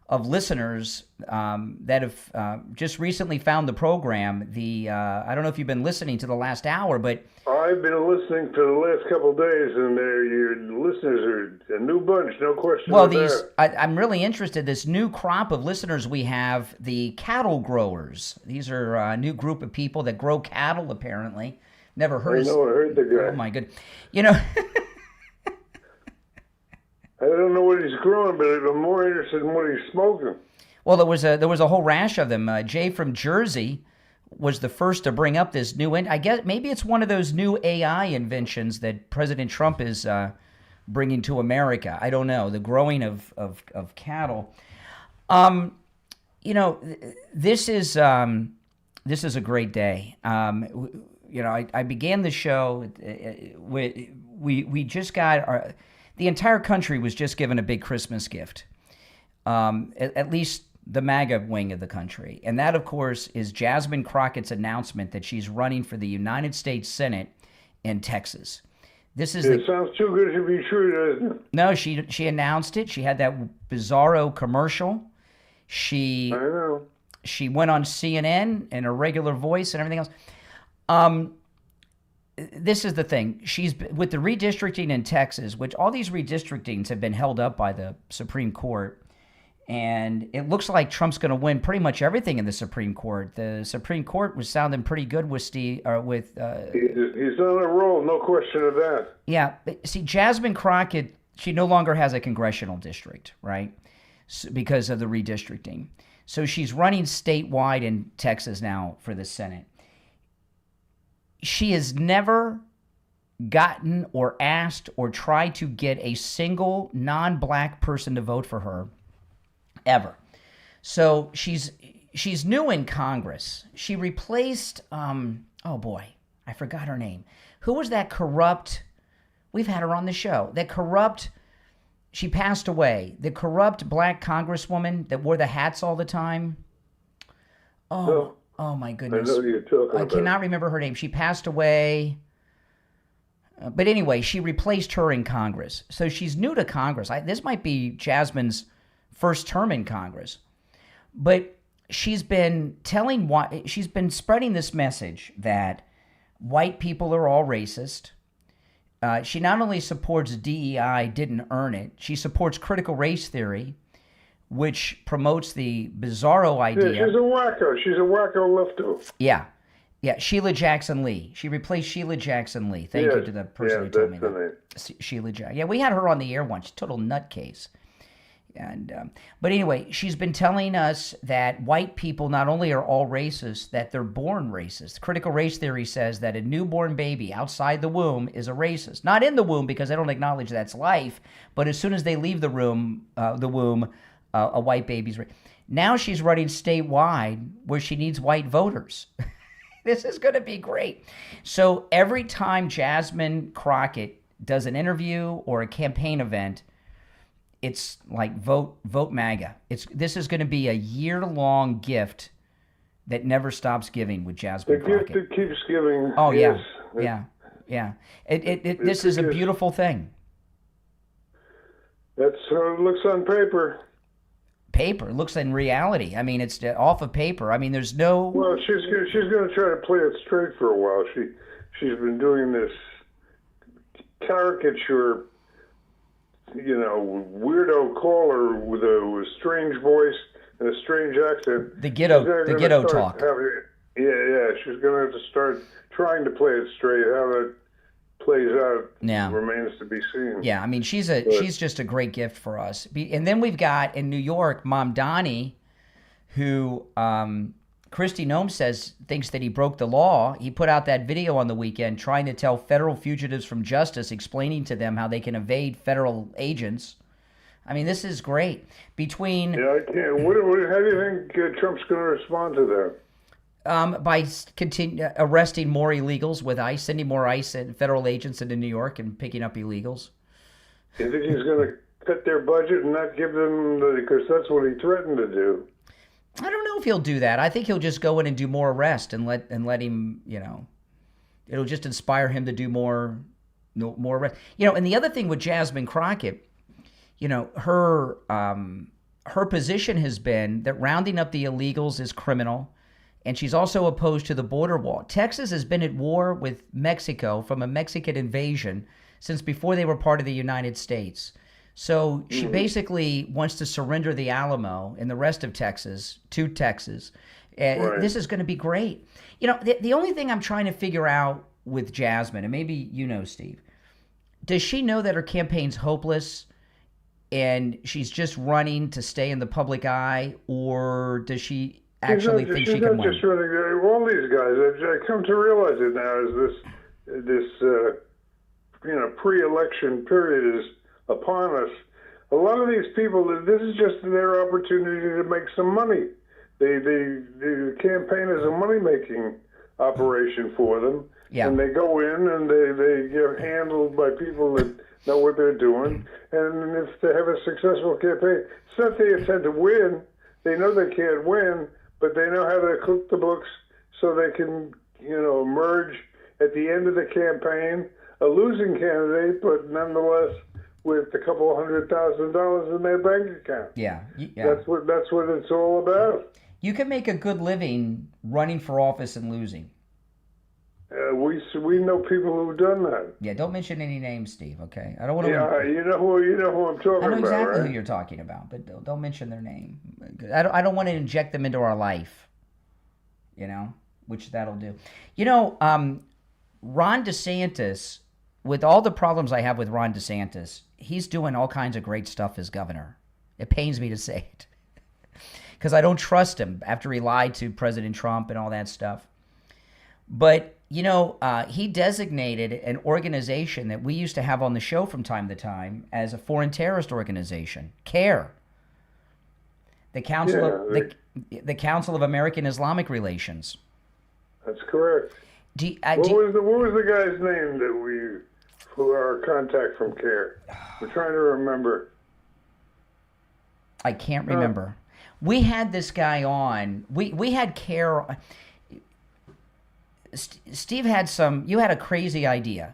of listeners that have just recently found the program. I don't know if you've been listening to the last hour, but I've been listening for the last couple of days, and your listeners are a new bunch, no question. Well, I'm really interested. This new crop of listeners we have, the cattle growers. These are a new group of people that grow cattle, apparently. Never heard I heard the guy. Oh, my good. I don't know what he's growing, but I'm more interested in what he's smoking. Well, there was a whole rash of them. Jay from Jersey was the first to bring up this new, I guess maybe it's one of those new AI inventions that President Trump is bringing to America. I don't know, the growing of cattle. This is a great day. I began the show. We just got the entire country was just given a big Christmas gift. At least the MAGA wing of the country. And that, of course, is Jasmine Crockett's announcement that she's running for the United States Senate in Texas. This is it sounds too good to be true, doesn't it? No, she announced it. She had that bizarro commercial. I know. She went on CNN in her regular voice and everything else. This is the thing. She's with the redistricting in Texas, which all these redistrictings have been held up by the Supreme Court. And it looks like Trump's going to win pretty much everything in the Supreme Court. The Supreme Court was sounding pretty good with Steve, he's on a roll, no question of that. Yeah, see, Jasmine Crockett, she no longer has a congressional district, right? Because of the redistricting. So she's running statewide in Texas now for the Senate. She has never gotten or asked or tried to get a single non-black person to vote for her. Ever. So she's new in Congress. She replaced, oh boy, I forgot her name. Who was that corrupt, we've had her on the show, she passed away, the corrupt black congresswoman that wore the hats all the time. Oh my goodness. I know you're talking about. I cannot remember her name. She passed away. But anyway, she replaced her in Congress. So she's new to Congress. This might be Jasmine's first term in Congress, but she's been spreading this message that white people are all racist. She not only supports DEI, didn't earn it, she supports critical race theory, which promotes the bizarro idea. Yeah, she's a wacko. She's a wacko lefto. Yeah. Sheila Jackson Lee. She replaced Sheila Jackson Lee. Thank you to the person who told me that. Sheila Jackson. Yeah, we had her on the air once. Total nutcase. And but anyway, she's been telling us that white people not only are all racist, that they're born racist. Critical race theory says that a newborn baby outside the womb is a racist. Not in the womb because they don't acknowledge that's life, but as soon as they leave the womb, a white baby's racist. Now she's running statewide where she needs white voters. This is going to be great. So every time Jasmine Crockett does an interview or a campaign event, it's like vote MAGA. This is going to be a year-long gift that never stops giving with Jasmine Crockett. The gift that keeps giving. Oh, yes. yeah. This is a beautiful thing. That's how it looks on paper. Paper looks in reality. I mean, it's off of paper. I mean, there's no. Well, she's going to try to play it straight for a while. She's been doing this caricature, weirdo caller with a strange voice and a strange accent. The ghetto talk. She's going to have to start trying to play it straight. How that plays out remains to be seen. Yeah, I mean, she's just a great gift for us. And then we've got in New York, Mom Donnie, who Kristi Noem thinks that he broke the law. He put out that video on the weekend trying to tell federal fugitives from justice, explaining to them how they can evade federal agents. I mean, this is great. I can't. How do you think Trump's going to respond to that? By arresting more illegals with ICE, sending more ICE and federal agents into New York and picking up illegals. You think he's going to cut their budget and not give them because that's what he threatened to do? I don't know if he'll do that. I think he'll just go in and do more arrest and let him, it'll just inspire him to do more arrest. And the other thing with Jasmine Crockett, her position has been that rounding up the illegals is criminal. And she's also opposed to the border wall. Texas has been at war with Mexico from a Mexican invasion since before they were part of the United States. So she basically wants to surrender the Alamo and the rest of Texas to Texas. Right. This is going to be great. The only thing I'm trying to figure out with Jasmine, and maybe Steve, does she know that her campaign's hopeless and she's just running to stay in the public eye, or does she actually think she can win? She's not just running. All these guys, I come to realize it now, is this pre-election period is upon us. A lot of these people, this is just their opportunity to make some money. The campaign is a money-making operation for them. Yeah. And they go in and they get handled by people that know what they're doing. And if they have a successful campaign, it's not they intend to win. They know they can't win, but they know how to cook the books so they can, emerge at the end of the campaign a losing candidate, but nonetheless with a couple of $100,000 in their bank account. Yeah. That's what it's all about. You can make a good living running for office and losing. We know people who've done that. Yeah, don't mention any names, Steve. Okay, I don't want to. Yeah, you know who I'm talking about. I know exactly right? who you're talking about, but don't mention their name. I don't want to inject them into our life. You know, which that'll do. You know, Ron DeSantis, with all the problems I have with Ron DeSantis, he's doing all kinds of great stuff as governor. It pains me to say it because I don't trust him after he lied to President Trump and all that stuff. But you know, he designated an organization that we used to have on the show from time to time as a foreign terrorist organization, CARE, the Council of American Islamic Relations. That's correct. What was the guy's name that who our contact from CARE? We're trying to remember. I can't remember. We had this guy on. We had CARE. Steve had you had a crazy idea.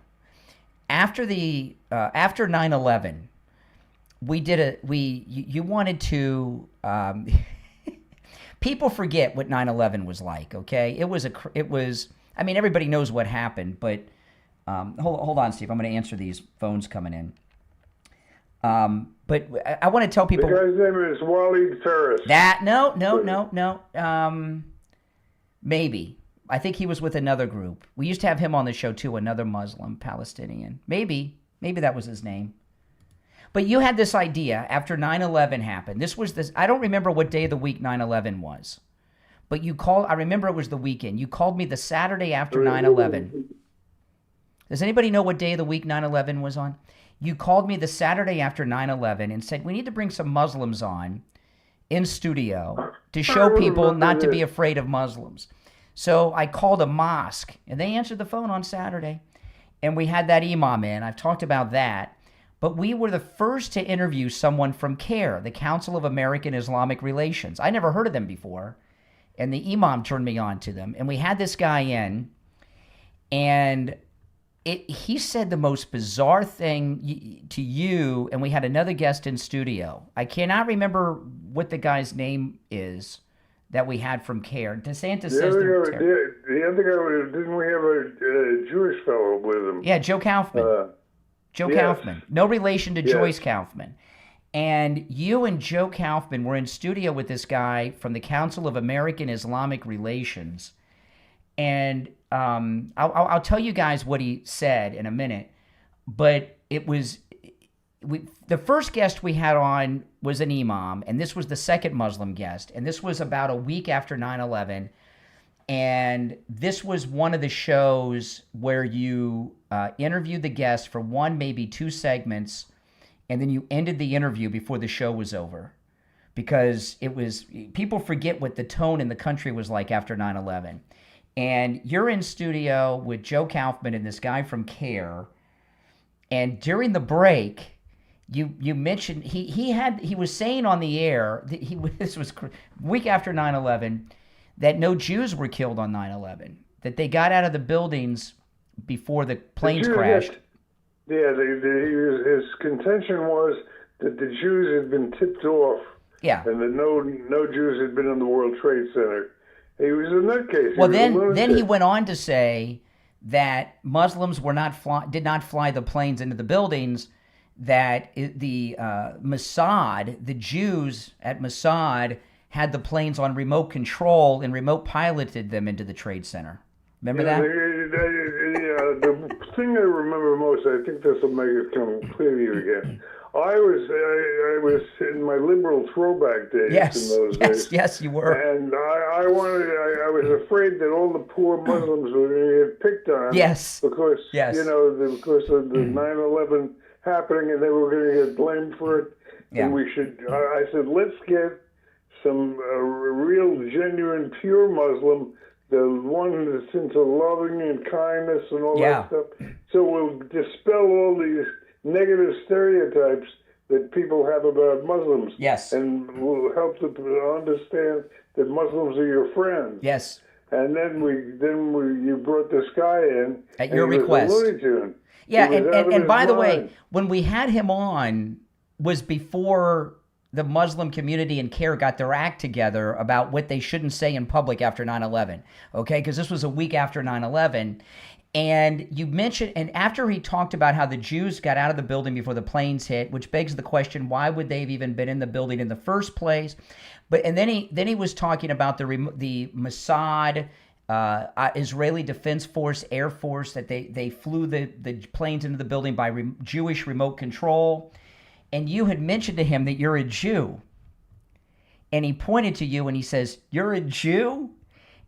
After 9/11, you wanted to, people forget what 9/11 was like, okay? It was, I mean, everybody knows what happened, but, hold on, Steve, I'm going to answer these phones coming in. But I want to tell people. The guy's name is Wally Ferris. No. Maybe. I think he was with another group. We used to have him on the show too, another Muslim Palestinian. Maybe that was his name. But you had this idea after 9/11 happened. I don't remember what day of the week 9/11 was. But I remember it was the weekend. You called me the Saturday after 9/11. Does anybody know what day of the week 9/11 was on? You called me the Saturday after 9/11 and said, we need to bring some Muslims on in studio to show people not to be afraid of Muslims. So I called a mosque, and they answered the phone on Saturday. And we had that imam in. I've talked about that. But we were the first to interview someone from CARE, the Council of American Islamic Relations. I never heard of them before. And the imam turned me on to them. And we had this guy in, and he said the most bizarre thing to you, and we had another guest in studio. I cannot remember what the guy's name is that we had from CARE. DeSantis says they're terrible. The other guy, didn't we have a Jewish fellow with him? Yeah, Joe Kaufman. Kaufman. No relation to Joyce Kaufman. And you and Joe Kaufman were in studio with this guy from the Council of American Islamic Relations. And I'll tell you guys what he said in a minute. But it was... the first guest we had on was an imam, and this was the second Muslim guest, and this was about a week after 9/11, and this was one of the shows where you interviewed the guest for one, maybe two segments, and then you ended the interview before the show was over, because people forget what the tone in the country was like after 9/11, and you're in studio with Joe Kaufman and this guy from CARE, and during the break, You mentioned he was saying on the air that this was week after 9/11 that no Jews were killed on 9/11, that they got out of the buildings before the planes crashed. His contention was that the Jews had been tipped off. Yeah. And that no Jews had been in the World Trade Center. He was in that case. Well, then he went on to say that Muslims did not fly the planes into the buildings. That the Mossad, the Jews at Mossad, had the planes on remote control and remote piloted them into the Trade Center. Remember that? The thing I remember most, I think this will make it come clear to you again. I was in my liberal throwback days in those days. Yes, you were. And I was afraid that all the poor Muslims were going to get picked on. Yes. Because because of the 9/11 happening, and they were going to get blamed for it. Yeah. And I said, let's get some real, genuine, pure Muslim, the one that's into loving and kindness and all that stuff. So we'll dispel all these negative stereotypes that people have about Muslims. Yes. And we'll help them understand that Muslims are your friends. Yes. And then you brought this guy in at your request. Looney Tune. Yeah, and by the way, when we had him on was before the Muslim community and CARE got their act together about what they shouldn't say in public after 9/11, okay? Because this was a week after 9/11. And you mentioned, and after he talked about how the Jews got out of the building before the planes hit, which begs the question, why would they have even been in the building in the first place? And then he was talking about the Mossad, Israeli Defense Force, Air Force, that they flew the planes into the building by Jewish remote control. And you had mentioned to him that you're a Jew. And he pointed to you and he says, "You're a Jew?"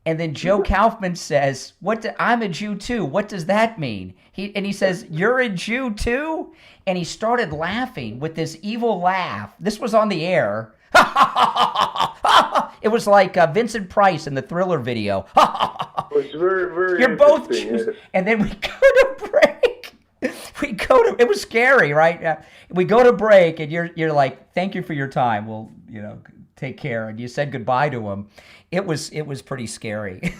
And then Joe Kaufman says, "I'm a Jew too. What does that mean?" He says, "You're a Jew too?" And he started laughing with this evil laugh. This was on the air. It was like Vincent Price in the Thriller video. It was very, very You're both interesting. Jews. And then we go to break. It was scary, right? We go to break and you're like, "Thank you for your time. We'll, take care." And you said goodbye to him. It was pretty scary.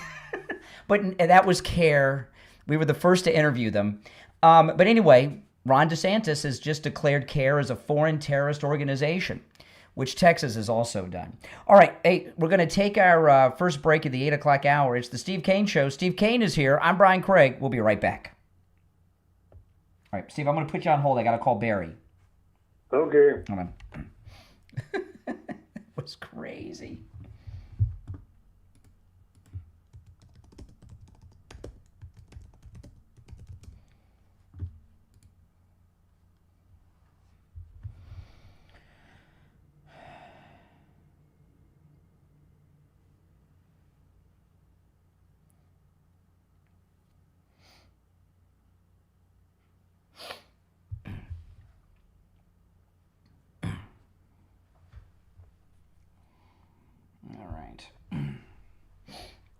But that was CARE. We were the first to interview them. But anyway, Ron DeSantis has just declared CARE as a foreign terrorist organization, which Texas has also done. All right, hey, we're going to take our first break at the 8 o'clock hour. It's the Steve Kane Show. Steve Kane is here. I'm Brian Craig. We'll be right back. All right, Steve, I'm going to put you on hold. I got to call Barry. Okay. Hold on. It was crazy.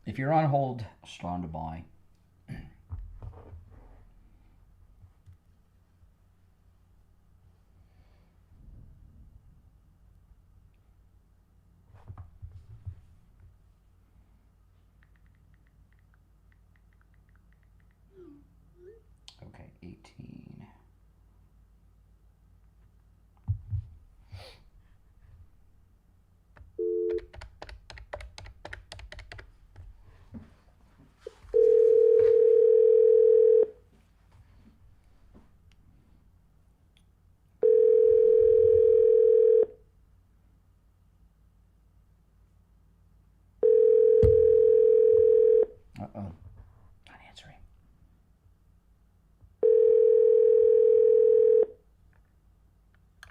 If you're on hold, stand by. Okay, 18. Not answering.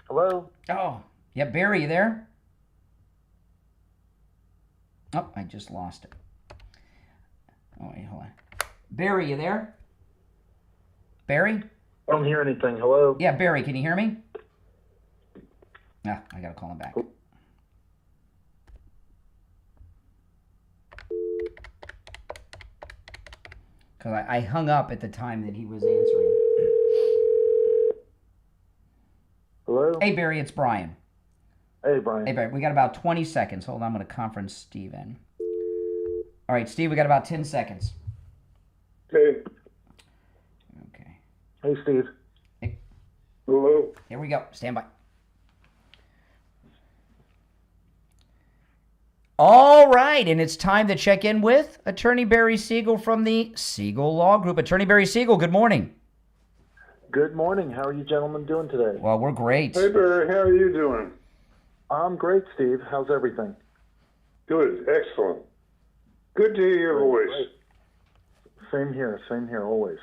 Hello? Oh, yeah, Barry, you there? Oh, I just lost it. Oh, wait, hold on. Barry, you there? Barry? I don't hear anything. Hello? Yeah, Barry, can you hear me? Ah, I gotta call him back. Because I hung up at the time that he was answering. Hello? Hey, Barry, it's Brian. Hey, Brian. Hey, Barry, we got about 20 seconds. Hold on, I'm going to conference Steve in. All right, Steve, we got about 10 seconds. Okay. Okay. Hey, Steve. Hey. Hello? Here we go. Stand by. All right, and it's time to check in with Attorney Barry Siegel from the Siegel Law Group. Attorney Barry Siegel, good morning. Good morning. How are you gentlemen doing today? Well, we're great. Hey, Barry, how are you doing? I'm great, Steve. How's everything? Good. Excellent. Good to hear your voice. Same here, always.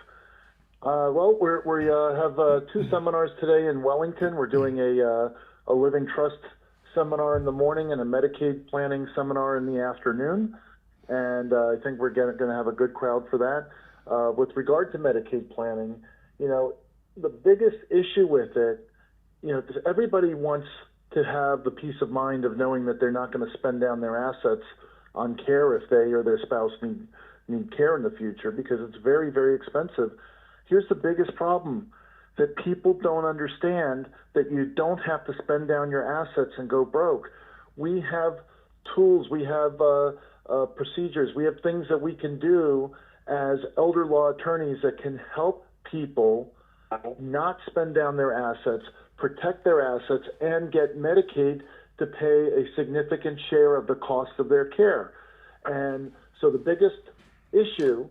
Well, we have two seminars today in Wellington. We're doing a living trust seminar in the morning and a Medicaid planning seminar in the afternoon. And I think we're going to have a good crowd for that. With regard to Medicaid planning, the biggest issue with it, everybody wants to have the peace of mind of knowing that they're not going to spend down their assets on care if they or their spouse need care in the future, because it's very, very expensive. Here's the biggest problem, that people don't understand that you don't have to spend down your assets and go broke. We have tools, we have procedures, we have things that we can do as elder law attorneys that can help people not spend down their assets, protect their assets, and get Medicaid to pay a significant share of the cost of their care. And so the biggest issue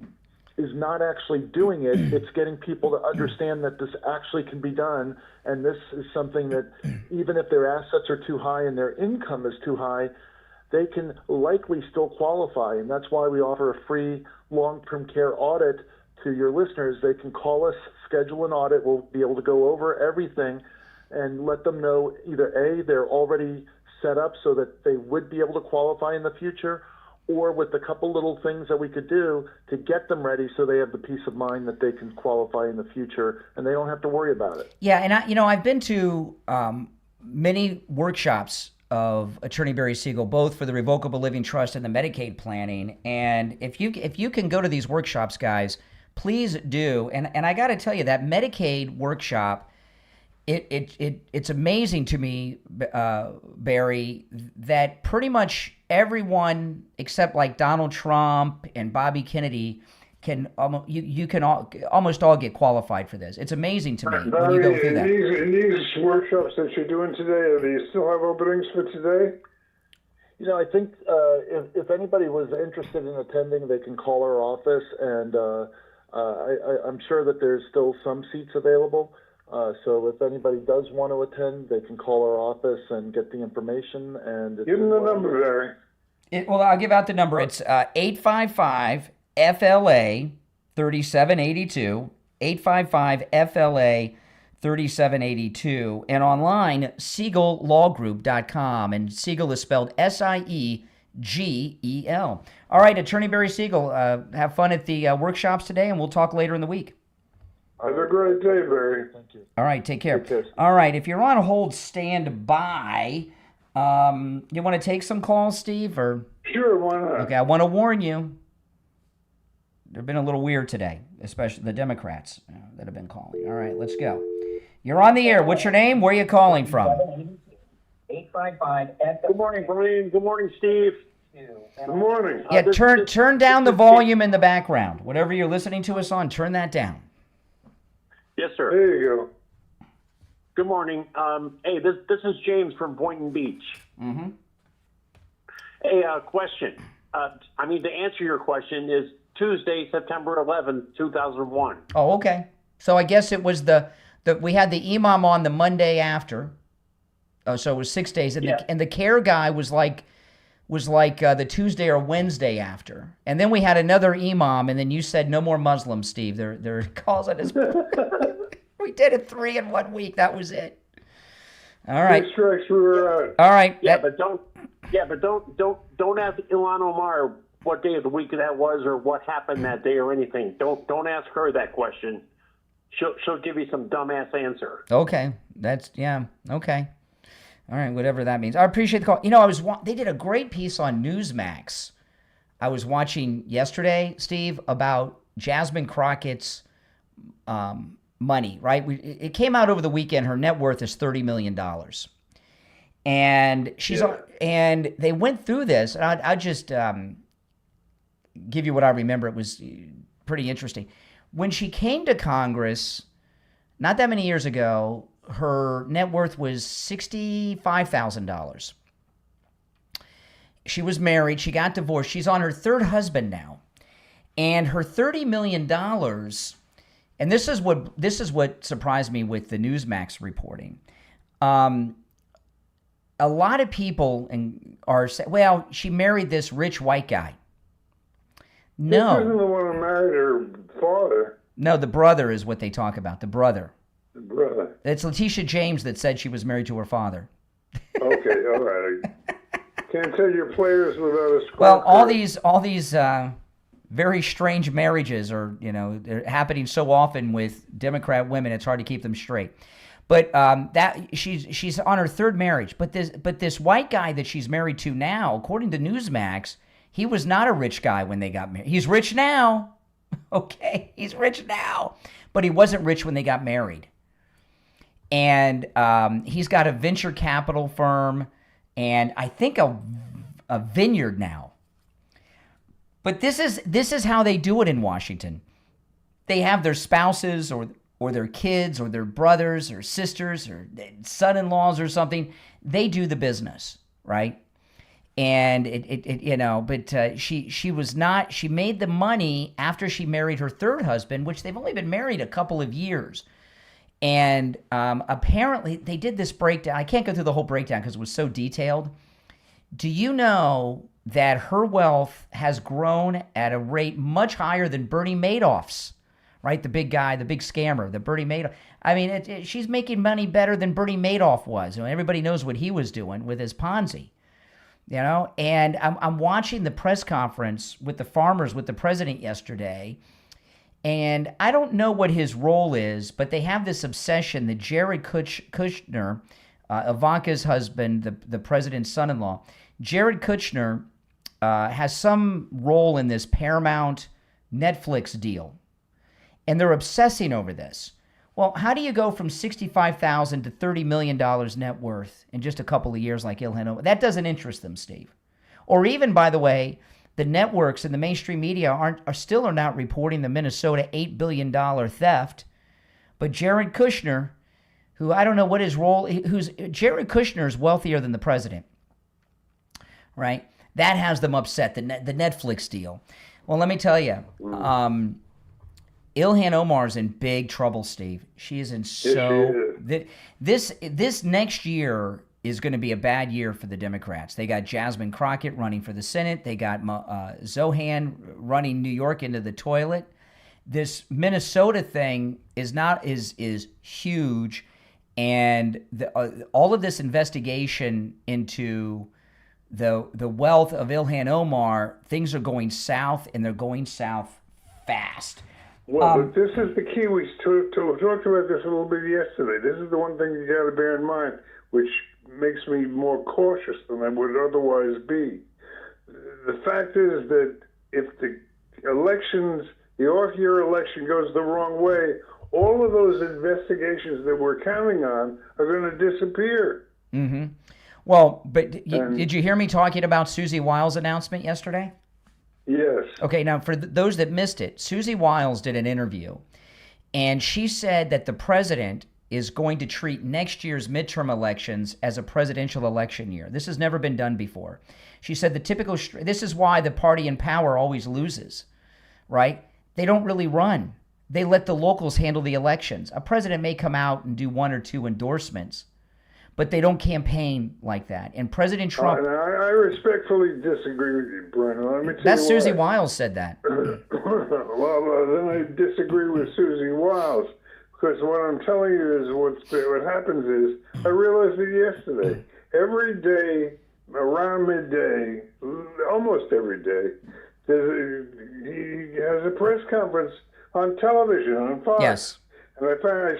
is not actually doing it, it's getting people to understand that this actually can be done, and this is something that even if their assets are too high and their income is too high, they can likely still qualify. And that's why we offer a free long-term care audit to your listeners. They can call us, schedule an audit. We'll be able to go over everything and let them know either A, they're already set up so that they would be able to qualify in the future, or with a couple little things that we could do to get them ready so they have the peace of mind that they can qualify in the future and they don't have to worry about it. Yeah, and I've been to many workshops of Attorney Barry Siegel, both for the Revocable Living Trust and the Medicaid planning. And if you can go to these workshops, guys, please do. And I got to tell you, that Medicaid workshop, it's amazing to me, Barry, that pretty much everyone except like Donald Trump and Bobby Kennedy can almost all get qualified for this. It's amazing to me when you go through that. In these workshops that you're doing today, do you still have openings for today? You know, I think if anybody was interested in attending, they can call our office, and I'm sure that there's still some seats available. So if anybody does want to attend, they can call our office and get the information. And give them the number, Barry. Well, I'll give out the number. It's 855-FLA-3782, 855-FLA-3782, and online, SiegelLawGroup.com, and Siegel is spelled S-I-E-G-E-L. All right, Attorney Barry Siegel, have fun at the workshops today, and we'll talk later in the week. Have a great day, Barry. Thank you. All right, take care. All right, if you're on hold, stand by. You want to take some calls, Steve? Or sure, why not? Okay, I want to warn you. They've been a little weird today, especially the Democrats that have been calling. All right, let's go. You're on the air. What's your name? Where are you calling from? 855. Good morning, Brian. Good morning, Steve. Good morning. Yeah, turn down the volume in the background. Whatever you're listening to us on, turn that down. Yes, sir. There you go. Good morning. Hey, this is James from Boynton Beach. Mm-hmm. Hey, question. To answer your question is Tuesday, September 11th, 2001. Oh, okay. So I guess it was we had the imam on the Monday after. So it was 6 days, and the care guy was like the Tuesday or Wednesday after. And then we had another imam, and then you said no more Muslims, Steve. They're causing us. We did it 3 in 1 week. That was it. All right. Three strikes, we were out. All right. But don't ask Ilhan Omar what day of the week that was or what happened that day or anything. Don't ask her that question. She'll give you some dumbass answer. Okay. Okay. All right, whatever that means. I appreciate the call. They did a great piece on Newsmax. I was watching yesterday, Steve, about Jasmine Crockett's money, right? It came out over the weekend. Her net worth is $30 million. And and they went through this. And I just give you what I remember. It was pretty interesting. When she came to Congress, not that many years ago, her net worth was $65,000. She was married. She got divorced. She's on her third husband now. And her $30 million, and this is what surprised me with the Newsmax reporting. A lot of people are saying, well, she married this rich white guy. No. This isn't the one who married her father. No, the brother is what they talk about, the brother. The brother. It's Letitia James that said she was married to her father. Okay, all right. Can't tell your players without a score. Well, all these very strange marriages are, they're happening so often with Democrat women. It's hard to keep them straight. But she's on her third marriage. But this white guy that she's married to now, according to Newsmax, he was not a rich guy when they got married. He's rich now. Okay, he's rich now, but he wasn't rich when they got married. And he's got a venture capital firm and I think a vineyard now. But this is how they do it in Washington. They have their spouses or or their kids or their brothers or sisters or son-in-laws or something, they do the business, right? And she made the money after she married her third husband, which they've only been married a couple of years. And apparently they did this breakdown. I can't go through the whole breakdown because it was so detailed. Do you know that her wealth has grown at a rate much higher than Bernie Madoff's, right? The big guy, the big scammer, the Bernie Madoff. I mean, she's making money better than Bernie Madoff was. Everybody knows what he was doing with his Ponzi, And I'm watching the press conference with the farmers with the president yesterday, and I don't know what his role is, but they have this obsession that Jared Kushner, Ivanka's husband, the president's son-in-law, Jared Kushner has some role in this Paramount Netflix deal. And they're obsessing over this. Well, how do you go from $65,000 to $30 million net worth in just a couple of years like Ilhan Omar? That doesn't interest them, Steve. Or even, by the way, the networks and the mainstream media are still not reporting the Minnesota $8 billion theft. But Jared Kushner, who I don't know what his role, Jared Kushner is wealthier than the president, right? That has them upset, the Netflix deal. Well, let me tell you, Ilhan Omar's in big trouble, Steve. She is in this next year is going to be a bad year for the Democrats. They got Jasmine Crockett running for the Senate. They got Zohan running New York into the toilet. This Minnesota thing is huge, and all of this investigation into the wealth of Ilhan Omar, things are going south, and they're going south fast. Well, but this is the key. We talked about this a little bit yesterday. This is the one thing you got to bear in mind, which makes me more cautious than I would otherwise be. The fact is that if the off-year election goes the wrong way, all of those investigations that we're counting on are going to disappear. Mm-hmm. Well, but did you hear me talking about Susie Wiles' announcement yesterday? Yes. Okay, now for those that missed it, Susie Wiles did an interview, and she said that the president is going to treat next year's midterm elections as a presidential election year. This has never been done before. She said this is why the party in power always loses, right? They don't really run. They let the locals handle the elections. A president may come out and do one or two endorsements, but they don't campaign like that. And President Trump... I respectfully disagree with you, Brennan. Let me tell That's you Susie Wiles said that. Well, then I disagree with Susie Wiles, because what I'm telling you is what happens is, I realized it yesterday. Every day, around midday, almost every day, he has a press conference on television, on Fox. Yes. And I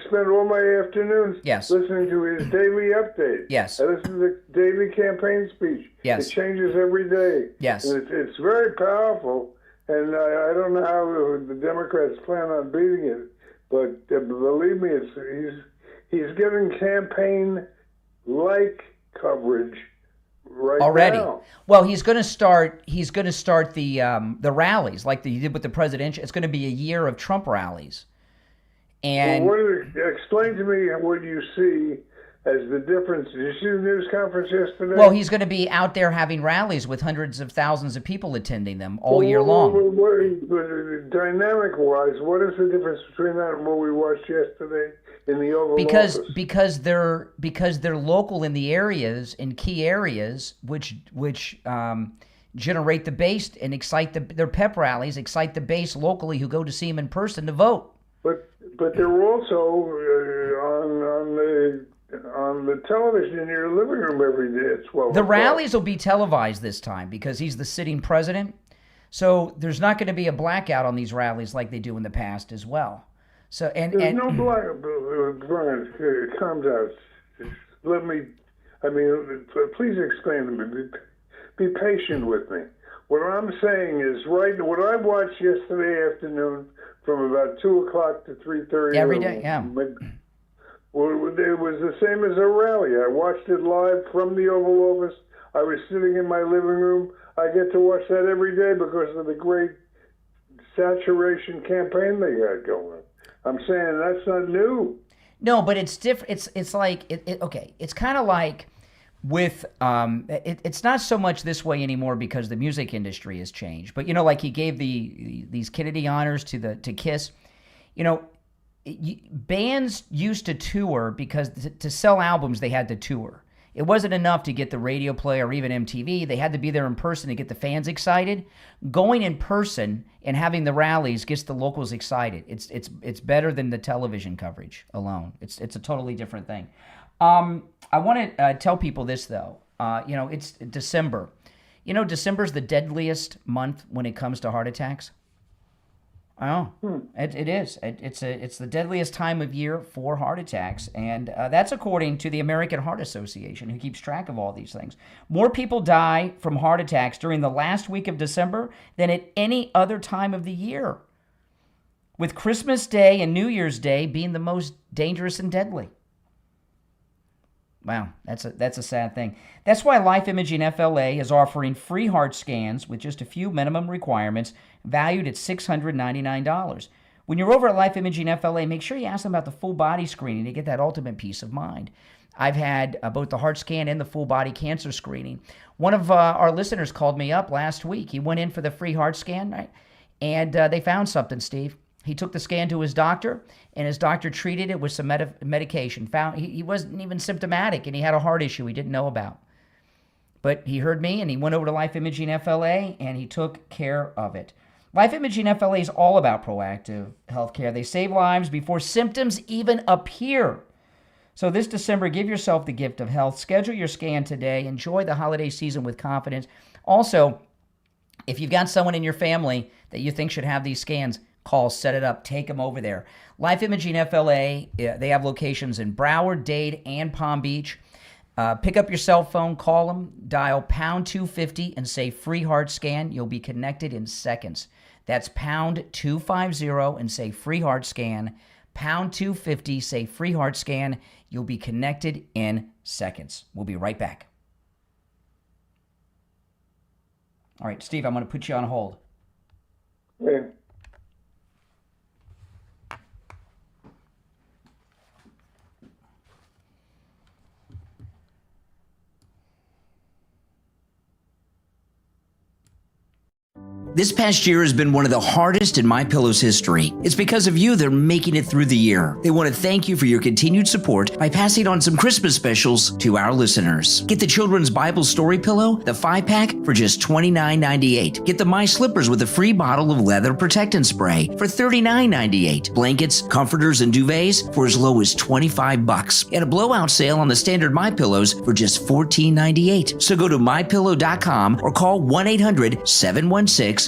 spend all my afternoons listening to his daily update. Yes. I listen to the daily campaign speech. Yes. It changes every day. Yes. And it's very powerful, and I don't know how the Democrats plan on beating it, but believe me, he's getting campaign-like coverage right already now. Well, he's going to start the rallies like he did with the presidential. It's going to be a year of Trump rallies. And explain to me what you see as the difference. Did you see the news conference yesterday? Well, he's going to be out there having rallies with hundreds of thousands of people attending them all year long. Dynamic-wise, what is the difference between that and what we watched yesterday in the Oval Office? Because they're local in the areas, in key areas, which generate the base and excite their pep rallies, excite the base locally who go to see him in person to vote. But they're also on the television in your living room every day at 12 The o'clock. rallies will be televised this time because he's the sitting president. So there's not going to be a blackout on these rallies like they do in the past as well. So There's no blackout. Brian, calm down. Please explain to me. Be patient with me. What I'm saying is, what I watched yesterday afternoon from about 2 o'clock to 3:30 every day, yeah. Well, it was the same as a rally. I watched it live from the Oval Office. I was sitting in my living room. I get to watch that every day because of the great saturation campaign they got going. I'm saying that's not new. No, but it's different. It's like okay. It's kind of like with it's not so much this way anymore because the music industry has changed. But like he gave these Kennedy honors to Kiss. Bands used to tour because to sell albums they had to tour. It wasn't enough to get the radio play or even MTV. They had to be there in person to get the fans excited. Going in person and having the rallies gets the locals excited. It's better than the television coverage alone. It's a totally different thing. I want to tell people this though. It's December. December's the deadliest month when it comes to heart attacks. Oh, it is. It's the deadliest time of year for heart attacks, and that's according to the American Heart Association, who keeps track of all these things. More people die from heart attacks during the last week of December than at any other time of the year, with Christmas Day and New Year's Day being the most dangerous and deadly. Wow, that's a sad thing. That's why Life Imaging FLA is offering free heart scans with just a few minimum requirements, valued at $699. When you're over at Life Imaging FLA, make sure you ask them about the full body screening to get that ultimate peace of mind. I've had both the heart scan and the full body cancer screening. One of our listeners called me up last week. He went in for the free heart scan, right? And they found something, Steve. He took the scan to his doctor, and his doctor treated it with some medication. Found he wasn't even symptomatic, and he had a heart issue he didn't know about. But he heard me, and he went over to Life Imaging FLA, and he took care of it. Life Imaging FLA is all about proactive healthcare. They save lives before symptoms even appear. So this December, give yourself the gift of health. Schedule your scan today. Enjoy the holiday season with confidence. Also, if you've got someone in your family that you think should have these scans, call, set it up, take them over there. Life Imaging FLA, they have locations in Broward, Dade, and Palm Beach. Pick up your cell phone, call them, dial pound 250 and say free heart scan. You'll be connected in seconds. That's pound 250 and say free heart scan. Pound 250, say free heart scan. You'll be connected in seconds. We'll be right back. All right, Steve, I'm going to put you on hold. Yeah. This past year has been one of the hardest in MyPillow's history. It's because of you they're making it through the year. They want to thank you for your continued support by passing on some Christmas specials to our listeners. Get the Children's Bible Story Pillow, the 5-pack, for just $29.98. Get the My Slippers with a free bottle of leather protectant spray for $39.98. Blankets, comforters, and duvets for as low as $25. And a blowout sale on the standard MyPillows for just $14.98. So go to MyPillow.com or call 1-800-716-4879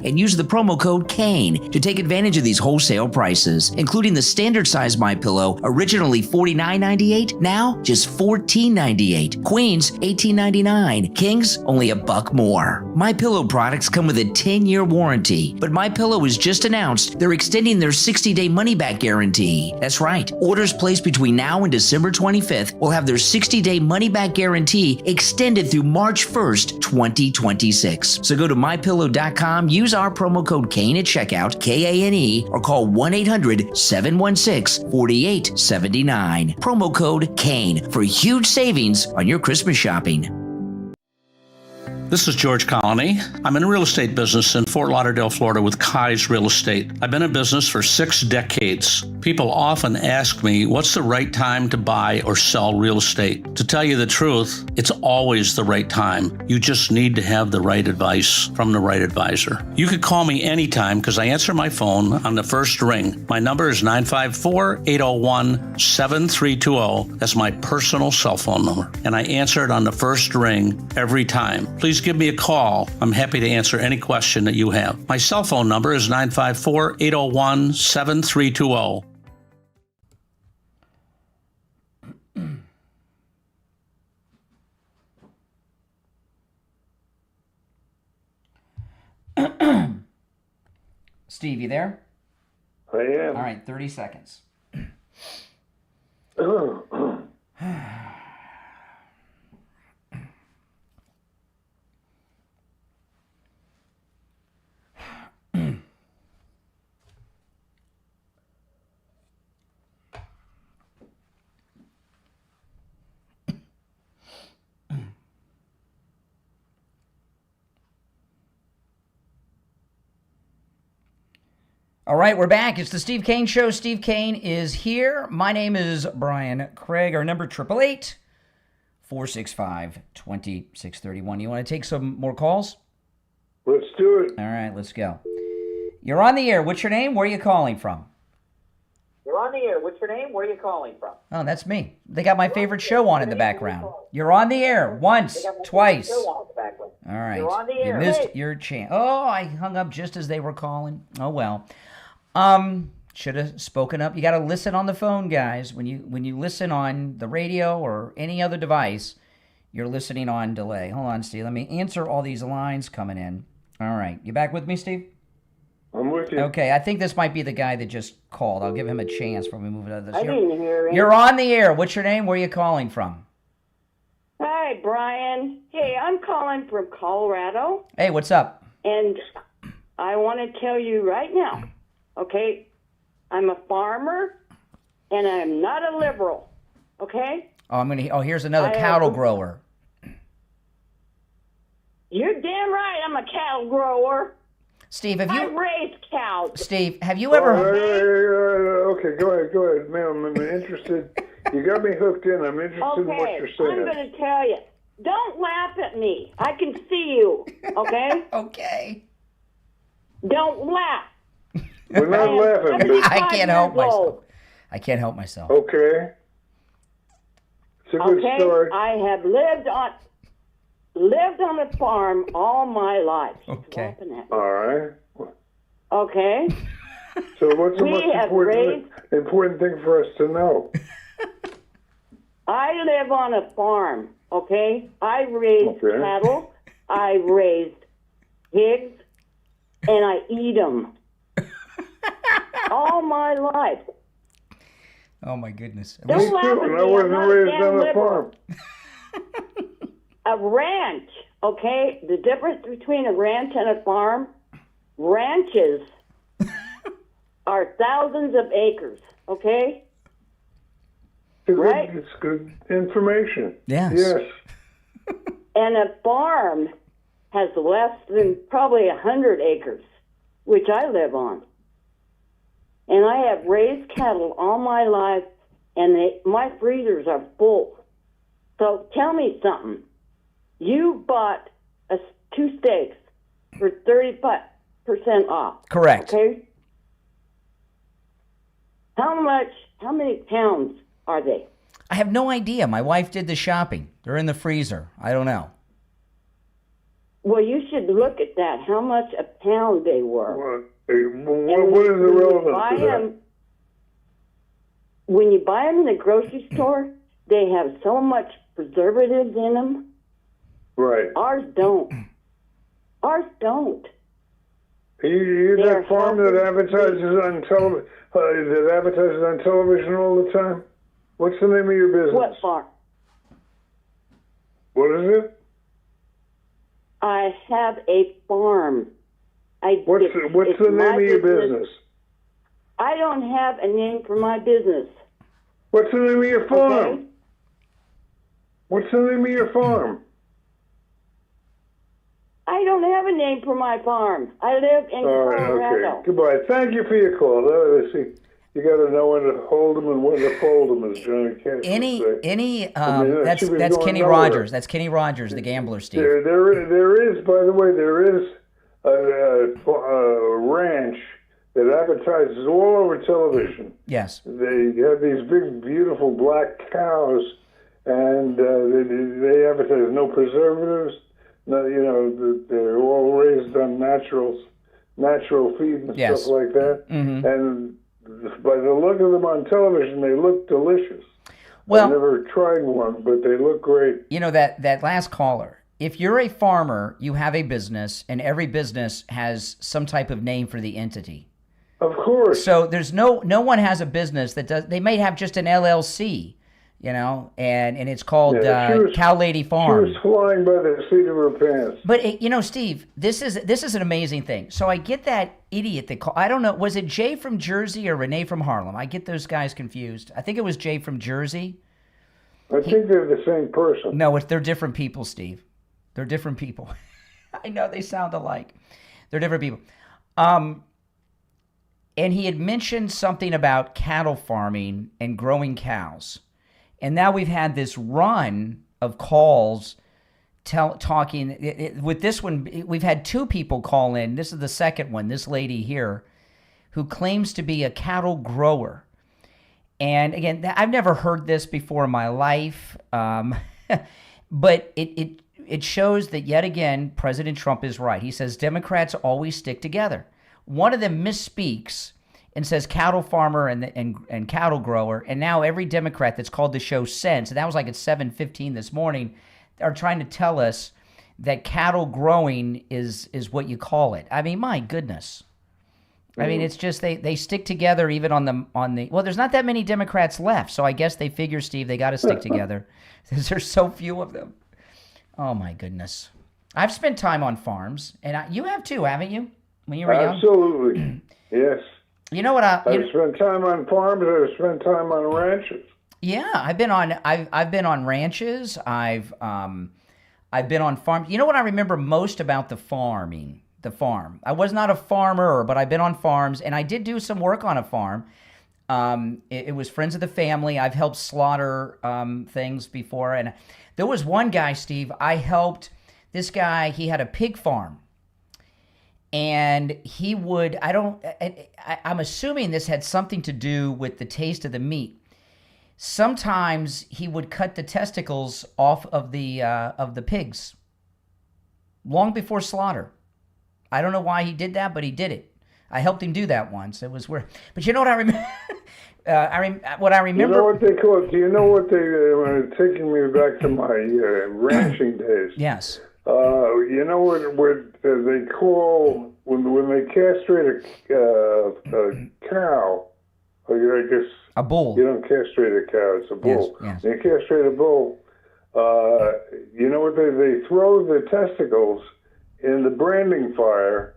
and use the promo code KANE to take advantage of these wholesale prices, including the standard size MyPillow, originally $49.98, now just $14.98. Queens, $18.99. Kings, only $1 more. MyPillow products come with a 10-year warranty, but MyPillow has just announced they're extending their 60-day money-back guarantee. That's right. Orders placed between now and December 25th will have their 60-day money-back guarantee extended through March 1st, 2026. So go to MyPillow.com, use our promo code KANE at checkout, KANE, or call 1-800-716-4879. Promo code KANE for huge savings on your Christmas shopping. This is George Colony. I'm in the real estate business in Fort Lauderdale, Florida with Kai's Real Estate. I've been in business for 6 decades. People often ask me, what's the right time to buy or sell real estate? To tell you the truth, it's always the right time. You just need to have the right advice from the right advisor. You could call me anytime because I answer my phone on the first ring. My number is 954-801-7320. That's my personal cell phone number. And I answer it on the first ring every time. Please give me a call. I'm happy to answer any question that you have. My cell phone number is 954-801-7320. Steve, you there? I am. All right, 30 seconds. All right, we're back. It's the Steve Kane Show. Steve Kane is here. My name is Brian Craig. Our number 888-465-2631. You want to take some more calls? Let's do it. All right, let's go. You're on the air. What's your name? Where are you calling from? You're on the air. What's your name? Where are you calling from? Oh, that's me. They got my favorite show on in the background. You're on the air once, twice. All right. You're on the air. You missed your chance. Oh, I hung up just as they were calling. Oh, well. Should have spoken up. You got to listen on the phone, guys. When you listen on the radio or any other device, you're listening on delay. Hold on, Steve. Let me answer all these lines coming in. All right. You back with me, Steve? I'm with you. Okay, I think this might be the guy that just called. I'll give him a chance before we move into this. I didn't hear it. You're on the air. What's your name? Where are you calling from? Hi, Brian. Hey, I'm calling from Colorado. Hey, what's up? And I want to tell you right now, okay, I'm a farmer, and I'm not a liberal, okay? Here's another cattle grower. You're damn right I'm a cattle grower. Steve, I raised cows. Steve, have you ever... Okay, go ahead, ma'am. I'm interested. You got me hooked in. I'm interested in what you're saying. I'm going to tell you. Don't laugh at me. I can see you, okay? Okay. Don't laugh. We're not laughing. I can't help myself. I can't help myself. Okay. It's a good story. I have lived on a farm all my life. Okay. All right. Okay. So what's the most important thing for us to know? I live on a farm, okay? I raise cattle, I raised pigs, and I eat them. All my life. Oh, my goodness. Don't laugh at me. I wasn't raised on a farm. A ranch, okay? The difference between a ranch and a farm, ranches are thousands of acres, okay? It's good information. Yes. Yes. And a farm has less than probably 100 acres, which I live on. And I have raised cattle all my life, and my freezers are full. So tell me something. You bought 2 steaks for 35% off. Correct. Okay? How many pounds are they? I have no idea. My wife did the shopping. They're in the freezer. I don't know. Well, you should look at that, how much a pound they were. What is the relevance to that? When you buy them in the grocery store, they have so much preservatives in them. Right. Ours don't. You that farm that advertises on television all the time? What's the name of your business? What farm? What is it? I have a farm. What's the name of your business? I don't have a name for my business. What's the name of your farm? Okay? What's the name of your farm? I don't have a name for my farm. I live in Colorado. Okay. Goodbye. Thank you for your call. See, you got to know when to hold them and when to fold them, as Johnny Cash would say. That's Kenny Rogers. That's Kenny Rogers, the gambler, Steve. There is, by the way, there is a ranch that advertises all over television. Yes. They have these big, beautiful black cows, and they advertise no preservatives. No, they're all raised on natural feed and stuff like that. Mm-hmm. And by the look of them on television, they look delicious. Well, I've never tried one, but they look great. You know, that last caller, if you're a farmer, you have a business, and every business has some type of name for the entity. Of course. So there's no one has a business that does. They may have just an LLC, and it's called Cow Lady Farm. She was flying by the seat of her pants. But Steve, this is an amazing thing. So I get that idiot that called. I don't know, was it Jay from Jersey or Renee from Harlem? I get those guys confused. I think it was Jay from Jersey. I think they're the same person. No, they're different people, Steve. They're different people. I know they sound alike. They're different people. And he had mentioned something about cattle farming and growing cows. And now we've had this run of calls talking. With this one, we've had 2 people call in. This is the second one, this lady here, who claims to be a cattle grower. And again, I've never heard this before in my life. But it shows that, yet again, President Trump is right. He says Democrats always stick together. One of them misspeaks and says cattle farmer and cattle grower, and now every Democrat that's called the show since, and that was like at 7:15 this morning, are trying to tell us that cattle growing is what you call it. I mean, my goodness. I mean, it's just they stick together even on the well, there's not that many Democrats left, so I guess they figure, Steve, they got to stick together because there's so few of them. Oh my goodness. I've spent time on farms, and you have too, haven't you? When you were young? Absolutely. Yes. You know what? I've spent time on farms. I've spent time on ranches. Yeah, I've been on ranches. I've been on farms. You know what I remember most about the farm? I was not a farmer, but I've been on farms, and I did do some work on a farm. It was friends of the family. I've helped slaughter things before, and there was one guy, Steve. I helped this guy. He had a pig farm. And he would, I'm assuming this had something to do with the taste of the meat. Sometimes he would cut the testicles off of the pigs long before slaughter. I don't know why he did that, but he did it. I helped him do that once. It was weird. But you know what I remember? What I remember. You know what they call it? Do you know what they taking me back to my ranching days? Yes. You know what they call when they castrate a cow? Or I guess a bull. You don't castrate a cow; it's a bull. Yes. They castrate a bull. You know what they throw the testicles in the branding fire,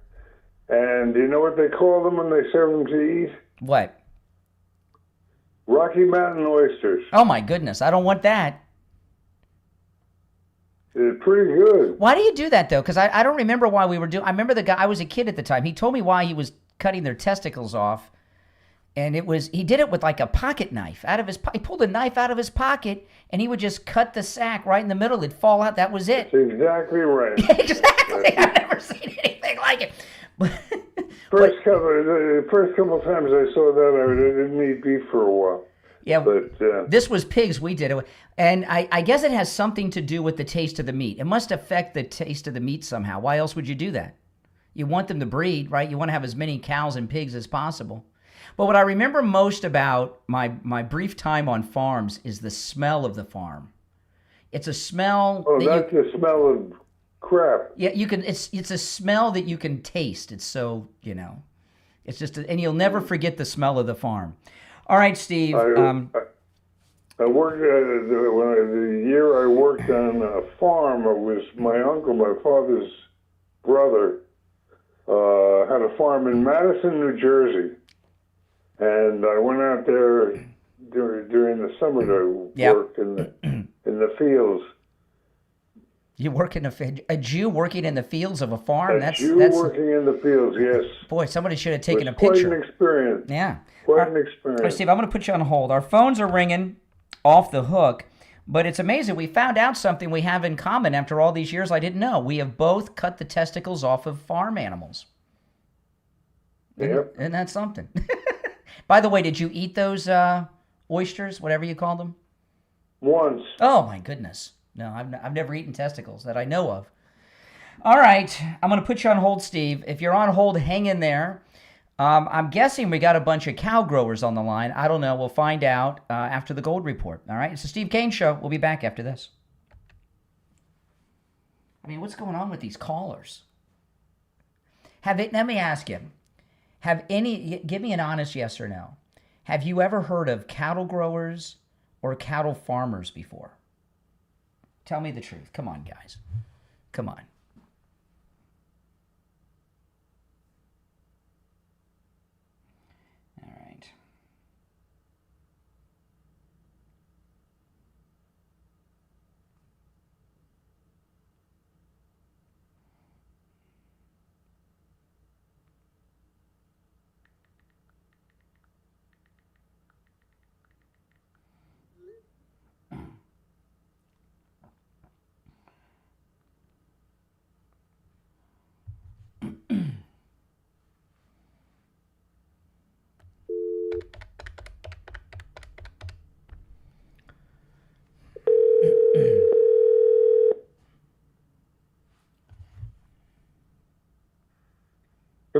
and you know what they call them when they serve them to eat? What? Rocky Mountain oysters. Oh my goodness! I don't want that. It's pretty good. Why do you do that, though? Because I don't remember why we were doing. I remember the guy. I was a kid at the time. He told me why he was cutting their testicles off, and he did it with like a pocket knife out of his. He pulled a knife out of his pocket, and he would just cut the sack right in the middle. It'd fall out. That was it. That's exactly right. Exactly. I've never seen anything like it. First couple times I saw that, I didn't eat beef for a while. Yeah, but this was pigs. We did it, and I guess it has something to do with the taste of the meat. It must affect the taste of the meat somehow. Why else would you do that? You want them to breed, right? You want to have as many cows and pigs as possible. But what I remember most about my brief time on farms is the smell of the farm. It's a smell. Oh, that's the smell of crap. Yeah, you can. It's a smell that you can taste. It's so it's just, and you'll never forget the smell of the farm. All right, Steve. I worked the year I worked on a farm. It was my uncle, my father's brother, had a farm in Madison, New Jersey, and I went out there during the summer to work in the fields. You work a Jew working in the fields of a farm? That's working in the fields, yes. Boy, somebody should have taken a picture. Quite an experience. Yeah. Quite an experience. All right, Steve, I'm going to put you on hold. Our phones are ringing off the hook, but it's amazing. We found out something we have in common after all these years I didn't know. We have both cut the testicles off of farm animals. Yep. Isn't that something? By the way, did you eat those oysters, whatever you call them? Once. Oh, my goodness. No, I've never eaten testicles that I know of. All right, I'm going to put you on hold, Steve. If you're on hold, hang in there. I'm guessing we got a bunch of cow growers on the line. I don't know. We'll find out after the Gold Report. All right, it's the Steve Kane Show. We'll be back after this. I mean, what's going on with these callers? Let me ask you. Give me an honest yes or no. Have you ever heard of cattle growers or cattle farmers before? Tell me the truth. Come on, guys. Come on. All right.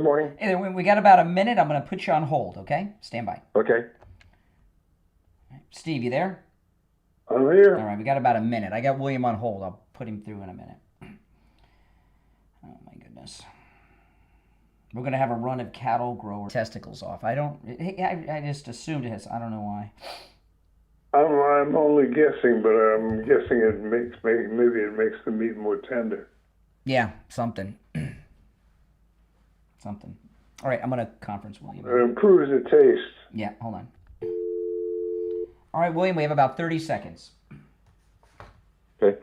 morning. Hey, we got about a minute. I'm going to put you on hold, okay? Stand by. Okay. Steve, you there? I'm here. All right, we got about a minute. I got William on hold. I'll put him through in a minute. Oh, my goodness. We're going to have a run of cattle grower testicles off. I just assumed it has. I don't know why. I'm only guessing, but I'm guessing maybe it makes the meat more tender. Yeah, something. Something. All right, I'm going to conference William. It improves the taste. Yeah, hold on. All right, William, we have about 30 seconds. Okay.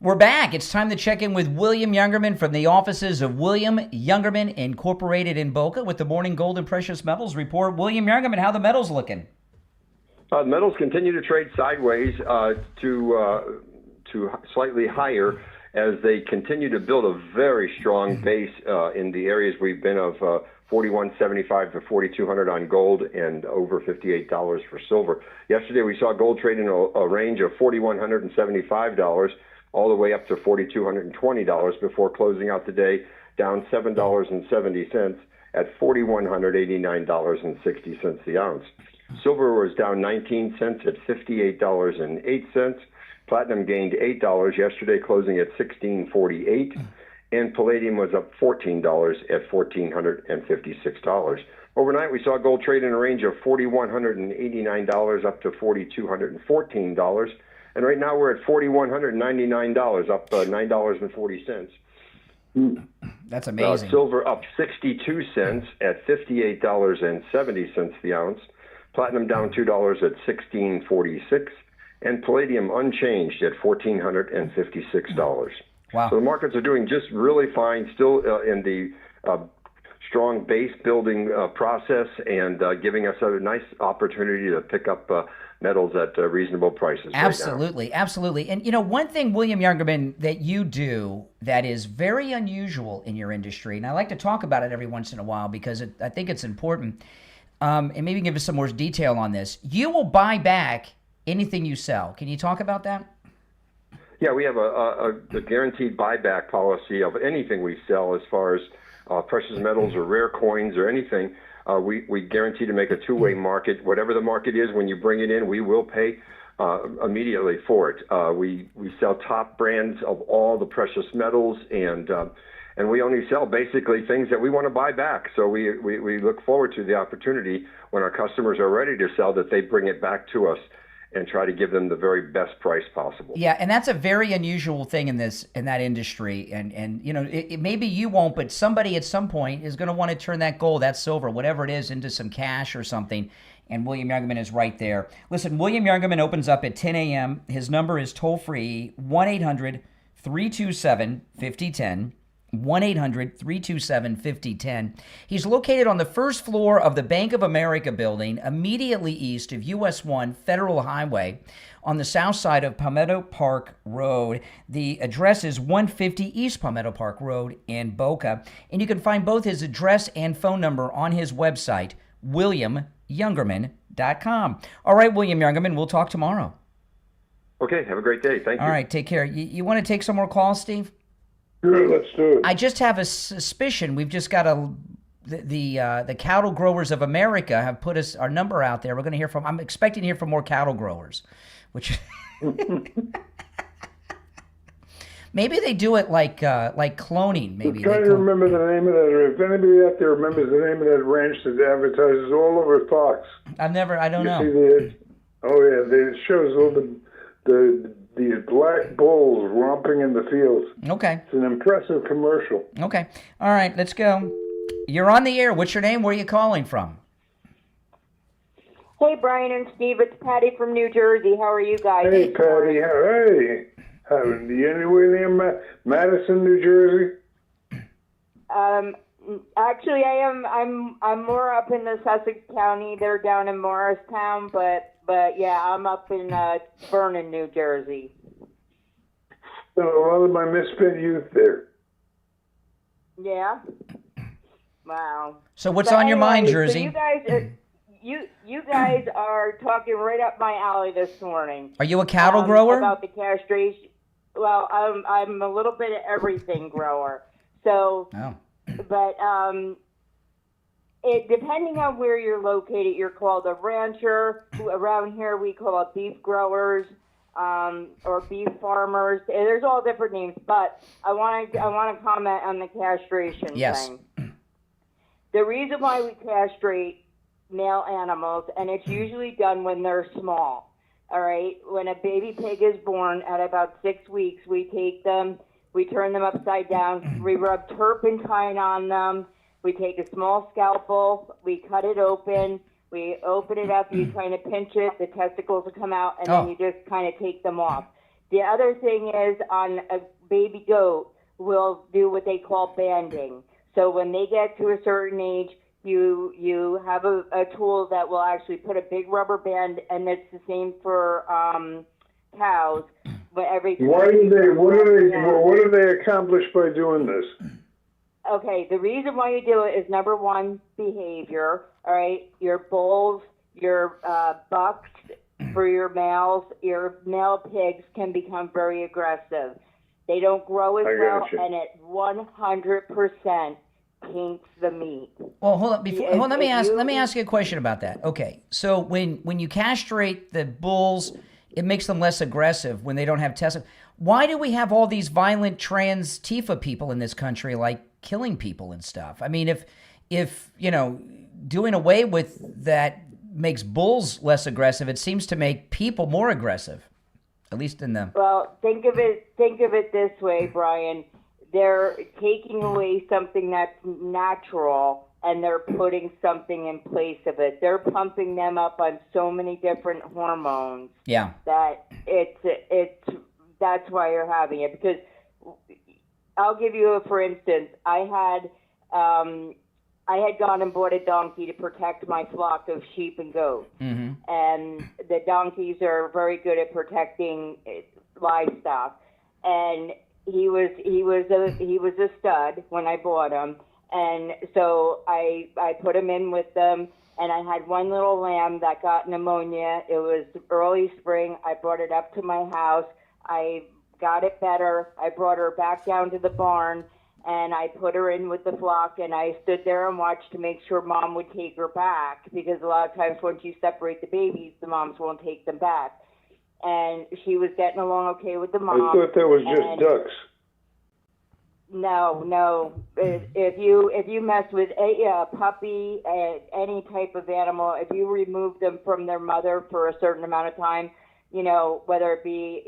We're back. It's time to check in with William Youngerman from the offices of William Youngerman Incorporated in Boca with the Morning Gold and Precious Metals Report. William Youngerman, how the metals looking? The metals continue to trade sideways to slightly higher as they continue to build a very strong base in the areas we've been of 41.75 to 4,200 on gold and over $58 for silver. Yesterday we saw gold trade in a range of $4,175 all the way up to $4,220 before closing out the day down $7.70 at $4,189.60 the ounce. Silver was down 19 cents at $58.08. Platinum gained $8 yesterday, closing at $16.48. And palladium was up $14 at $1,456. Overnight, we saw gold trade in a range of $4,189 up to $4,214. And right now we're at $4,199, up $9.40. That's amazing. Silver up 62 cents at $58.70 the ounce. Platinum down $2 at $16.46. And palladium unchanged at $1,456. Wow. So the markets are doing just really fine, still in the strong base building process and giving us a nice opportunity to pick up metals at reasonable prices. Absolutely, right now. absolutely. And, you know, one thing, William Youngerman, that you do that is very unusual in your industry, and I like to talk about it every once in a while because I think it's important, and maybe give us some more detail on this. You will buy back anything you sell. Can you talk about that? Yeah, we have a guaranteed buyback policy of anything we sell as far as precious metals or rare coins or anything. We guarantee to make a two-way market. Whatever the market is, when you bring it in, we will pay immediately for it. We sell top brands of all the precious metals, and we only sell basically things that we want to buy back. So we look forward to the opportunity when our customers are ready to sell that they bring it back to us and try to give them the very best price possible. Yeah, and that's a very unusual thing in that industry. And you know, maybe you won't, but somebody at some point is going to want to turn that gold, that silver, whatever it is, into some cash or something. And William Youngerman is right there. Listen, William Youngerman opens up at 10 a.m. His number is toll-free, 1-800-327-5010. 1-800-327-5010. He's located on the first floor of the Bank of America building, immediately east of US 1 Federal Highway on the south side of Palmetto Park Road. The address is 150 East Palmetto Park Road in Boca. And you can find both his address and phone number on his website, WilliamYoungerman.com. All right, William Youngerman, we'll talk tomorrow. Okay, have a great day. Thank you. All right, take care. You want to take some more calls, Steve? Sure, let's do it. I just have a suspicion. We've just got the cattle growers of America have put our number out there. We're going to hear from. I'm expecting to hear from more cattle growers, which maybe they do it like cloning. Maybe I'm trying to remember the name of that. If anybody out there remembers the name of that ranch that advertises all over Fox. I don't know. It shows all these black bulls romping in the fields. Okay. It's an impressive commercial. Okay. All right, let's go. You're on the air. What's your name? Where are you calling from? Hey, Brian and Steve. It's Patty from New Jersey. How are you guys? Hey, Patty. Hey. You anywhere near Madison, New Jersey? Actually, I am. I'm more up in the Sussex County. They're down in Morristown, but yeah, I'm up in Vernon, New Jersey. So a lot of my misspent youth there. Yeah. Wow. So what's on your mind, Jersey? So you guys are talking right up my alley this morning. Are you a cattle grower? About the castration. Well, I'm a little bit of everything grower. So, but it depending on where you're located, you're called a rancher. Around here, we call it beef growers or beef farmers. There's all different names, but I want to comment on the castration thing. The reason why we castrate male animals, and it's usually done when they're small. All right, when a baby pig is born at about 6 weeks, we take them, we turn them upside down, we rub turpentine on them, we take a small scalpel, we cut it open, we open it up, you kind of pinch it, the testicles will come out, and then you just kind of take them off. The other thing is on a baby goat, we'll do what they call banding. So when they get to a certain age, you have a tool that will actually put a big rubber band, and it's the same for cows. But What do they accomplish by doing this? Okay, the reason why you do it is number one, behavior. All right, your bulls, your bucks for your males, your male pigs can become very aggressive. They don't grow as well, and it 100% taints the meat. Well, hold on. Let me ask you a question about that. Okay, so when you castrate the bulls, it makes them less aggressive when they don't have testicles. Why do we have all these violent trans Tifa people in this country, like killing people and stuff? I mean, if doing away with that makes bulls less aggressive, it seems to make people more aggressive, at least in the. Well, think of it this way, Brian. They're taking away something that's natural, and they're putting something in place of it. They're pumping them up on so many different hormones. Yeah. That that's why you're having it. Because I'll give you for instance. I had gone and bought a donkey to protect my flock of sheep and goats, and the donkeys are very good at protecting livestock, and he was a stud when I bought him, and so I put him in with them, and I had one little lamb that got pneumonia. It was early spring. I brought it up to my house. I got it better. I brought her back down to the barn, and I put her in with the flock, and I stood there and watched to make sure Mom would take her back, because a lot of times once you separate the babies, the moms won't take them back. And she was getting along okay with the mom. I thought that was just ducks. No. If you mess with a puppy, any type of animal, if you remove them from their mother for a certain amount of time, whether it be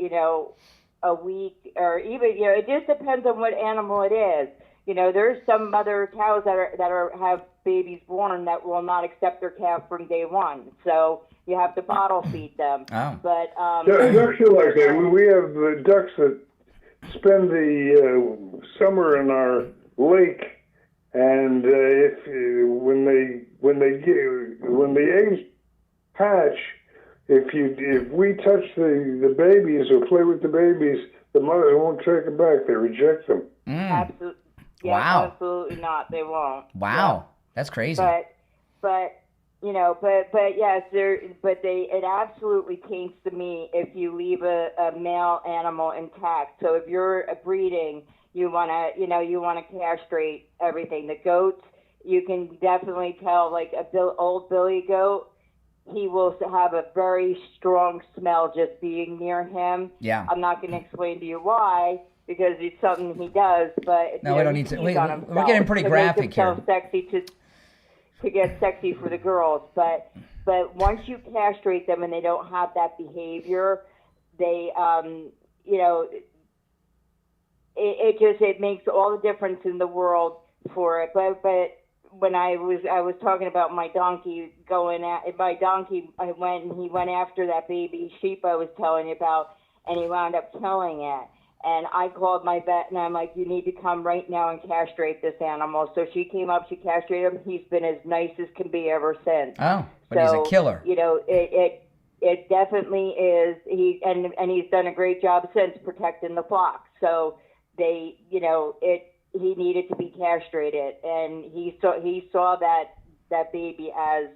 a week or even it just depends on what animal it is. There's some mother cows that have babies born that will not accept their calf from day one. So you have to bottle feed them. Oh. But ducks are like that. We have ducks that spend the summer in our lake, and when the eggs hatch, if we touch the babies or play with the babies, the mothers won't take them back. They reject them. Absolutely. Yeah, Wow. Absolutely not. They won't. Wow, that's crazy. But yes, it absolutely taints the meat if you leave a male animal intact. So if you're breeding, you wanna castrate everything. The goats, you can definitely tell, like old Billy goat, he will have a very strong smell just being near him. Yeah. I'm not going to explain to you why, because it's something he does, but no, we don't need to. We're getting pretty graphic here. Sexy to get sexy for the girls, but once you castrate them and they don't have that behavior, they it makes all the difference in the world for it. But when I was talking about my donkey I went and he went after that baby sheep I was telling you about, and he wound up killing it. And I called my vet, and I'm like, you need to come right now and castrate this animal. So she came up, she castrated him. He's been as nice as can be ever since. Oh, but he's a killer. You know, it definitely is. And he's done a great job since protecting the flock. So he needed to be castrated, and he saw that baby as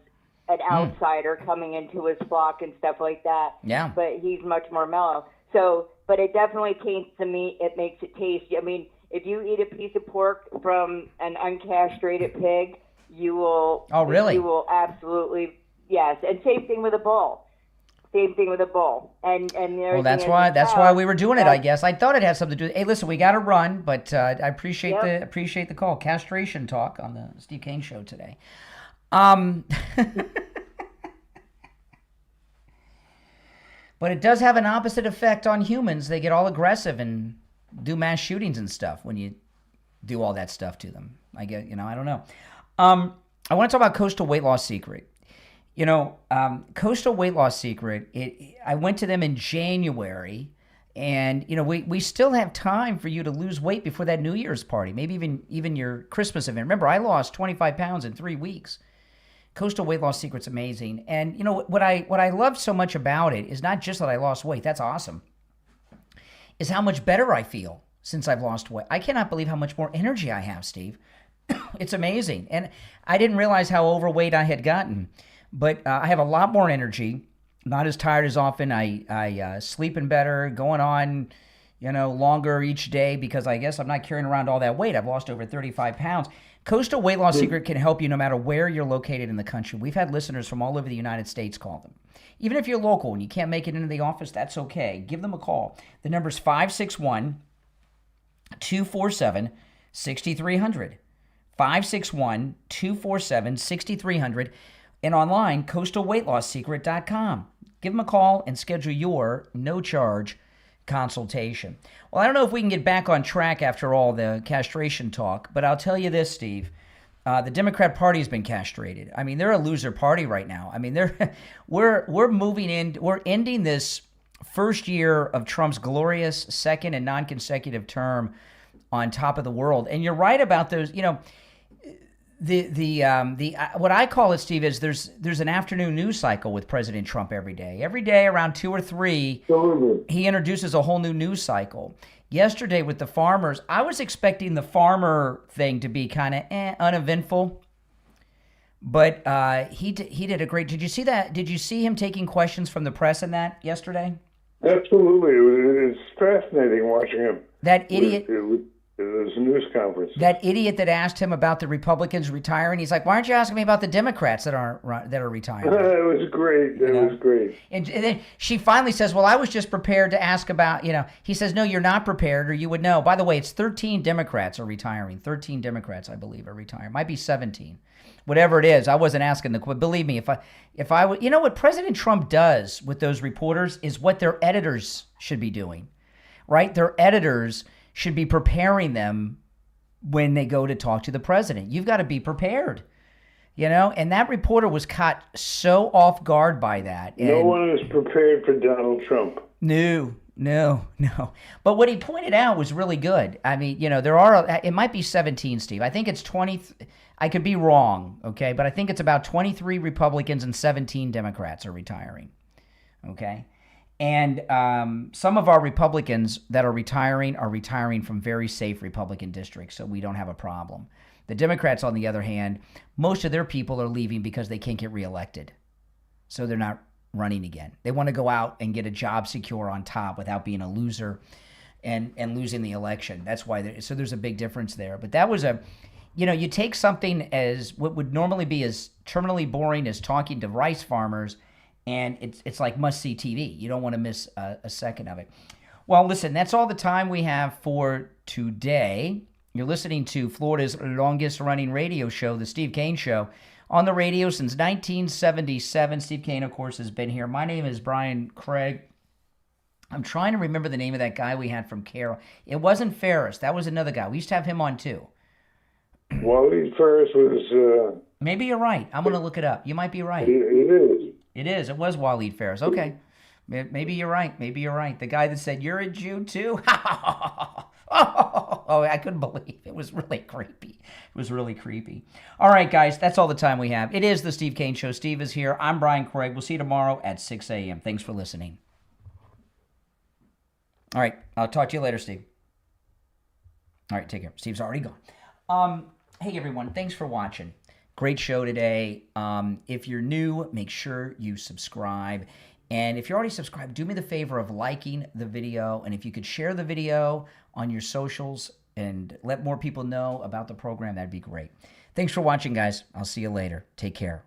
an outsider coming into his flock and stuff like that. Yeah. But he's much more mellow. So, but it definitely taints the meat. It makes it tasty. I mean, if you eat a piece of pork from an uncastrated pig, you will. Oh, really? You will absolutely, yes. And same thing with a bull. Same thing with a bull. And well, that's why we were doing it. I guess I thought it had something to do. Hey, listen, we got to run, but I appreciate the call. Castration talk on the Steve Kane Show today. But it does have an opposite effect on humans. They get all aggressive and do mass shootings and stuff when you do all that stuff to them. I don't know. I want to talk about Coastal Weight Loss Secret. Coastal Weight Loss Secret, I went to them in January, and, we still have time for you to lose weight before that New Year's party, maybe even your Christmas event. Remember, I lost 25 pounds in 3 weeks. Coastal Weight Loss Secret's amazing. And, what I love so much about it is not just that I lost weight. That's awesome. Is how much better I feel since I've lost weight. I cannot believe how much more energy I have, Steve. It's amazing. And I didn't realize how overweight I had gotten. But I have a lot more energy, not as tired as often. I sleeping better, going on, longer each day because I guess I'm not carrying around all that weight. I've lost over 35 pounds. Coastal Weight Loss Secret can help you no matter where you're located in the country. We've had listeners from all over the United States call them. Even if you're local and you can't make it into the office, that's okay. Give them a call. The number's 561-247-6300. 561-247-6300. And online, coastalweightlossecret.com. Give them a call and schedule your no-charge consultation. Well, I don't know if we can get back on track after all the castration talk, but I'll tell you this, Steve. The Democrat Party has been castrated. I mean, they're a loser party right now. I mean, we're ending this first year of Trump's glorious second and non-consecutive term on top of the world. And you're right about those, what I call it, Steve, is there's an afternoon news cycle with President Trump every day. Every day around 2 or 3, he introduces a whole new news cycle. Yesterday with the farmers, I was expecting the farmer thing to be kind of uneventful, but he did a great. Did you see that? Did you see him taking questions from the press in that yesterday? Absolutely, it's fascinating watching him. That idiot. It was a news conference. That idiot that asked him about the Republicans retiring, he's like, "Why aren't you asking me about the Democrats that are retiring?" It was great. It was great. And then she finally says, "Well, I was just prepared to ask about." He says, "No, you're not prepared, or you would know." By the way, it's 13 Democrats are retiring. 13 Democrats, I believe, are retiring. Might be 17, whatever it is. I wasn't asking the. Believe me, if I would, what President Trump does with those reporters is what their editors should be doing, right? Their editors should be preparing them when they go to talk to the president. You've got to be prepared, and that reporter was caught so off guard by that. No one is prepared for Donald Trump. No. But what he pointed out was really good. I mean, it might be 17, Steve. I think it's 20. I could be wrong, okay? But I think it's about 23 Republicans and 17 Democrats are retiring, okay? And some of our Republicans that are retiring from very safe Republican districts, so we don't have a problem. The Democrats, on the other hand, most of their people are leaving because they can't get reelected. So they're not running again. They want to go out and get a job secure on top without being a loser and losing the election. That's why. So there's a big difference there. But that was you take something as what would normally be as terminally boring as talking to rice farmers, and it's like must-see TV. You don't want to miss a second of it. Well, listen, that's all the time we have for today. You're listening to Florida's longest-running radio show, The Steve Kane Show, on the radio since 1977. Steve Kane, of course, has been here. My name is Brian Craig. I'm trying to remember the name of that guy we had from Carroll. It wasn't Ferris. That was another guy. We used to have him on, too. Waleed Ferris was... Maybe you're right. I'm going to look it up. You might be right. It is. It is. It was Waleed Ferris. Okay. Maybe you're right. Maybe you're right. The guy that said, "You're a Jew too?" Oh, I couldn't believe it. It was really creepy. It was really creepy. All right, guys, that's all the time we have. It is the Steve Kane Show. Steve is here. I'm Brian Craig. We'll see you tomorrow at 6 a.m. Thanks for listening. All right, I'll talk to you later, Steve. All right, take care. Steve's already gone. Hey, everyone. Thanks for watching. Great show today. If you're new, make sure you subscribe. And if you're already subscribed, do me the favor of liking the video. And if you could share the video on your socials and let more people know about the program, that'd be great. Thanks for watching, guys. I'll see you later. Take care.